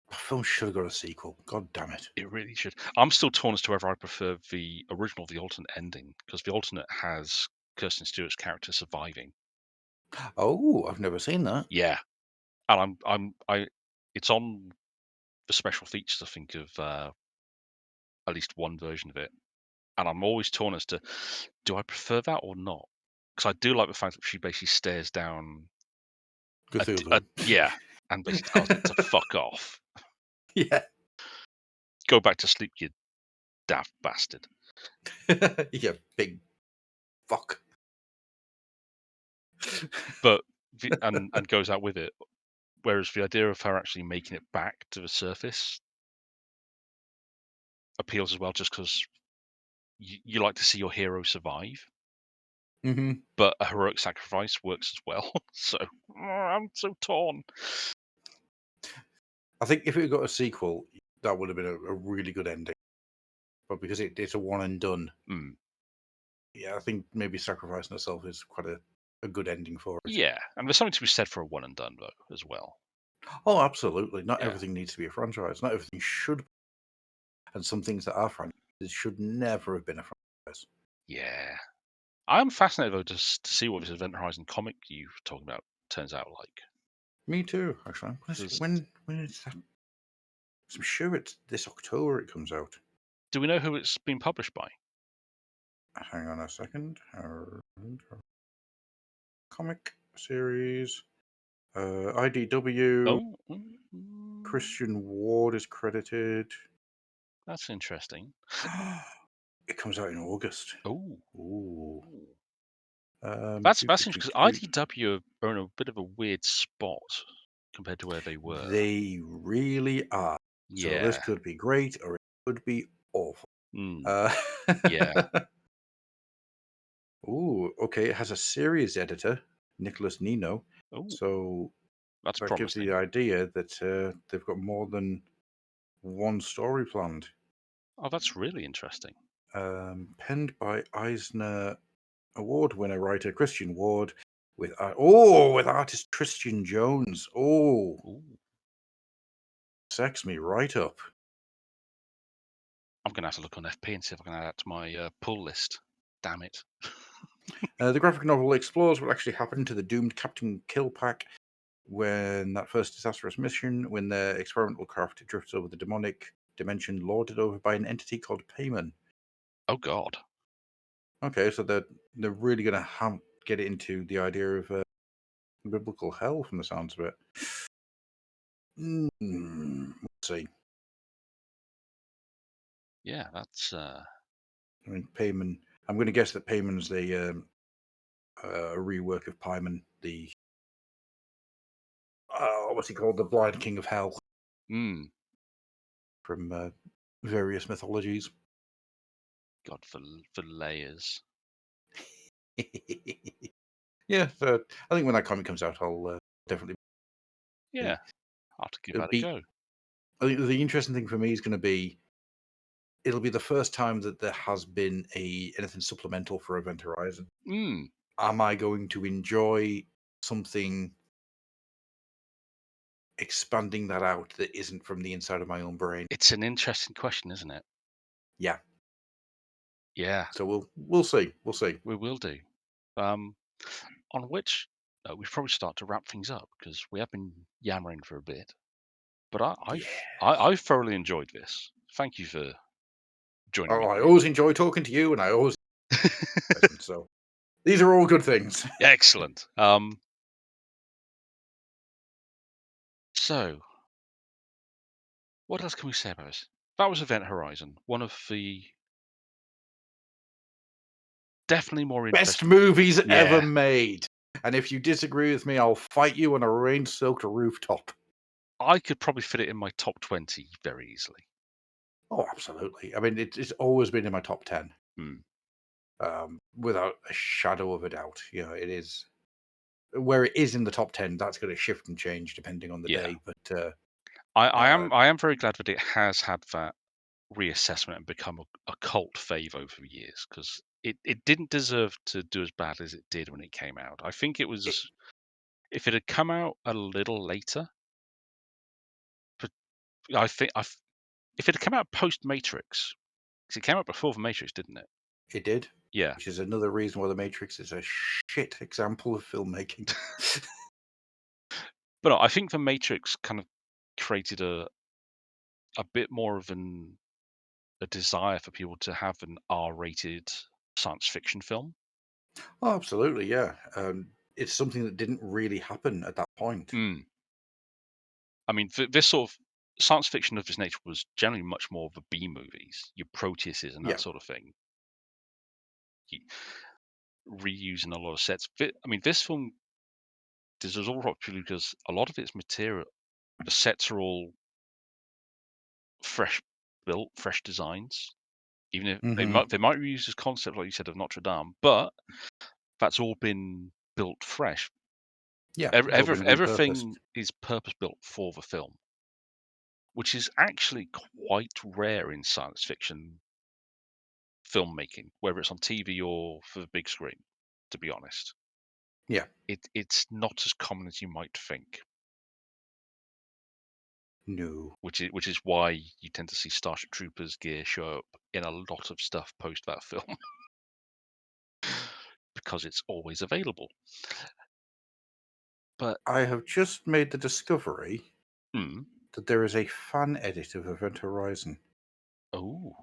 S2: The film should have got a sequel. God damn it.
S3: It really should. I'm still torn as to whether I prefer the original, the alternate ending, because the alternate has Kirsten Stewart's character surviving.
S2: Oh, I've never seen that.
S3: Yeah, and it's on the special features. I think of at least one version of it, and I'm always torn as to do I prefer that or not? Because I do like the fact that she basically stares down
S2: Cthulhu.
S3: yeah, and basically tells it to fuck off.
S2: Yeah.
S3: Go back to sleep, you daft bastard.
S2: Yeah, big fuck.
S3: But and goes out with it. Whereas the idea of her actually making it back to the surface appeals as well, just because you like to see your hero survive.
S2: Mm-hmm.
S3: But a heroic sacrifice works as well. So I'm so torn.
S2: I think if it got a sequel, that would have been a really good ending. But because it's a one and done, yeah, I think maybe sacrificing herself is quite a good ending for it.
S3: Yeah, and there's something to be said for a one and done though as well.
S2: Oh, absolutely. Not
S3: Yeah.
S2: everything needs to be a franchise. Not everything should. And some things that are franchises should never have been a franchise.
S3: Yeah. I'm fascinated though to see what this Event Horizon comic you're talking about turns out like.
S2: Me too, actually. When is that? I'm sure it's this October it comes out.
S3: Do we know who it's been published by?
S2: Hang on a second. Comic series. IDW.
S3: Oh,
S2: Christian Ward is credited.
S3: that's interesting.
S2: It comes out in August.
S3: Oh,
S2: Ooh.
S3: that's interesting because IDW are in a bit of a weird spot compared to where they were.
S2: They really are. So this
S3: Yeah.
S2: could be great or it could be awful.
S3: Yeah.
S2: Ooh, okay. It has a series editor, Nicholas Nino.
S3: Oh,
S2: So
S3: that's
S2: that gives
S3: promising.
S2: the idea that they've got more than one story planned.
S3: Oh, that's really interesting.
S2: Penned by Eisner Award winner writer Christian Ward with artist Christian Jones. Oh,
S3: Ooh.
S2: sex me right up.
S3: I'm gonna have to look on FP and see if I can add that to my pull list. Damn it.
S2: The graphic novel explores what actually happened to the doomed Captain Killpack when that first disastrous mission, when their experimental craft drifts over the demonic dimension lorded over by an entity called Payman.
S3: Oh God.
S2: Okay, so they're really going to get it into the idea of biblical hell from the sounds of it. We'll see.
S3: Yeah, that's
S2: I mean, Payman. I'm going to guess that Payman's the a rework of Payman, the what's he called, the Blind King of Hell from various mythologies.
S3: God for layers.
S2: Yeah, so I think when that comic comes out, I'll definitely.
S3: Yeah, I'll have to give
S2: It'll
S3: that a
S2: be.
S3: go.
S2: I think the interesting thing for me is going to be. It'll be the first time that there has been anything supplemental for Event Horizon. Am I going to enjoy something expanding that out that isn't from the inside of my own brain?
S3: It's an interesting question, isn't it?
S2: Yeah.
S3: Yeah.
S2: So we'll see. We'll see.
S3: We will do. On which we probably start to wrap things up because we have been yammering for a bit. But
S2: Yeah.
S3: I thoroughly enjoyed this. Thank you for joining
S2: Oh,
S3: me
S2: I
S3: today.
S2: always enjoy talking to you, and I always so these are all good things.
S3: Excellent. So, what else can we say about this? That was Event Horizon, one of the definitely more
S2: Best
S3: interesting.
S2: movies ever
S3: Yeah,
S2: made. And if you disagree with me, I'll fight you on a rain-soaked rooftop.
S3: I could probably fit it in my top 20 very easily.
S2: Oh, absolutely. I mean, it's always been in my top 10,
S3: Hmm.
S2: without a shadow of a doubt. You know, it is where it is in the top 10. That's going to shift and change depending on the
S3: Yeah,
S2: day. But
S3: I am very glad that it has had that reassessment and become a cult fave over the years because it didn't deserve to do as bad as it did when it came out. I think it
S2: it,
S3: was if it had come out a little later, but I think if it had come out post Matrix, because it came out before the Matrix, didn't it?
S2: it did,
S3: Yeah,
S2: which is another reason why The Matrix is a shit example of filmmaking.
S3: but no, I think the Matrix kind of created a bit more of a desire for people to have an R-rated science fiction film.
S2: Oh, absolutely, yeah. It's something that didn't really happen at that point.
S3: Mm. I mean, this sort of science fiction of this nature was generally much more of the B movies, your Proteuses and that
S2: Yeah.
S3: sort of thing, reusing a lot of sets. I mean, this film deserves all popular because a lot of its material, the sets are all fresh built, fresh designs. Even if
S2: Hmm.
S3: they might reuse this concept, like you said, of Notre Dame, but that's all been built fresh.
S2: Yeah, it's all been repurposed.
S3: Everything is purpose built for the film, which is actually quite rare in science fiction filmmaking, whether it's on TV or for the big screen. To be honest,
S2: Yeah.
S3: it's not as common as you might think,
S2: No.
S3: which is why you tend to see Starship Troopers gear show up in a lot of stuff post that film because it's always available. But
S2: I have just made the discovery
S3: mm,
S2: that there is a fan edit of Event Horizon,
S3: oh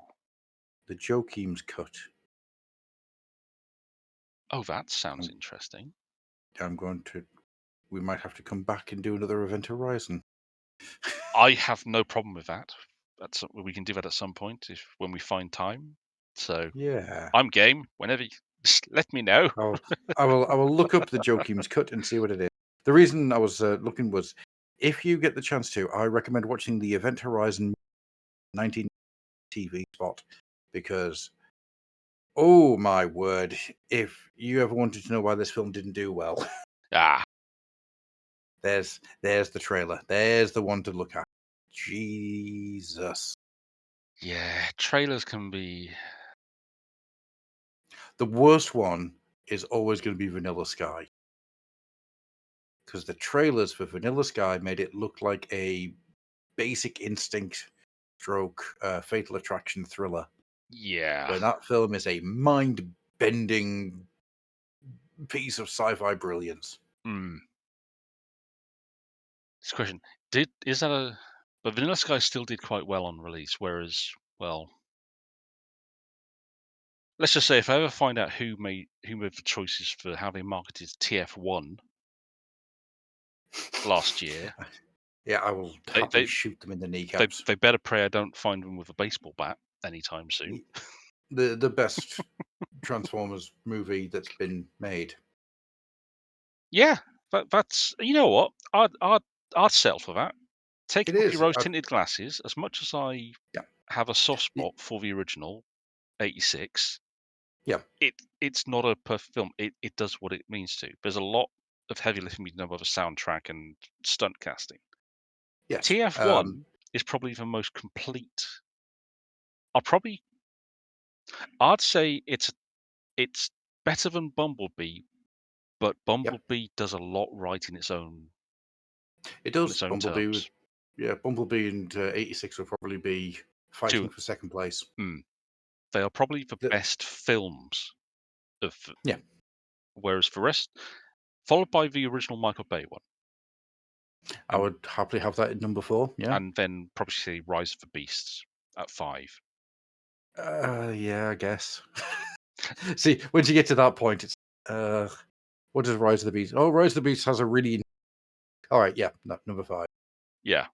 S2: the Joachim's cut.
S3: oh, that sounds
S2: I'm,
S3: interesting.
S2: I'm going to. We might have to come back and do another Event Horizon.
S3: I have no problem with that. We can do that at some point if when we find time. So
S2: Yeah.
S3: I'm game. Whenever, just let me know.
S2: I will look up the Joachim's cut and see what it is. The reason I was looking was, if you get the chance to, I recommend watching the Event Horizon 19 TV spot, because oh my word, if you ever wanted to know why this film didn't do well,
S3: Ah,
S2: there's the trailer. There's the one to look at. Jesus.
S3: yeah. Trailers can be.
S2: The worst one is always going to be Vanilla Sky, because the trailers for Vanilla Sky made it look like a Basic Instinct stroke Fatal Attraction thriller,
S3: Yeah.
S2: when that film is a mind-bending piece of sci-fi brilliance.
S3: Mm. This question did is that a but Vanilla Sky still did quite well on release, whereas well, let's just say if I ever find out who made the choices for how they marketed TF1 last year,
S2: Yeah, I will
S3: they
S2: happily
S3: they
S2: shoot them in the kneecaps.
S3: they better pray I don't find them with a baseball bat anytime soon.
S2: The best Transformers movie that's been made.
S3: Yeah, that's you know what I'd settle for that. Take
S2: It
S3: off your
S2: is.
S3: rose tinted glasses. As much as I
S2: Yeah.
S3: have a soft
S2: Y-
S3: spot for the original '86,
S2: Yeah.
S3: it's not a perfect film. It does what it means to. There's a lot of heavy lifting being done by the soundtrack and stunt casting.
S2: Yes.
S3: TF1 is probably the most complete. I'll probably I'd say it's better than Bumblebee, but
S2: Yep.
S3: Bumblebee does a lot right
S2: It
S3: on
S2: does.
S3: its own terms.
S2: Bumblebee and 86 will probably be fighting
S3: Two,
S2: for second place.
S3: mm, they are probably the
S2: The-
S3: best films of.
S2: yeah.
S3: Whereas the rest, followed by the original Michael Bay one,
S2: I
S3: and
S2: would happily have that at number 4. Yeah.
S3: then probably say Rise of the Beasts at 5.
S2: Yeah, I guess. See, once you get to that point, it's what does Rise of the Beast? Oh, Rise of the Beast has a really. All right, yeah, no, number 5.
S3: Yeah,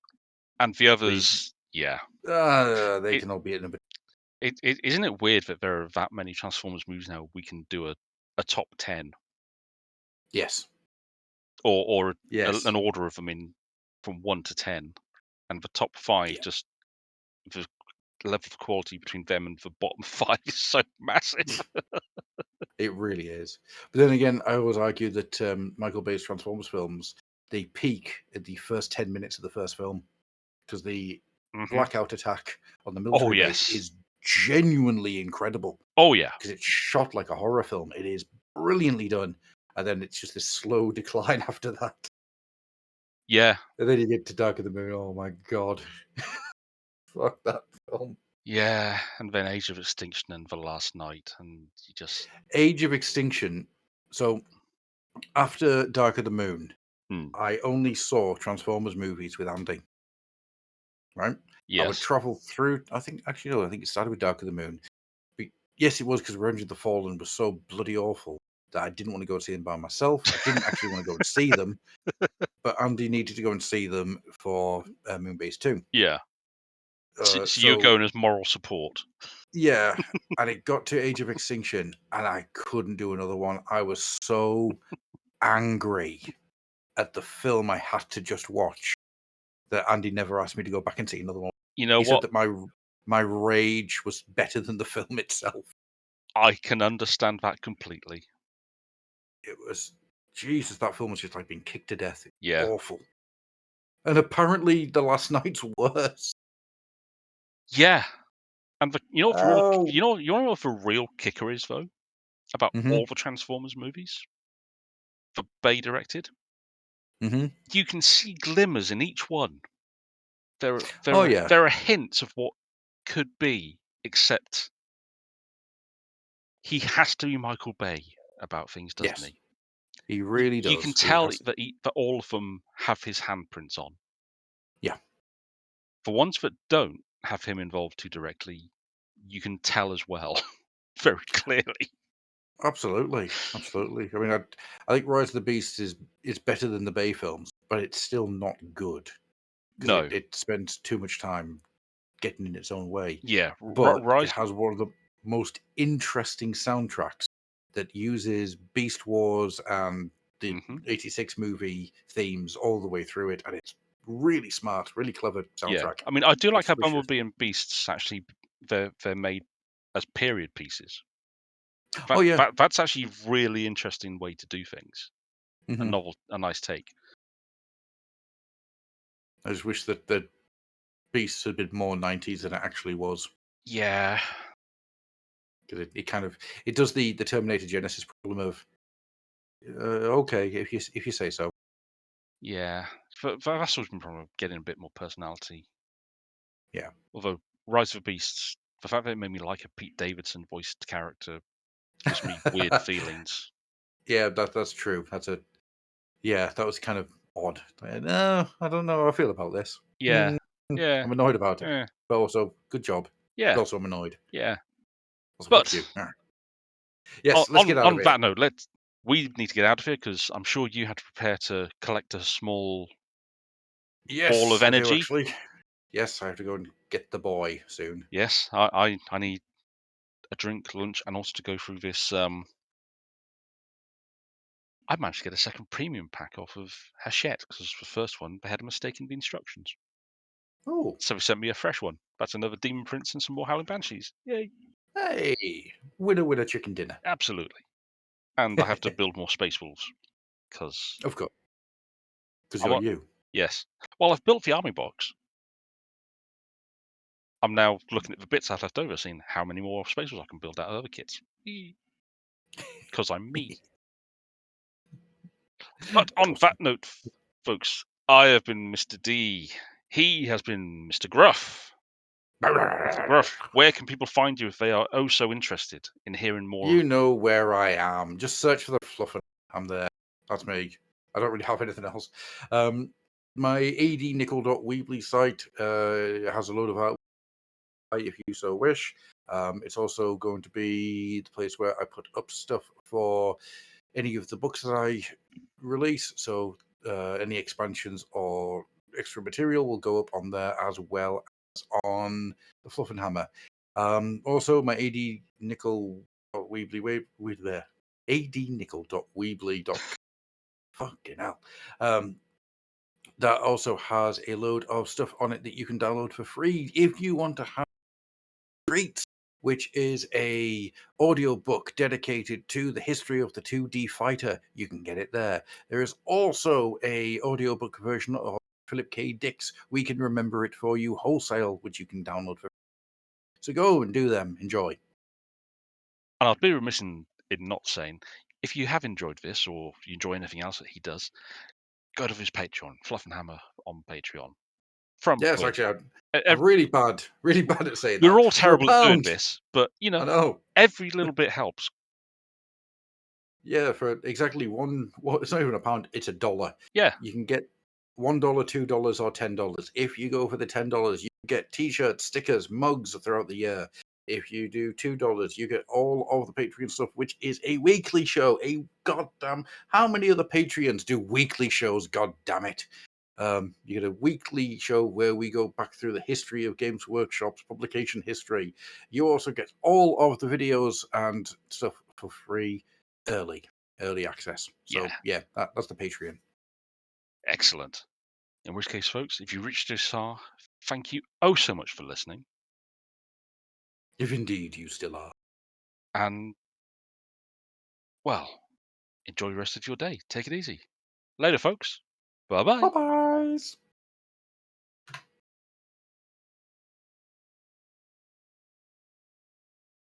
S3: and the
S2: The
S3: others, yeah.
S2: they
S3: It,
S2: can all be at number.
S3: isn't it weird that there are that many Transformers movies now? We can do a top 10
S2: Yes,
S3: or
S2: yes,
S3: an order of them in from 1 to 10, and the top 5
S2: yeah.
S3: just the level of quality between them and the bottom 5 is so massive.
S2: It really is. But then again, I always argue that Michael Bay's Transformers films, they peak at the first 10 minutes of the first film because the
S3: Hmm.
S2: blackout attack on the
S3: Oh
S2: military base
S3: yes.
S2: is genuinely incredible
S3: Oh yeah.
S2: because it's shot like a horror film. It is brilliantly done. And then it's just this slow decline after that.
S3: Yeah.
S2: And then you get to Dark of the Moon. Oh my God. Fuck that film.
S3: Yeah. And then Age of Extinction and The Last Night, and you just
S2: Age of Extinction. So after Dark of the Moon,
S3: hmm.
S2: I only saw Transformers movies with Andy. Right? I would
S3: Yes.
S2: travel through. I think actually no. I think it started with Dark of the Moon. But yes, it was because Revenge of the Fallen was so bloody awful that I didn't want to go see them by myself. I didn't actually want to go and see them, but Andy needed to go and see them for Moonbase 2.
S3: Yeah. So you're
S2: So
S3: going as moral support.
S2: yeah, and it got to Age of Extinction, and I couldn't do another one. I was so angry at the film I had to just watch that Andy never asked me to go back and see another one.
S3: You know
S2: He said
S3: what?
S2: that my rage was better than the film itself.
S3: I can understand that completely.
S2: It was Jesus, that film was just like being kicked to death. It was
S3: Yeah.
S2: awful. And apparently the last night's worse.
S3: Yeah. And you know what the real
S2: Oh.
S3: you know what the real kicker is though about
S2: Mm-hmm.
S3: all the Transformers movies that Bay directed?
S2: Mm-hmm.
S3: You can see glimmers in each one.
S2: Oh yeah.
S3: There are hints of what could be, except he has to be Michael Bay about things, doesn't
S2: Yes.
S3: he?
S2: He really
S3: You can
S2: does. Because he
S3: tell
S2: has
S3: that all of them have his handprints on.
S2: yeah.
S3: The ones that don't have him involved too directly, you can tell as well, very clearly.
S2: Absolutely. Absolutely. I mean I think Rise of the Beast is better than the Bay films, but it's still not good. Because
S3: No,
S2: it spends too much time getting in its own way.
S3: yeah,
S2: But it
S3: Rise.
S2: has one of the most interesting soundtracks that uses Beast Wars and the
S3: Hmm.
S2: 86 movie themes all the way through it. And it's really smart, really clever
S3: Yeah,
S2: soundtrack.
S3: I mean, I do
S2: I
S3: like how
S2: just wish it.
S3: Bumblebee and Beasts actually they're made as period pieces.
S2: Oh, yeah.
S3: That's actually a really interesting way to do things.
S2: Hmm.
S3: A nice take.
S2: I just wish that the Beast had been more 90s than it actually was.
S3: Yeah,
S2: Because it kind of it does the Terminator Genesis problem of okay, if you say so.
S3: yeah. But that's always been problem getting a bit more personality.
S2: Yeah.
S3: Although Rise of the Beasts, the fact that it made me like a Pete Davidson voiced character gives me weird feelings.
S2: Yeah, that's true. Yeah, that was kind of odd. No, I don't know how I feel about this.
S3: Yeah, yeah,
S2: I'm annoyed about it,
S3: yeah,
S2: but also good job.
S3: yeah,
S2: But also I'm annoyed.
S3: yeah.
S2: Also, fuck
S3: But
S2: you. Yes, let's get out of
S3: on
S2: here.
S3: that note, we need to get out of here because I'm sure you had to prepare to collect a small ball of
S2: Yes, I do
S3: energy.
S2: actually. Yes, I have to go and get the boy soon.
S3: Yes, I need a drink, lunch, and also to go through this. I managed to get a second premium pack off of Hachette because the first one they had a mistake in the instructions,
S2: Oh,
S3: so they sent me a fresh one. That's another Demon Prince and some more Howling Banshees. Yay!
S2: hey, winner, chicken dinner.
S3: Absolutely. And I have to build more Space Wolves because
S2: Of course, because
S3: I
S2: you're
S3: want.
S2: you.
S3: Yes. Well, I've built the army box. I'm now looking at the bits I've left over, seeing how many more Space Wolves I can build out of other kits. Because I'm me. But on
S2: Awesome.
S3: that note, folks, I have been Mr. D. He has been Mr. Gruff. Mr. Gruff, where can people find you if they are oh so interested in hearing more?
S2: You know where I am. Just search for the Fluffen. I'm there. That's me. I don't really have anything else. My adnicol.weebly site has a load of art if you so wish. It's also going to be the place where I put up stuff for any of the books that I release. So any expansions or extra material will go up on there, as well as on the Fluff and Hammer. Also, my AD Nicol Weebly there. adnicol.weebly.com. Fucking hell. That also has a load of stuff on it that you can download for free if you want to have Streets, which is a audiobook dedicated to the history of the 2D fighter. You can get it there. There is also a audiobook version of Philip K. Dick's We Can Remember It For You Wholesale, which you can download for. So go and do them. Enjoy.
S3: And I'd be remiss in not saying, if you have enjoyed this or you enjoy anything else that he does, go to his Patreon, Fluff and Hammer on Patreon. From
S2: Yes,
S3: quid.
S2: actually, I'm really bad at saying
S3: We're
S2: that.
S3: all
S2: For a
S3: terrible at doing
S2: pound.
S3: this, but
S2: I know.
S3: every little bit helps.
S2: Yeah, for exactly one. Well, it's not even a pound; it's $1.
S3: Yeah,
S2: You can get $1, $2, or $10. If you go for the $10, you get T-shirts, stickers, mugs throughout the year. If you do $2, you get all of the Patreon stuff, which is a weekly show. A goddamn, how many other Patreons do weekly shows? God damn it! You get a weekly show where we go back through the history of Games Workshop's publication history. You also get all of the videos and stuff for free, early access. So yeah, that's the Patreon.
S3: excellent. In which case, folks, if you reached this far, thank you oh so much for listening.
S2: If indeed you still are.
S3: And, well, enjoy the rest of your day. Take it easy. Later, folks. Bye-bye.
S2: Bye-bye.